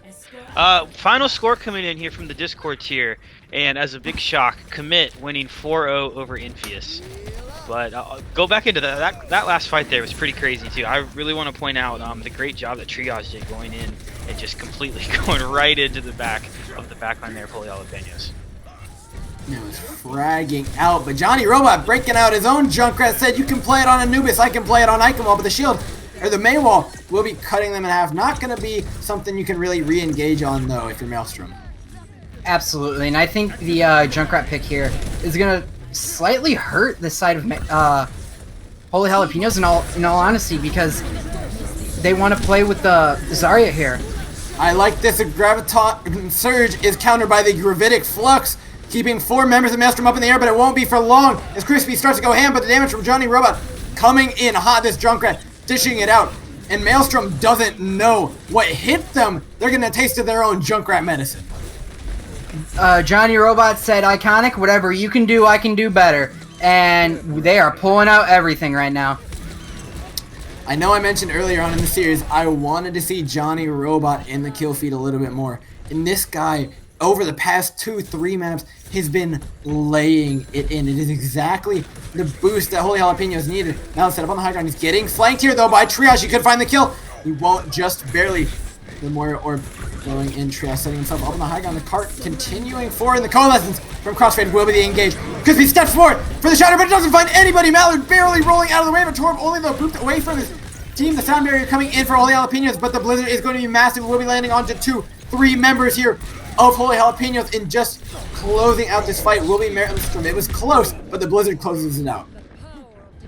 Final score coming in here from the Discord tier, and as a big shock, Commit winning 4-0 over Infius. But go back into that last fight there was pretty crazy too. I really want to point out the great job that Triage did going in and just completely going right into the back of the backline there of Holy Jalapenos. It was fragging out, but Johnny Robot breaking out his own Junkrat said, you can play it on Anubis, I can play it on Iconwall, but the shield, or the May wall, will be cutting them in half. Not going to be something you can really re-engage on, though, if you're Maelstrom. Absolutely, and I think the Junkrat pick here is going to slightly hurt the side of Holy Jalapenos in all honesty, because they want to play with the Zarya here. I like this. A Graviton Surge is countered by the Gravitic Flux, keeping 4 members of Maelstrom up in the air, but it won't be for long as Crispy starts to go ham, but the damage from Johnny Robot coming in hot. This Junkrat dishing it out, and Maelstrom doesn't know what hit them. They're going to taste of their own Junkrat medicine. Johnny Robot said, Iconic, whatever you can do, I can do better. And they are pulling out everything right now. I know I mentioned earlier on in the series, I wanted to see Johnny Robot in the kill feed a little bit more. And this guy, over the past 2-3 maps, has been laying it in. It is exactly the boost that Holy Jalapenos needed. Now set up on the high ground. He's getting flanked here, though, by Triage. He could find the kill. He won't, just barely. The more or going in, Triage setting himself up on the high ground. The cart continuing forward, and the Coalescence from Crossfade will be the engage. Crispy steps forward for the shatter, but it doesn't find anybody. Mallard barely rolling out of the way, but Torb only though booped away from his team. The sound barrier coming in for Holy Jalapenos, but the Blizzard is going to be massive. We'll be landing onto 2-3 members here of Holy Jalapenos, and just closing out this fight will be Maelstrom. It was close, but the Blizzard closes it out.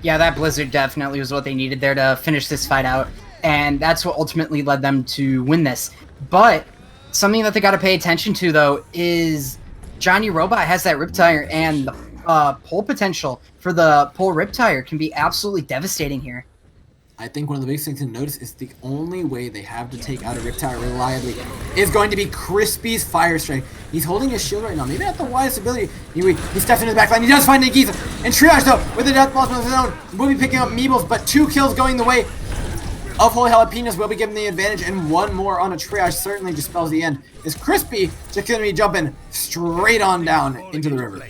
Yeah, that Blizzard definitely was what they needed there to finish this fight out, and that's what ultimately led them to win this. But something that they got to pay attention to, though, is Johnny Robot has that Riptire, and the pull potential for the pull Riptire can be absolutely devastating here. I think one of the biggest things to notice is the only way they have to take out a Rip Tower reliably is going to be Crispy's Fire Strike. He's holding his shield right now. Maybe not the widest ability. He steps into the back line. He does find Nagiza. And Triage, though, with the Death Blossom of his own, will be picking up Meebles, but 2 kills going the way of Holy Jalapenos will be given the advantage, and 1 more on a Triage certainly dispels the end. Is Crispy just going to be jumping straight on down into the river?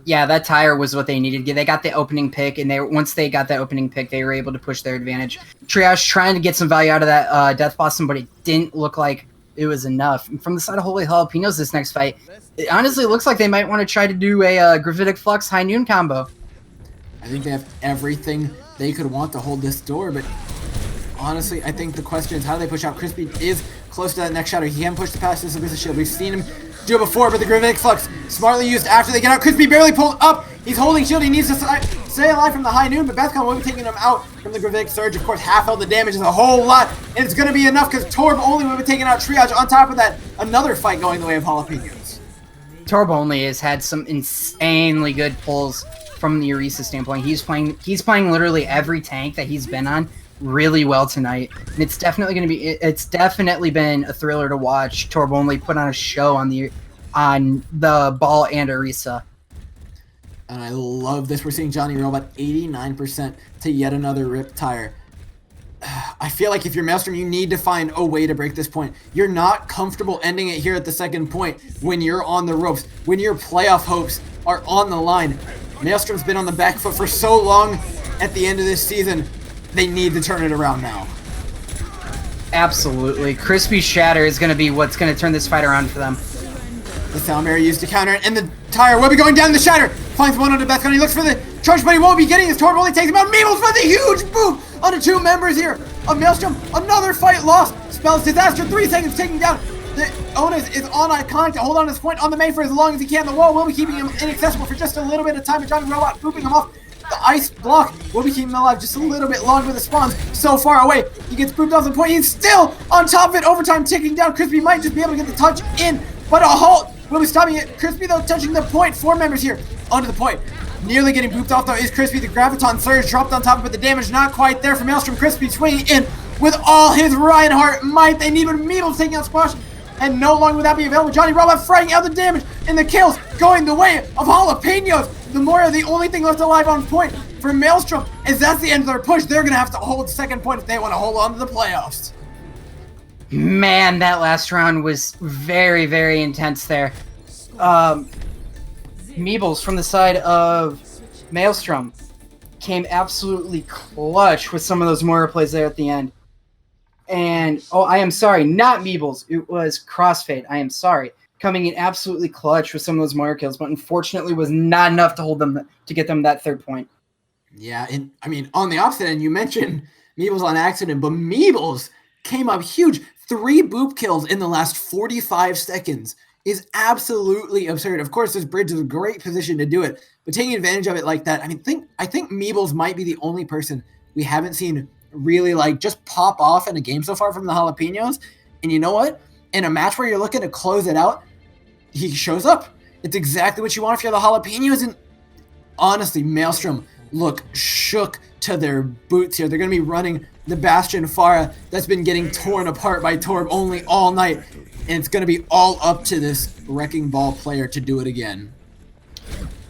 Yeah, that tire was what they needed. They got the opening pick, and once they got that opening pick, they were able to push their advantage. Triage trying to get some value out of that Death Blossom, but it didn't look like it was enough. And from the side of Holy Jalapenos this next fight, it honestly looks like they might want to try to do a Gravitic Flux High Noon combo. I think they have everything they could want to hold this door, but honestly, I think the question is how do they push out? Crispy is close to that next shadow. He can push past this Abyssal Shield. We've seen him do it before, but the Gravitic Flux smartly used after they get out. Crispy barely pulled up. He's holding shield. He needs to stay alive from the High Noon, but Bethcon will be taking him out from the Gravitic Surge. Of course, half health the damage is a whole lot, and it's going to be enough because Torb only will be taking out Triage. On top of that, another fight going the way of Jalapenos. Torb only has had some insanely good pulls from the Orisa standpoint. He's playing literally every tank that he's been on really well tonight, and it's definitely been a thriller to watch Torb only put on a show on the ball and Orisa. And I love this. We're seeing Johnny roll about 89% to yet another Rip Tire. I feel like if you're Maelstrom, you need to find a way to break this point. You're not comfortable ending it here at the second point when you're on the ropes, when your playoff hopes are on the line. Maelstrom's been on the back foot for so long at the end of this season. They need to turn it around now. Absolutely. Crispy's Shatter is going to be what's going to turn this fight around for them. The Salamary used to counter it, and the tire will be going down the Shatter. Finds one onto Bethcon. He looks for the charge, but he won't be getting his Torb. Only takes him out. Meebles with a huge boom onto 2 members here of Maelstrom. Another fight lost. Spells Disaster. 3 seconds taking down. The Onus is on Iconic to hold on to this point on the main for as long as he can. The wall will be keeping him inaccessible for just a little bit of time, and Johnny Robot booping him off. The ice block will be keeping him alive just a little bit longer with the spawns so far away. He gets booped off the point. He's still on top of it. Overtime ticking down. Crispy might just be able to get the touch in, but a halt will be stopping it. Crispy, though, touching the point. 4 members here onto the point. Nearly getting booped off, though, is Crispy. The Graviton Surge dropped on top of it, but the damage not quite there for Maelstrom. Crispy swinging in with all his Reinhardt might. They need one. Meebles taking out Squash, and no longer will that be available. Johnny Robot fraying out the damage, and the kills going the way of Jalapenos. The Moira, the only thing left alive on point for Maelstrom, as that's the end of their push. They're going to have to hold second point if they want to hold on to the playoffs. Man, that last round was very, very intense there. Meebles from the side of Maelstrom came absolutely clutch with some of those Moira plays there at the end. And, oh, I am sorry, not Meebles. It was Crossfade. I am sorry. Coming in absolutely clutch with some of those Moira kills, but unfortunately was not enough to hold them, to get them that 3rd point. Yeah, and I mean, on the opposite end, you mentioned Meebles on accident, but Meebles came up huge. 3 boop kills in the last 45 seconds is absolutely absurd. Of course, this bridge is a great position to do it, but taking advantage of it like that, I think Meebles might be the only person we haven't seen really like just pop off in a game so far from the Jalapenos. And you know what? In a match where you're looking to close it out, he shows up. It's exactly what you want if you're the Jalapenos. And honestly, Maelstrom look shook to their boots here. They're going to be running the Bastion Pharah that's been getting torn apart by Torb only all night. And it's going to be all up to this Wrecking Ball player to do it again.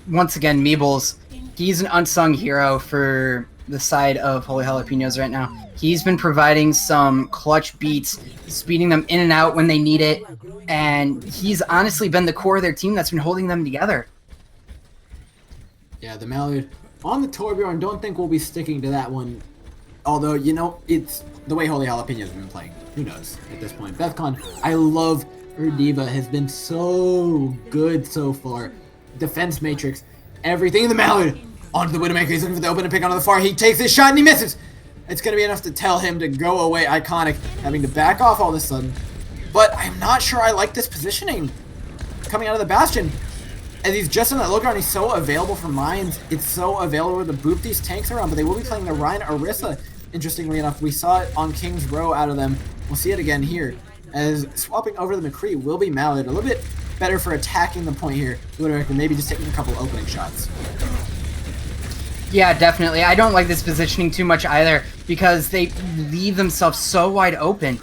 Once again, Meebles, he's an unsung hero for the side of Holy Jalapenos right now. He's been providing some clutch beats, speeding them in and out when they need it, and he's honestly been the core of their team that's been holding them together. Yeah, the Mallard on the Torbjorn, don't think we'll be sticking to that one. Although, you know, it's the way Holy Jalapenos have been playing. Who knows at this point? Bethcon, I love her diva, has been so good so far. Defense matrix, everything in the Mallard. Onto the Widowmaker, he's looking for the open and pick onto the far. He takes his shot and he misses. It's going to be enough to tell him to go away. Iconic having to back off all of a sudden. But I'm not sure I like this positioning coming out of the Bastion. As he's just in that low ground, he's so available for mines. It's so available to boop these tanks around, but they will be playing the Ryan Orisa. Interestingly enough, we saw it on King's Row out of them. We'll see it again here. As swapping over to the McCree will be Mallard. A little bit better for attacking the point here. Widowmaker maybe just taking a couple opening shots. Yeah, definitely. I don't like this positioning too much either because they leave themselves so wide open.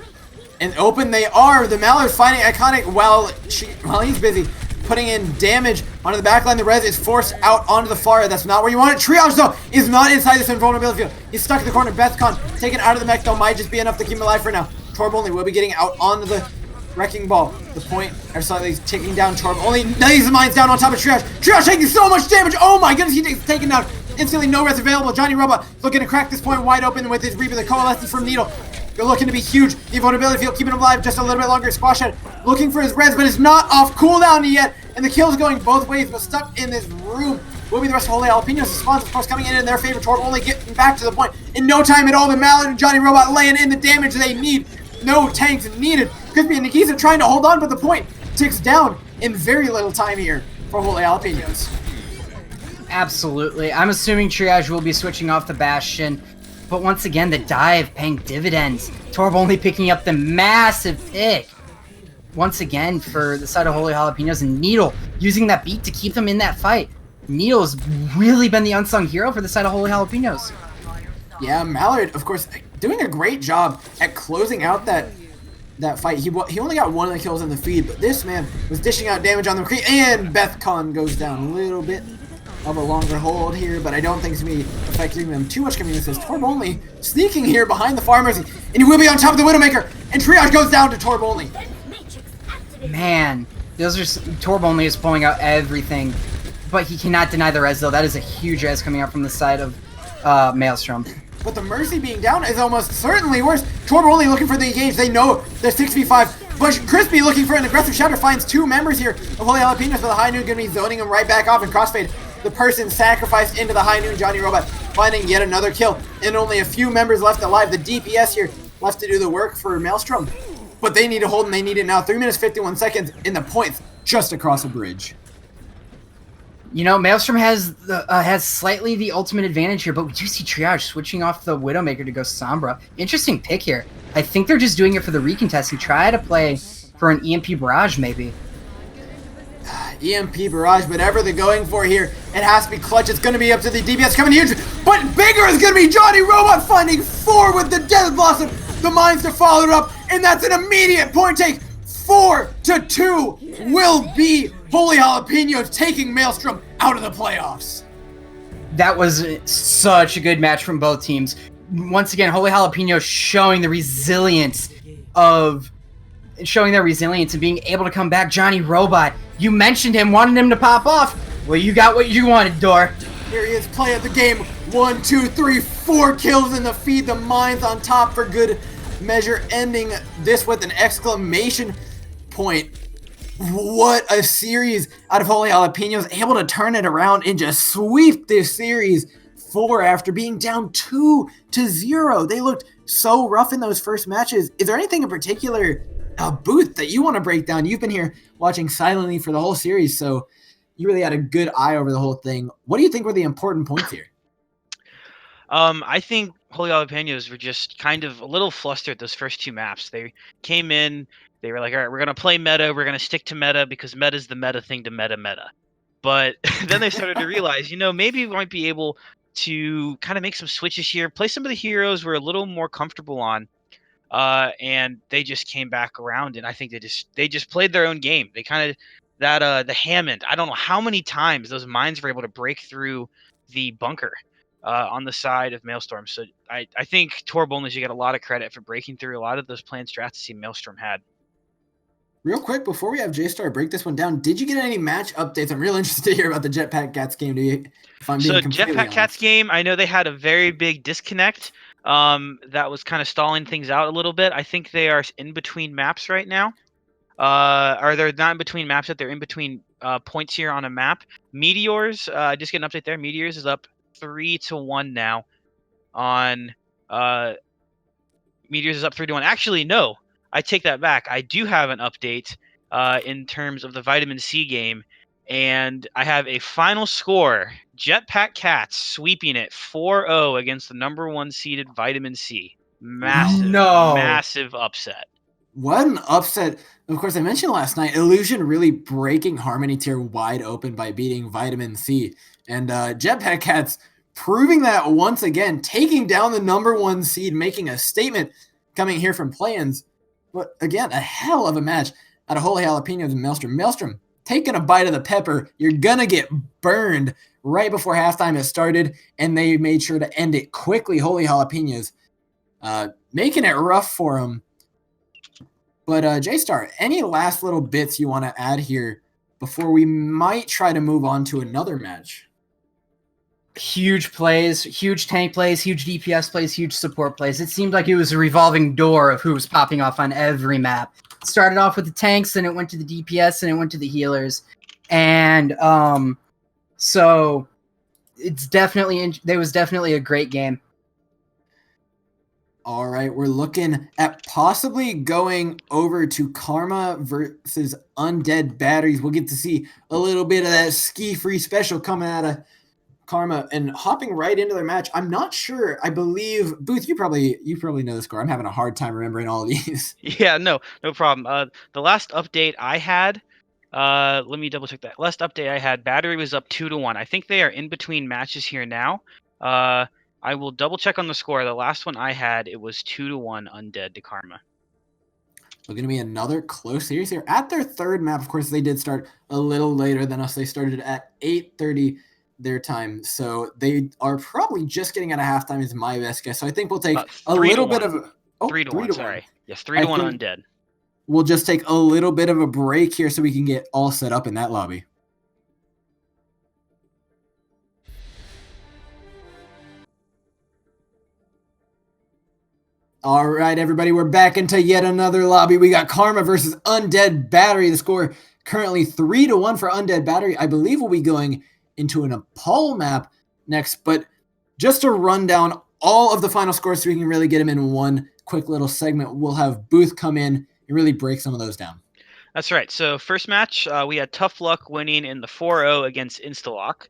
And open they are. The Mallard's finding Iconic while he's busy putting in damage onto the backline. The res is forced out onto the far. That's not where you want it. Triage, though, is not inside this invulnerability field. He's stuck in the corner. Bethcon taken out of the mech, though, might just be enough to keep him alive for now. Torb only will be getting out onto the wrecking ball. The point, or slightly taking down Torb. Only lays the mines down on top of Triage. Triage taking so much damage. Oh my goodness, he's taken down. Instantly, no res available. Johnny Robot looking to crack this point wide open with his Reaper. The coalescence from Needle. They're looking to be huge. The vulnerability field keeping him alive just a little bit longer. Squash Head looking for his res, but it's not off cooldown yet. And the kill's going both ways, but stuck in this room will be the rest of Holy Jalapenos. The spawns, of course, coming in their favor. Torb only getting back to the point in no time at all. The Mallard and Johnny Robot laying in the damage they need. No tanks needed. Crispy and Nikisa trying to hold on, but the point ticks down in very little time here for Holy Jalapenos. Absolutely. I'm assuming Triage will be switching off the Bastion. But once again, the dive paying dividends. Torb only picking up the massive pick. Once again, for the side of Holy Jalapenos, and Needle using that beat to keep them in that fight. Needle's really been the unsung hero for the side of Holy Jalapenos. Yeah, Mallard, of course, doing a great job at closing out that fight. He only got one of the kills in the feed, but this man was dishing out damage on the McCree, and Bethcon goes down a little bit of a longer hold here, but I don't think it's going to be affecting them too much. Coming this is Torb only sneaking here behind the Farmers, and he will be on top of the Widowmaker, and Triage goes down to Torb only. Man, Torb only is pulling out everything, but he cannot deny the res though. That is a huge res coming out from the side of Maelstrom. But the Mercy being down is almost certainly worse. Torb only looking for the engage. They know they're 6v5. But Crispy looking for an aggressive shatter finds two members here of Holy Jalapenos, but the High Noon going to be zoning him right back off and crossfade. The person sacrificed into the High Noon, Johnny Robot, finding yet another kill. And only a few members left alive. The DPS here left to do the work for Maelstrom. But they need to hold, and they need it now. 3 minutes, 51 seconds in the points just across a bridge. You know, Maelstrom has slightly the ultimate advantage here, but we do see Triage switching off the Widowmaker to go Sombra. Interesting pick here. I think they're just doing it for the recontest and try to play for an EMP Barrage, maybe. EMP Barrage, whatever they're going for here, it has to be clutch. It's going to be up to the DPS coming huge, but bigger is going to be Johnny Robot finding 4 with the Death Blossom. The mines to follow it up, and that's an immediate point take. 4-2 will be Holy Jalapenos taking Maelstrom out of the playoffs. That was such a good match from both teams. Once again, Holy Jalapenos showing the resilience of and being able to come back. Johnny Robot, you mentioned him, wanted him to pop off. Well, you got what you wanted, Dor. Here he is, play of the game. 1, 2, 3, 4 kills in the feed. The mines on top for good measure, ending this with an exclamation point. What a series out of Holy Jalapenos, able to turn it around and just sweep this series 4 after being down 2-0. They looked so rough in those first matches. Is there anything in particular, Booth, that you want to break down? You've been here watching silently for the whole series, so you really had a good eye over the whole thing. What do you think were the important points here? I think Holy Jalapenos were just kind of a little flustered those first 2 maps. They came in, they were like, all right, we're going to play meta, we're going to stick to meta because meta's the meta thing to meta. But then they started to realize, maybe we might be able to kind of make some switches here, play some of the heroes we're a little more comfortable on, and they just came back around, and I think they just played their own game. They kind of, the Hammond, I don't know how many times those mines were able to break through the bunker on the side of Maelstrom. So I think Torb only should get a lot of credit for breaking through a lot of those planned strategies Maelstrom had. Real quick, before we have Jstar break this one down, did you get any match updates? I'm real interested to hear about the Jetpack Cats game. Jetpack Cats game, I know they had a very big disconnect that was kind of stalling things out a little bit. I think they are in between maps right now. Or they're not in between maps yet. They're in between points here on a map. Meteors, just get an update there. Meteors is up 3-1 now on Meteors is up 3-1. Actually, no, I take that back. I do have an update in terms of the Vitamin C game, and I have a final score. Jetpack Cats sweeping it 4-0 against the number 1 seeded Vitamin C. Massive upset. What an upset. Of course, I mentioned last night, Illusion really breaking Harmony tier wide open by beating Vitamin C. And Jetpack Cats proving that once again, taking down the #1 seed, making a statement coming here from play-ins. But again, a hell of a match out of Holy Jalapenos and Maelstrom. Maelstrom taking a bite of the pepper. You're going to get burned right before halftime has started, and they made sure to end it quickly. Holy Jalapenos making it rough for them. But Jstar, any last little bits you want to add here before we might try to move on to another match? Huge plays, huge tank plays, huge DPS plays, huge support plays. It seemed like it was a revolving door of who was popping off on every map. It started off with the tanks, then it went to the DPS, and it went to the healers. And so it's definitely there was definitely a great game. All right, we're looking at possibly going over to Karma versus Undead Batteries. We'll get to see a little bit of that ski-free special coming out of Karma and hopping right into their match. I'm not sure. I believe Booth, you probably know the score. I'm having a hard time remembering all of these. Yeah, no problem. The last update I had, let me double check that. Last update I had, Battery was up 2-1. I think they are in between matches here now. I will double check on the score. The last one I had, it was 2-1 Undead to Karma. We're going to be another close series here. At their third map, of course, they did start a little later than us. They started at 8:30 their time. So they are probably just getting out of halftime is my best guess. So I think we'll take a little bit of... 3-1, sorry. Yes, 3-1 Undead. We'll just take a little bit of a break here so we can get all set up in that lobby. All right, everybody, we're back into yet another lobby. We got Karma versus Undead Battery. The score currently 3-1 for Undead Battery. I believe we'll be going into an Nepal map next, but just to run down all of the final scores so we can really get them in one quick little segment, we'll have Booth come in and really break some of those down. That's right. So first match, we had Tough Luck winning in the 4-0 against Instalock.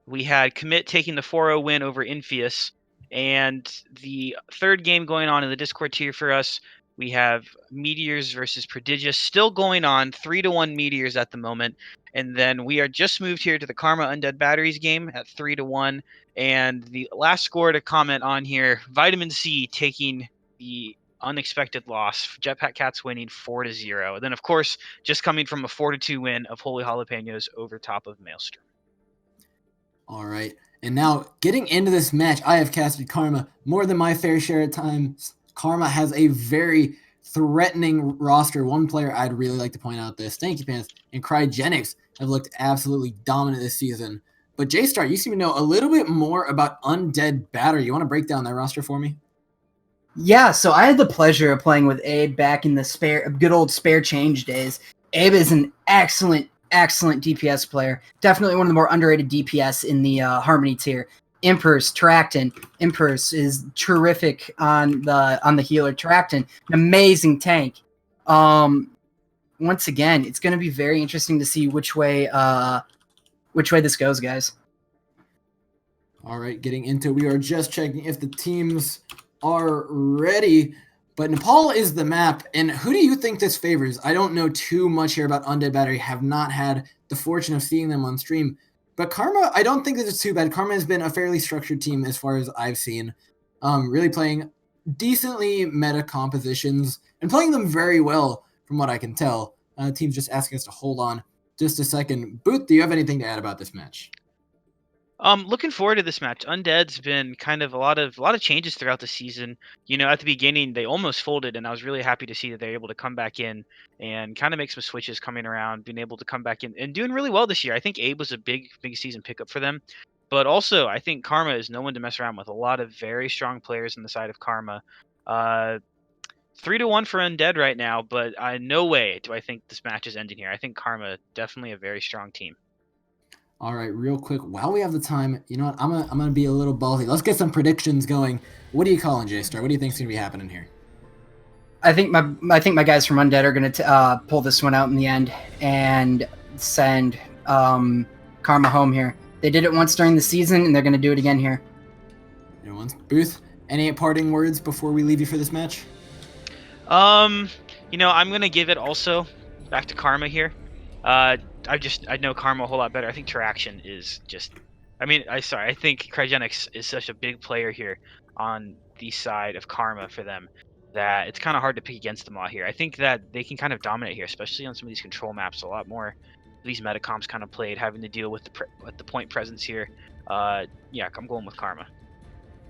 We had Commit taking the 4-0 win over Infius. And the third game going on in the Discord tier for us, we have Meteors versus Prodigious still going on, 3-1 Meteors at the moment. And then we are just moved here to the Karma Undead Batteries game at 3-1. And the last score to comment on here, Vitamin C taking the unexpected loss, Jetpack Cats winning 4-0. And then, of course, just coming from a 4-2 win of Holy Jalapenos over top of Maelstrom. All right. And now, getting into this match, I have casted Karma more than my fair share of times. Karma has a very threatening roster. One player I'd really like to point out this, Stanky Pants and Cryogenics have looked absolutely dominant this season. But Jstar, you seem to know a little bit more about Undead Battery. You want to break down that roster for me? Yeah, so I had the pleasure of playing with Abe back in the good old spare change days. Abe is an excellent DPS player. Definitely one of the more underrated DPS in the Harmony tier. Impers, Tracton. Impers is terrific on the healer. Tracton, an amazing tank. Once again, it's going to be very interesting to see which way this goes, guys. All right, getting into it. We are just checking if the teams are ready. But Nepal is the map, and who do you think this favors? I don't know too much here about Undead Battery. Have not had the fortune of seeing them on stream. But Karma, I don't think this is too bad. Karma has been a fairly structured team as far as I've seen. Really playing decently meta compositions and playing them very well from what I can tell. Team's just asking us to hold on just a second. Booth, do you have anything to add about this match? Looking forward to this match. Undead's been kind of a lot of changes throughout the season. You know, at the beginning they almost folded, and I was really happy to see that they're able to come back in and kind of make some switches coming around, being able to come back in and doing really well this year. I think Abe was a big season pickup for them, but also I think Karma is no one to mess around with. A lot of very strong players on the side of Karma. 3-1 for Undead right now, but no way do I think this match is ending here. I think Karma definitely a very strong team. All right, real quick, while we have the time, you know what? I'm gonna be a little ballsy. Let's get some predictions going. What are you calling, Jstar? What do you think's gonna be happening here? I think my guys from Undead are gonna pull this one out in the end and send Karma home here. They did it once during the season, and they're gonna do it again here. Booth, any parting words before we leave you for this match? You know, I'm gonna give it also back to Karma here. I know Karma a whole lot better. I think Traction is just I mean, I think Cryogenics is such a big player here on the side of Karma for them that it's kind of hard to pick against them out here. I think that they can kind of dominate here, especially on some of these control maps. A lot more these metacomps kind of played, having to deal with the point presence here. Yeah, I'm going with Karma.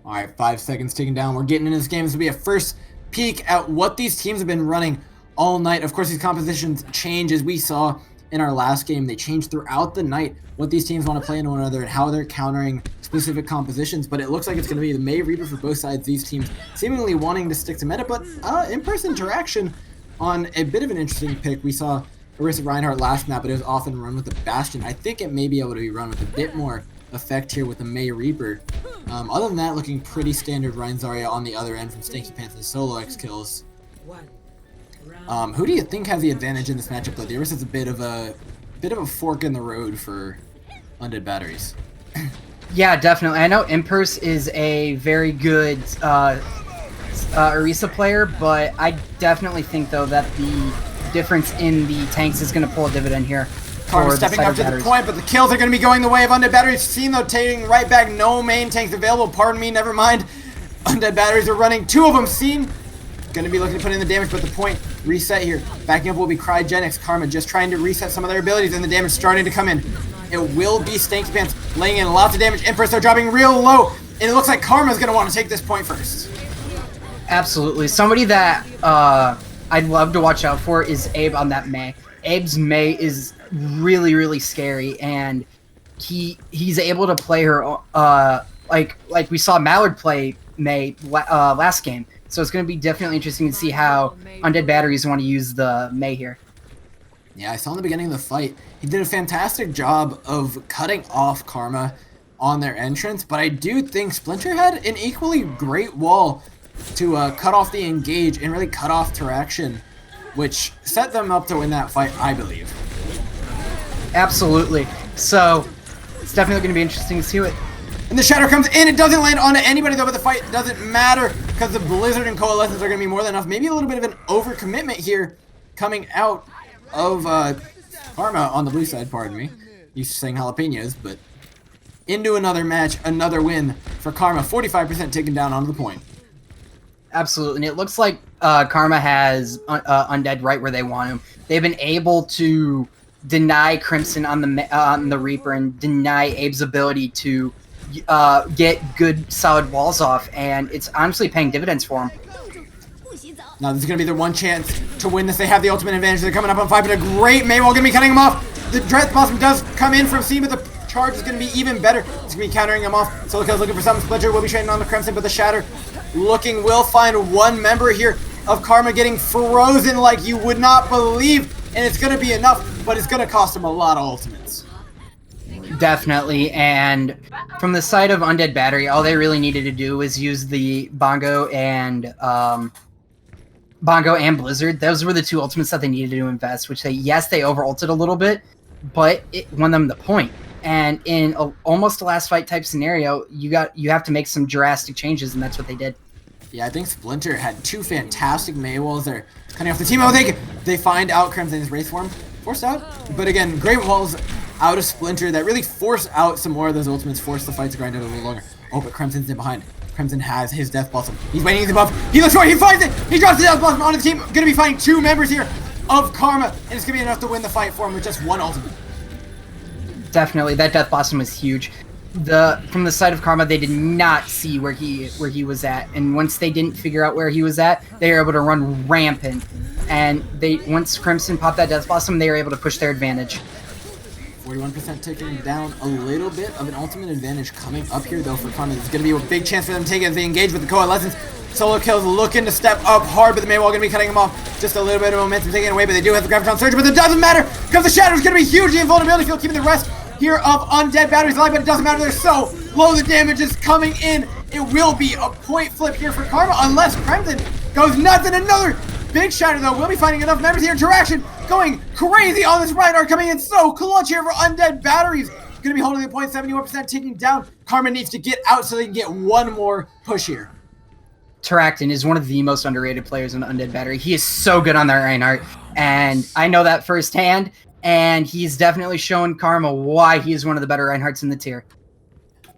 All right, 5 seconds ticking down. We're getting into this game. This will be a first peek at what these teams have been running all night. Of course, these compositions change, as we saw in our last game. They change throughout the night what these teams want to play into one another and how they're countering specific compositions. But it looks like it's going to be the May Reaper for both sides. These teams seemingly wanting to stick to meta, but in-person interaction on a bit of an interesting pick. We saw Orisa Reinhardt last map, but it was often run with the Bastion. I think it may be able to be run with a bit more effect here with the May Reaper. Other than that, looking pretty standard Rein Zarya on the other end from Stanky Pants and solo X kills. Who do you think has the advantage in this matchup though? The Orisa's a bit of a fork in the road for Undead Batteries. Yeah, definitely. I know Impers is a very good Orisa player, but I definitely think though that the difference in the tanks is going to pull a dividend here. Karma stepping up to the point, but the kills are going to be going the way of Undead Batteries. Seen though, taking right back, no main tanks available. Pardon me, never mind. Undead Batteries are running, 2 of them seen. Going to be looking to put in the damage, but the point reset here. Backing up will be Cryogenics. Karma just trying to reset some of their abilities, and the damage starting to come in. It will be Stanky Pants laying in lots of damage. Empress are dropping real low, and it looks like Karma's going to want to take this point first. Absolutely. Somebody that I'd love to watch out for is Abe on that May. Abe's May is really, really scary, and he's able to play her like we saw Mallard play May last game. So it's going to be definitely interesting to see how Undead Batteries want to use the May here. Yeah, I saw in the beginning of the fight, he did a fantastic job of cutting off Karma on their entrance, but I do think Splinter had an equally great wall to cut off the engage and really cut off Teraction, which set them up to win that fight, I believe. Absolutely. So it's definitely going to be interesting to see what. And the Shatter comes in. It doesn't land on anybody though, but the fight doesn't matter because the Blizzard and Coalescence are going to be more than enough. Maybe a little bit of an overcommitment here coming out of Karma on the blue side, pardon me. Used to saying jalapenos, but into another match, another win for Karma. 45% taken down onto the point. Absolutely. And it looks like Karma has Undead right where they want him. They've been able to deny Crimson on the Reaper and deny Abe's ability to get good solid walls off, and it's honestly paying dividends for him. Now this is going to be their one chance to win this. They have the ultimate advantage. They're coming up on 5, but a great Maywall going to be cutting them off. The Dread Blossom does come in from C, but the charge is going to be even better. It's going to be countering them off. Solo Kill's looking for something. Splinter will be trading on the Crimson, but the Shatter looking will find one member here of Karma getting frozen like you would not believe, and it's going to be enough, but it's going to cost him a lot of ultimates. Definitely, and from the side of Undead Battery, all they really needed to do was use the Bongo and Blizzard. Those were the 2 ultimates that they needed to invest, which they over-ulted a little bit, but it won them the point. And in almost a last fight type scenario, you have to make some drastic changes, and that's what they did. Yeah, I think Splinter had 2 fantastic Maywalls there cutting off the team. Oh, they find out Crimson's race form. Forced out. But again, great walls out of Splinter that really force out some more of those ultimates, force the fight to grind out a little longer. Oh, but Crimson's in behind. Crimson has his Death Blossom. He's waiting, he's above. He looks for it, he finds it! He drops the Death Blossom onto the team. Gonna be fighting 2 members here of Karma, and it's gonna be enough to win the fight for him with just 1 ultimate. Definitely, that Death Blossom was huge. From the side of Karma, they did not see where he was at, and once they didn't figure out where he was at, they were able to run rampant. And once Crimson popped that Death Blossom, they were able to push their advantage. 41% taking down, a little bit of an ultimate advantage coming up here though for Karma. It's going to be a big chance for them to take it as they engage with the Coalescence. Solo Kills looking to step up hard, but the Maywall going to be cutting him off. Just a little bit of momentum taking it away, but they do have the Graviton Surge, but it doesn't matter because the Shadow is going to be huge. The invulnerability field keeping the rest here of Undead Batteries alive, but it doesn't matter. They're so low. The damage is coming in. It will be a point flip here for Karma unless Crimson goes nuts, and another big Shatter though will be finding enough members here. Interaction going crazy on this Reinhardt coming in so clutch here for Undead Batteries. Going to be holding the point, 71% taking down. Karma needs to get out so they can get one more push here. Teraction is one of the most underrated players in Undead Battery. He is so good on that Reinhardt, and I know that firsthand, and he's definitely shown Karma why he is one of the better Reinhardts in the tier.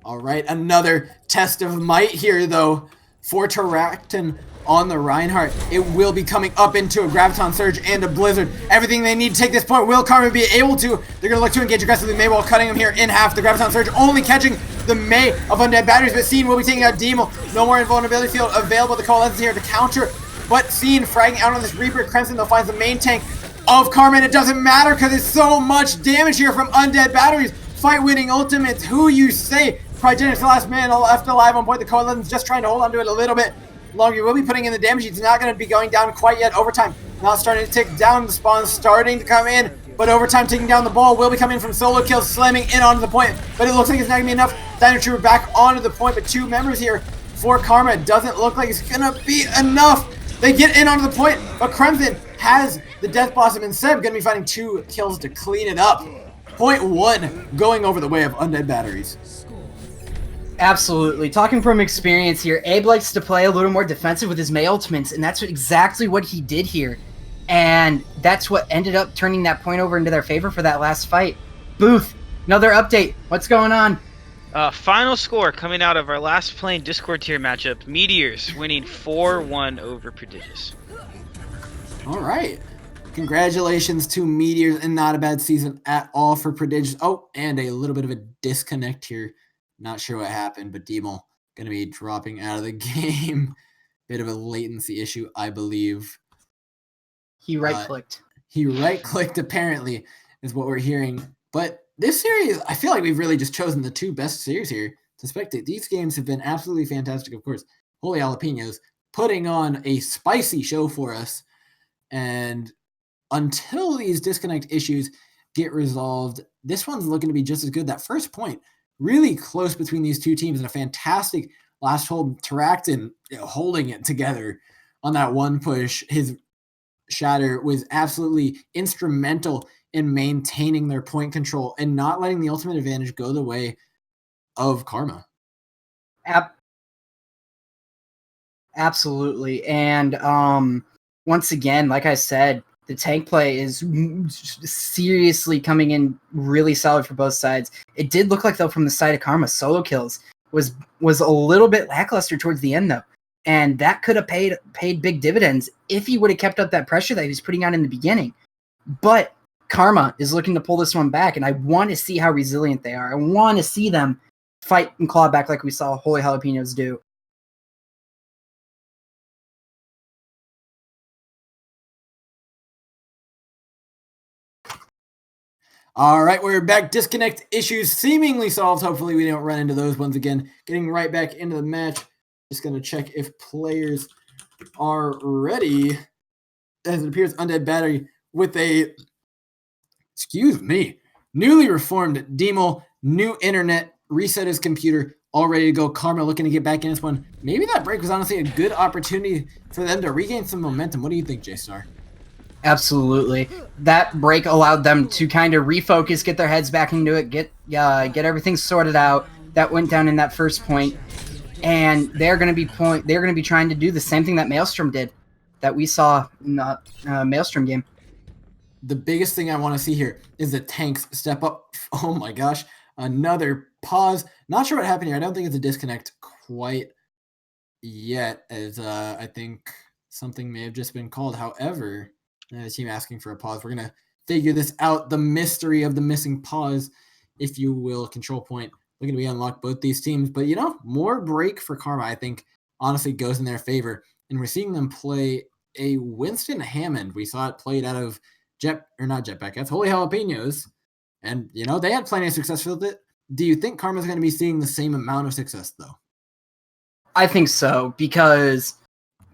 All right, another test of might here, though, for Terractin on the Reinhardt. It will be coming up into a Graviton Surge and a Blizzard. Everything they need to take this point. Will Karma be able to? They're going to look to engage aggressively. May while cutting him here in half. The Graviton Surge only catching the May of Undead Batteries, but Scene will be taking out Demel. No more invulnerability field available. The Coalescence here to counter, but Scene fragging out on this Reaper. Crimson, they'll find the main tank of Karma, and it doesn't matter because there's so much damage here from Undead Batteries. Fight-winning ultimates, who you say? Cryogenics, the last man left alive on point. The Coalescence just trying to hold on to it a little bit longer. We'll be putting in the damage. It's not going to be going down quite yet. Overtime now starting to tick down. The spawn starting to come in, but Overtime taking down the ball will be coming from solo kills, slamming in onto the point, but it looks like it's not going to be enough. Dino Trooper back onto the point, but 2 members here for Karma. It doesn't look like it's going to be enough. They get in onto the point, but Crimson has the Death Blossom instead. Going to be finding 2 kills to clean it up. Point 1 going over the way of Undead Batteries. Absolutely. Talking from experience here, Abe likes to play a little more defensive with his May ultimates, and that's exactly what he did here. And that's what ended up turning that point over into their favor for that last fight. Booth, another update. What's going on? Final score coming out of our last playing Discord tier matchup. Meteors winning 4-1 over Prodigious. All right. Congratulations to Meteors, and not a bad season at all for Prodigious. Oh, and a little bit of a disconnect here. Not sure what happened, but Demel going to be dropping out of the game. Bit of a latency issue, I believe. He right-clicked. He right-clicked, apparently, is what we're hearing. But this series, I feel like we've really just chosen the 2 best series here to spectate. These games have been absolutely fantastic, of course. Holy Jalapenos putting on a spicy show for us. And until these disconnect issues get resolved, this one's looking to be just as good. That first point, really close between these 2 teams, and a fantastic last hold. Terractin holding it together on that one push. His Shatter was absolutely instrumental in maintaining their point control and not letting the ultimate advantage go the way of Karma. Absolutely. And once again, like I said, the tank play is seriously coming in really solid for both sides. It did look like, though, from the side of Karma, solo kills was a little bit lackluster towards the end, though. And that could have paid big dividends if he would have kept up that pressure that he was putting on in the beginning. But Karma is looking to pull this one back, and I want to see how resilient they are. I want to see them fight and claw back like we saw Holy Jalapenos do. All right, we're back. Disconnect issues seemingly solved. Hopefully we don't run into those ones again. Getting right back into the match. Just going to check if players are ready. As it appears, Undead Battery with a, newly reformed Demel, new internet, reset his computer, all ready to go. Karma looking to get back in this one. Maybe that break was honestly a good opportunity for them to regain some momentum. What do you think, Jstar? Absolutely. That break allowed them to kind of refocus, get their heads back into it, get everything sorted out. That went down in that first point. And they're going to be trying to do the same thing that Maelstrom did, that we saw in the Maelstrom game. The biggest thing I want to see here is the tanks step up. Oh my gosh. Another pause. Not sure what happened here. I don't think it's a disconnect quite yet, as I think something may have just been called. However, the team asking for a pause. We're going to figure this out. The mystery of the missing pause, if you will. Control point looking to be unlocked, both these teams. But, more break for Karma, I think, honestly goes in their favor. And we're seeing them play a Winston Hammond. We saw it played out of that's Holy Jalapenos. And, they had plenty of success with it. Do you think Karma's going to be seeing the same amount of success, though? I think so, because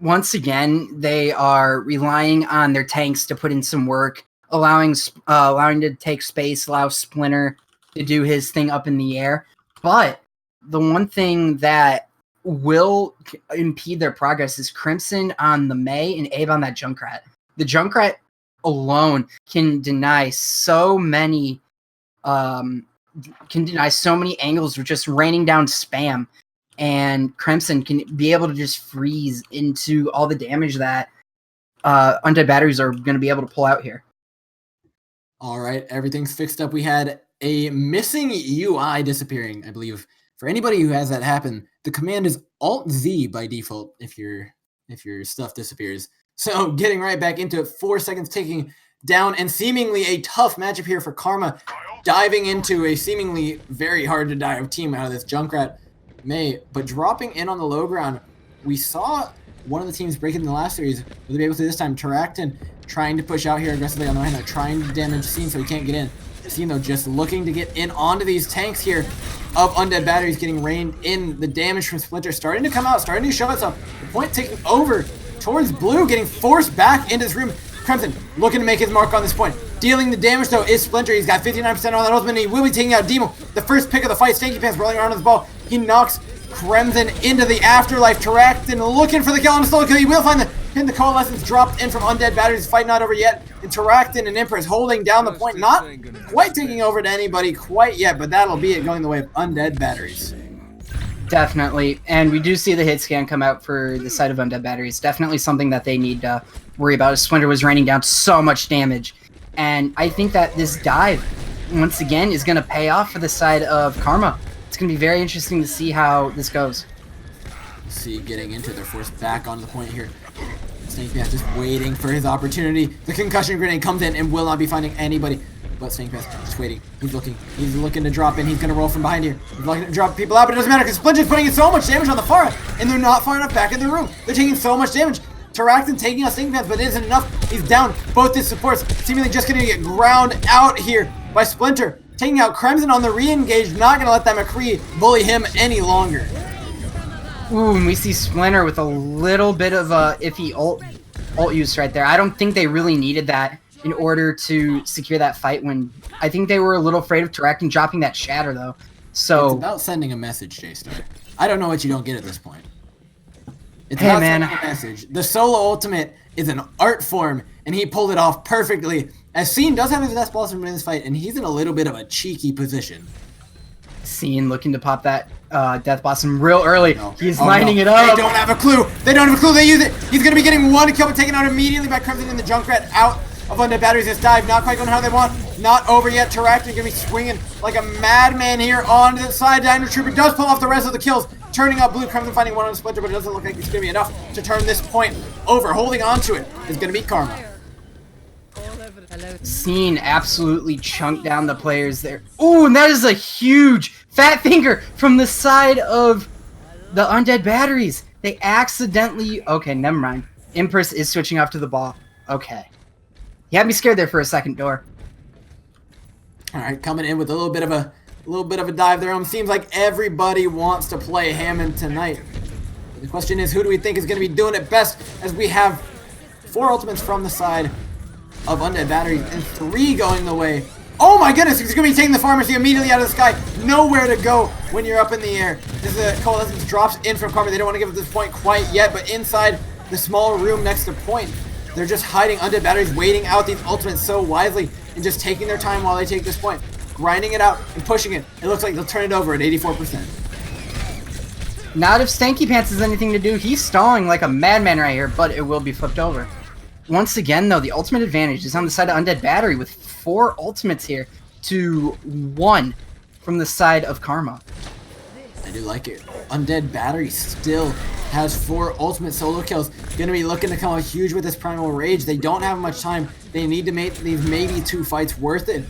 once again, they are relying on their tanks to put in some work, allowing to take space, allow Splinter to do his thing up in the air. But the one thing that will impede their progress is Crimson on the May and Abe on that Junkrat. The Junkrat alone can deny so many angles with just raining down spam. And Crimson can be able to just freeze into all the damage that Undead Batteries are going to be able to pull out here. All right, everything's fixed up. We had a missing UI disappearing, I believe, For anybody who has that happen, the command is Alt-Z by default if your stuff disappears. So getting right back into it, 4 seconds taking down, and seemingly a tough matchup here for Karma, diving into a seemingly very hard to die team out of this Junkrat May, but dropping in on the low ground. We saw one of the teams break in the last series. Will they be able to this time? Tarakton trying to push out here aggressively on the right, trying to damage Scene so he can't get in. Scene though just looking to get in onto these tanks here of Undead Batteries, getting rained in. The damage from Splinter starting to come out, starting to show itself. The point taking over towards Blue, getting forced back into this room. Crimson looking to make his mark on this point. Dealing the damage though is Splinter. He's got 59% on that ultimate, and he will be taking out Demo. The first pick of the fight. Stanky Pants rolling around on his ball. He knocks Crimson into the afterlife. Tarakton looking for the kill on the solo kill. He will find the pin. The Coalescence dropped in from Undead Batteries. Fight not over yet. And Tarakton and Empress holding down the point. Not quite taking over to anybody quite yet, but that'll be it, going the way of Undead Batteries. Definitely, and we do see the hit scan come out for the side of Undead Batteries. Definitely something that they need to worry about. Splinter was raining down so much damage, and I think that this dive, once again, is going to pay off for the side of Karma. It's going to be very interesting to see how this goes. See, getting into it, they're forced back onto the point here. Snake Pass just waiting for his opportunity. The concussion grenade comes in and will not be finding anybody. But Snake Pass just waiting. He's looking to drop in. He's gonna roll from behind here. He's looking to drop people out, but it doesn't matter because Splinter's putting in so much damage on the far end, and they're not far enough back in the room. They're taking so much damage. Tarakton taking out Snake Pass, but it isn't enough. He's down. Both his supports seemingly just gonna get ground out here by Splinter. Taking out Crimson on the re-engage. Not gonna let that McCree bully him any longer. Ooh, and we see Splinter with a little bit of a iffy ult use right there. I don't think they really needed that in order to secure that fight, when I think they were a little afraid of Tarakton dropping that shatter though. So it's about sending a message, Jstar. I don't know what you don't get at this point. It's hey, about man. sending a message. The solo ultimate is an art form, and he pulled it off perfectly. As Scene does have his Death Blossom in this fight, and he's in a little bit of a cheeky position. Scene looking to pop that Death Blossom real early. No. He's lining it up. They don't have a clue. They don't have a clue. They use it. He's going to be getting one kill, but taken out immediately by Crimson and the Junkrat out of Undead Batteries. This dive not quite going how they want. Not over yet. Tarakton going to be swinging like a madman here onto the side. Dino Trooper does pull off the rest of the kills, turning up Blue. Crimson finding one on the Splinter, but it doesn't look like it's going to be enough to turn this point over. Holding on to it is going to be Karma. Scene absolutely chunked down the players there. Ooh, and that is a huge fat finger from the side of the Undead Batteries. They accidentally... Okay, never mind. Empress is switching off to the ball. Okay. You had me scared there for a second, Door. All right, coming in with a little bit of a dive there. Seems like everybody wants to play Hammond tonight. The question is, who do we think is going to be doing it best, as we have 4 ultimates from the side of Undead Batteries and 3 going the way. Oh my goodness, he's going to be taking the pharmacy immediately out of the sky. Nowhere to go when you're up in the air. This is a Coalescence drops in from Karma. They don't want to give it this point quite yet, but inside the small room next to point, they're just hiding. Undead Batteries waiting out these ultimates so wisely and just taking their time while they take this point. Grinding it out and pushing it. It looks like they'll turn it over at 84%. Not if Stanky Pants has anything to do. He's stalling like a madman right here, but it will be flipped over. Once again, though, the ultimate advantage is on the side of Undead Battery with 4 ultimates here to 1 from the side of Karma. I do like it. Undead Battery still has 4 ultimate solo kills. Gonna be looking to come out huge with this Primal Rage. They don't have much time. They need to make these maybe 2 fights worth it.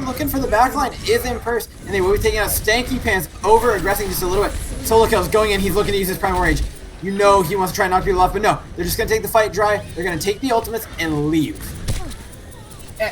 Looking for the backline is in purse, and they will be taking out Stanky Pants, over aggressing just a little bit. Solo kills going in. He's looking to use his Primal Rage. You know he wants to try and knock people off, but no. They're just going to take the fight dry. They're going to take the ultimates and leave.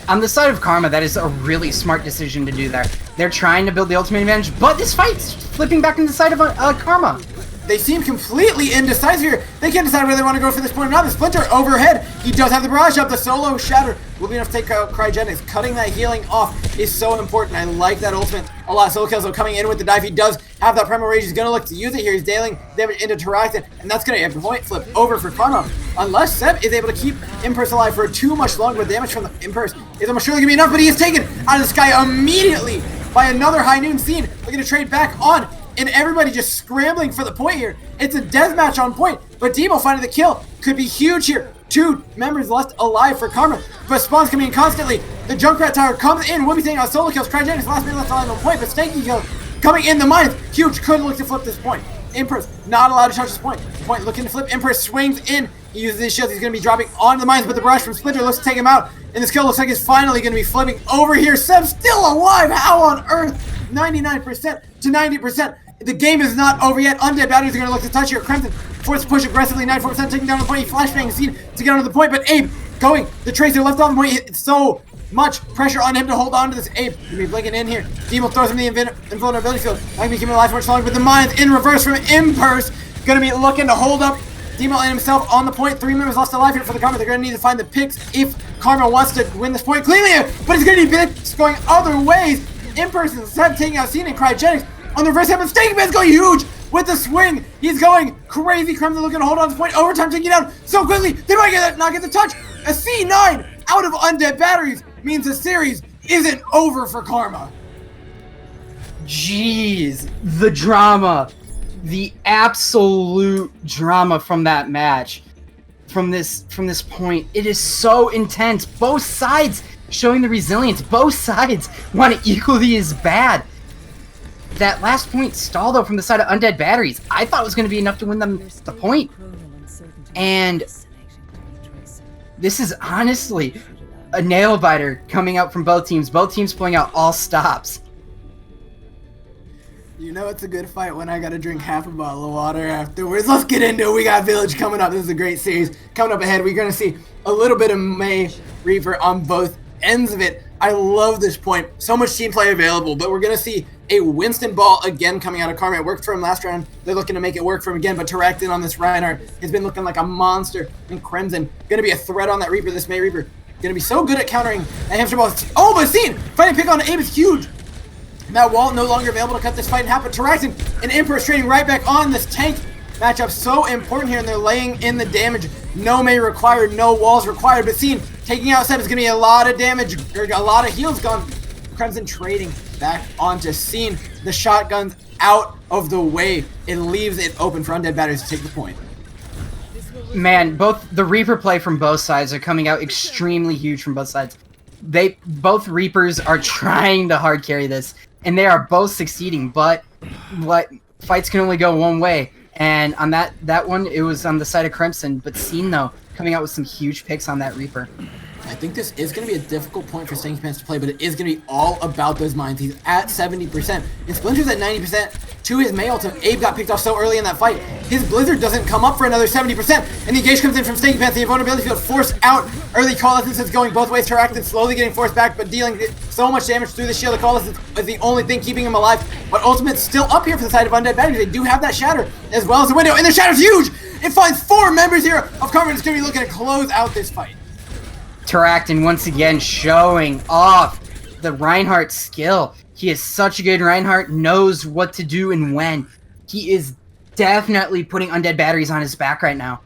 On the side of Karma, that is a really smart decision to do there. They're trying to build the ultimate advantage, but this fight's flipping back into the side of Karma. They seem completely indecisive here. They can't decide whether they want to go for this point or not. The Splinter overhead. He does have the barrage up. The solo shatter will be enough to take out Cryogenics. Cutting that healing off is so important. I like that ultimate a lot. Solo kills, though, coming in with the dive. He does have that Primal Rage. He's going to look to use it here. He's dealing damage into Tarakton, and that's going to have a point flip over for Karma. Unless Seb is able to keep Impulse alive for too much longer, with damage from the Impulse is almost surely going to be enough, but he is taken out of the sky immediately by another High Noon Scene. Looking to trade back on, and everybody just scrambling for the point here. It's a deathmatch on point, but Demo finding the kill could be huge here. 2 members left alive for Karma, but spawns coming in constantly. The Junkrat Tower comes in. We'll be taking out solo kills. Cryogenics last man left alive on point, but Stanky kills coming in. The mines, huge, could look to flip this point. Empress not allowed to touch this point. Point looking to flip. Empress swings in. He uses his shield. He's going to be dropping onto the mines, but the barrage from Splinter looks to take him out. And this kill looks like it's finally going to be flipping over here. Seb still alive. How on earth? 99% to 90%. The game is not over yet. Undead batteries are going to look to touch here. Crimson forced to push aggressively. 94% taking down the point. He flashbang Scene to get onto the point, but Abe going. The Tracer left on the point. It's so much pressure on him to hold on to this. Abe gonna be blinking in here. Demo throws him the invulnerability field. Not gonna be keeping alive for much longer, but the mines in reverse from Impulse. Gonna be looking to hold up Demo and himself on the point. 3 members lost alive here for the Karma. They're gonna need to find the picks if Karma wants to win this point cleanly, but he's gonna need picks going other ways. Impulse instead of taking out Scene and Cryogenics on the reverse him. Stinky Man's going huge with the swing. He's going crazy. Crimson looking to hold on to this point. Overtime taking it down so quickly. They might not get the touch. A C9 out of Undead Batteries means the series isn't over for Karma. Jeez, the drama, the absolute drama from that match, from this point, it is so intense. Both sides showing the resilience. Both sides want it equally as bad. That last point stall though from the side of Undead Batteries, I thought it was going to be enough to win them the point, and this is honestly a nail biter coming out from both teams. Both teams pulling out all stops. You know it's a good fight when I gotta drink half a bottle of water afterwards. Let's get into it. We got Village coming up. This is a great series. Coming up ahead, we're gonna see a little bit of May Reaper on both ends of it. I love this point. So much team play available, but we're gonna see a Winston ball again coming out of Karma. It worked for him last round. They're looking to make it work for him again, but Taraktin on this Reinhardt has been looking like a monster. And Crimson gonna be a threat on that Reaper, this May Reaper. Gonna be so good at countering a hamster ball. Oh, but Scene! Fighting pick on Abe is huge! That wall no longer available to cut this fight in half, but Taraktin and Emperor trading right back on this tank matchup. So important here, and they're laying in the damage. No May required, no walls required, but Scene taking out Seb is gonna be a lot of damage, or a lot of heals gone. Crimson trading back onto Scene. The shotgun's out of the way. It leaves it open for Undead Batteries to take the point. Man, both the Reaper play from both sides are coming out extremely huge from both sides. Both Reapers are trying to hard carry this, and they are both succeeding, but fights can only go one way. And on that one, it was on the side of Crimson, but Scene though, coming out with some huge picks on that Reaper. I think this is going to be a difficult point for Stinky Pants to play, but it is going to be all about those mines. He's at 70%. And Splinter's at 90% to his May ultimate. Abe got picked off so early in that fight. His Blizzard doesn't come up for another 70%. And the engage comes in from Stinky Pants. The invulnerability field forced out. Early Coalescence is going both ways. Taraktin slowly getting forced back, but dealing so much damage through the shield. The Coalescence is the only thing keeping him alive. But Ultimate's still up here for the side of Undead Batteries. They do have that Shatter as well as the window. And the Shatter's huge! It finds 4 members here of Karma. It's going to be looking to close out this fight. Taraktin once again showing off the Reinhardt skill. He is such a good Reinhardt, knows what to do and when. He is definitely putting Undead Batteries on his back right now.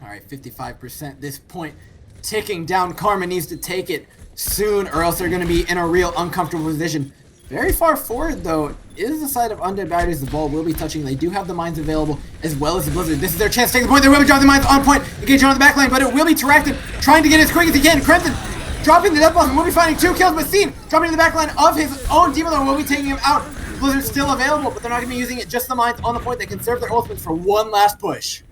Alright, 55%. This point ticking down. Karma needs to take it soon, or else they're going to be in a real uncomfortable position. Very far forward, though, is the side of Undead Batteries. The ball will be touching. They do have the mines available, as well as the Blizzard. This is their chance to take the point. They will be dropping the mines on point. Engage on the back line, but it will be Taraktin trying to get as quick as he can. Crimson dropping the death boss and will be finding 2 kills, but Scene dropping to the back line of his own Demon Lord will be taking him out. Blizzard's still available, but they're not going to be using it. Just the mines on the point. They can serve their ultimates for one last push.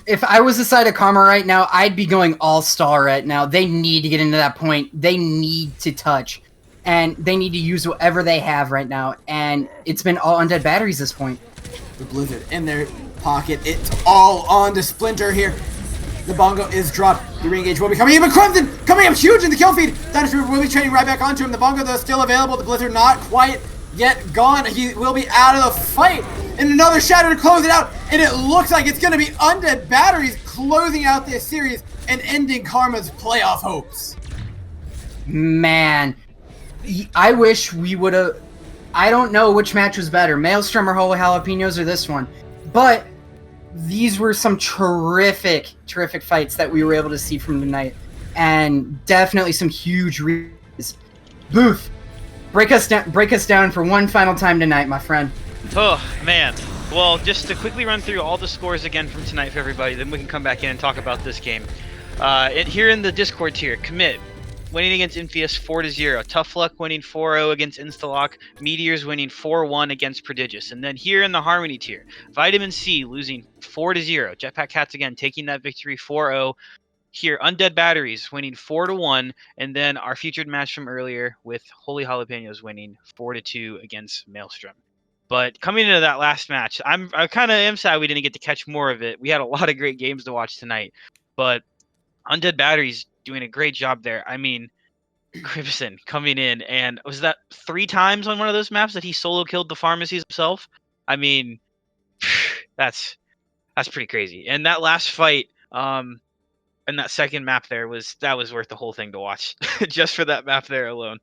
If I was the side of Karma right now, I'd be going all-star right now. They need to get into that point. They need to touch. And they need to use whatever they have right now. And it's been all Undead Batteries this point. The Blizzard in their pocket. It's all on to Splinter here. The Bongo is dropped. The re-engage will be coming in, but Crimson coming up huge in the kill feed. Dynasty will be trading right back onto him. The Bongo, though, still available. The Blizzard not quite yet gone. He will be out of the fight. And another Shatter to close it out. And it looks like it's going to be Undead Batteries closing out this series and ending Karma's playoff hopes. Man, I wish we would have... I don't know which match was better, Maelstrom or Holy Jalapenos or this one. But these were some terrific fights that we were able to see from tonight. And definitely some huge reads. Booth, break us down for one final time tonight, my friend. Oh, man. Well, just to quickly run through all the scores again from tonight for everybody, then we can come back in and talk about this game. Here in the Discord tier, Commit winning against Infius 4-0. Tough Luck winning 4-0 against Instalock. Meteors winning 4-1 against Prodigious. And then here in the Harmony tier, Vitamin C losing 4-0. Jetpack Cats again taking that victory 4-0. Here, Undead Batteries winning 4-1, and then our featured match from earlier with Holy Jalapenos winning 4-2 against Maelstrom. But coming into that last match, I kind of am sad we didn't get to catch more of it. We had a lot of great games to watch tonight, but Undead Batteries doing a great job there. I mean, Crimson coming in, and was that 3 times on one of those maps that he solo killed the pharmacies himself? I mean, that's pretty crazy. And that last fight, and that second map there was worth the whole thing to watch, just for that map there alone.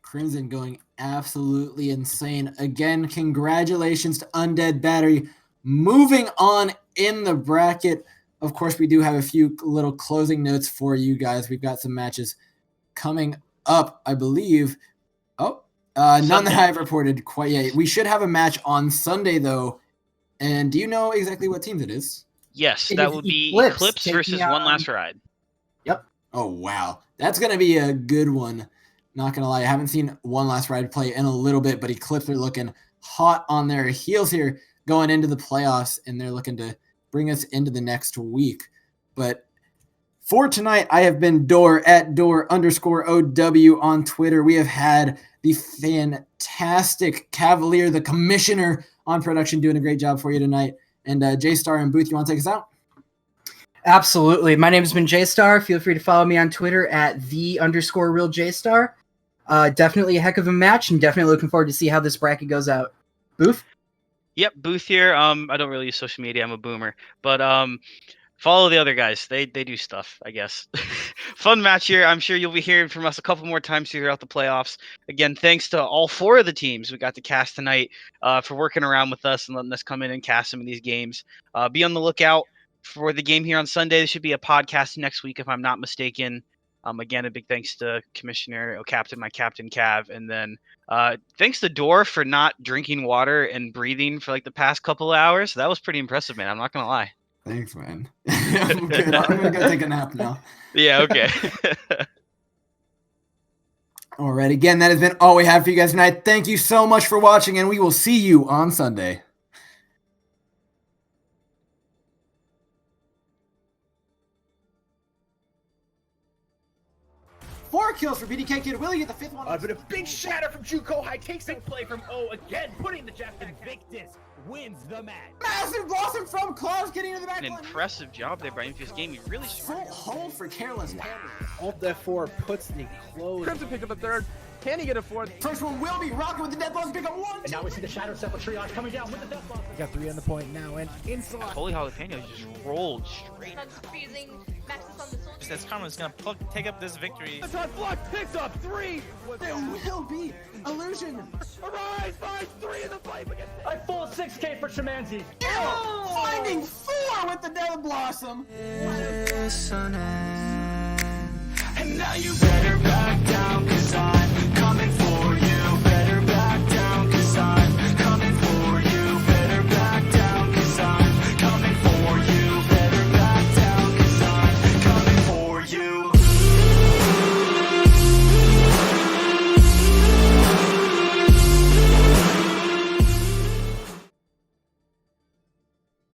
Crimson going absolutely insane. Again, congratulations to Undead Battery. Moving on in the bracket. Of course, we do have a few little closing notes for you guys. We've got some matches coming up, I believe. None that I've reported quite yet. We should have a match on Sunday, though. And do you know exactly what teams it is? Yes, It that is would be Eclipse Eclipse versus taking One Last Ride. Yep. Oh, wow. That's going to be a good one. Not going to lie. I haven't seen One Last Ride play in a little bit, but Eclipse are looking hot on their heels here going into the playoffs, and they're looking to bring us into the next week. But for tonight, I have been Door at Door_OW on Twitter. We have had the fantastic Cavalier, the commissioner on production, doing a great job for you tonight. And Jstar and Booth, you want to take us out? Absolutely. My name has been Jstar. Feel free to follow me on Twitter at @the_real_Jstar. Definitely a heck of a match, and definitely looking forward to see how this bracket goes out. Booth? Yep, Booth here. I don't really use social media. I'm a boomer. But follow the other guys. They do stuff, I guess. Fun match here. I'm sure you'll be hearing from us a couple more times throughout the playoffs. Again, thanks to all 4 of the teams we got to cast tonight for working around with us and letting us come in and cast some of these games. Be on the lookout for the game here on Sunday. There should be a podcast next week, if I'm not mistaken. Again, a big thanks to Commissioner, my Captain Cav, and then thanks to Door for not drinking water and breathing for like the past couple of hours. That was pretty impressive, man. I'm not gonna lie. Thanks, man. I'm good. I'm going to go take a nap now. Yeah, okay. All right. Again, that has been all we have for you guys tonight. Thank you so much for watching, and we will see you on Sunday. 4 kills for BDK Kid. Will he get the 5th one? But a big shatter from Juco High takes big play from O again, putting the Jap Invictus wins the match. Massive blossom from Claus getting into the back An line. impressive job there by Infius Gaming. Really Full hold for Careless. Alt F4 puts the close. Crimson picked up a 3rd. Can he get a 4th? First one will be rocking with the death balls. Pick up 1. And now we see the Shadow Sepulchre Triage coming down with the death boss. We got 3 on the point now, and inside. Holy Jalapenos just rolled straight. Using Maxis on the Soul. This Karma's gonna take up this victory. The top block picks up 3. There will be illusion. Arise, find 3 in the fight against. A full 6K for Shamanzi. Finding 4 with the death blossom. Listening. And now you better back down, 'cause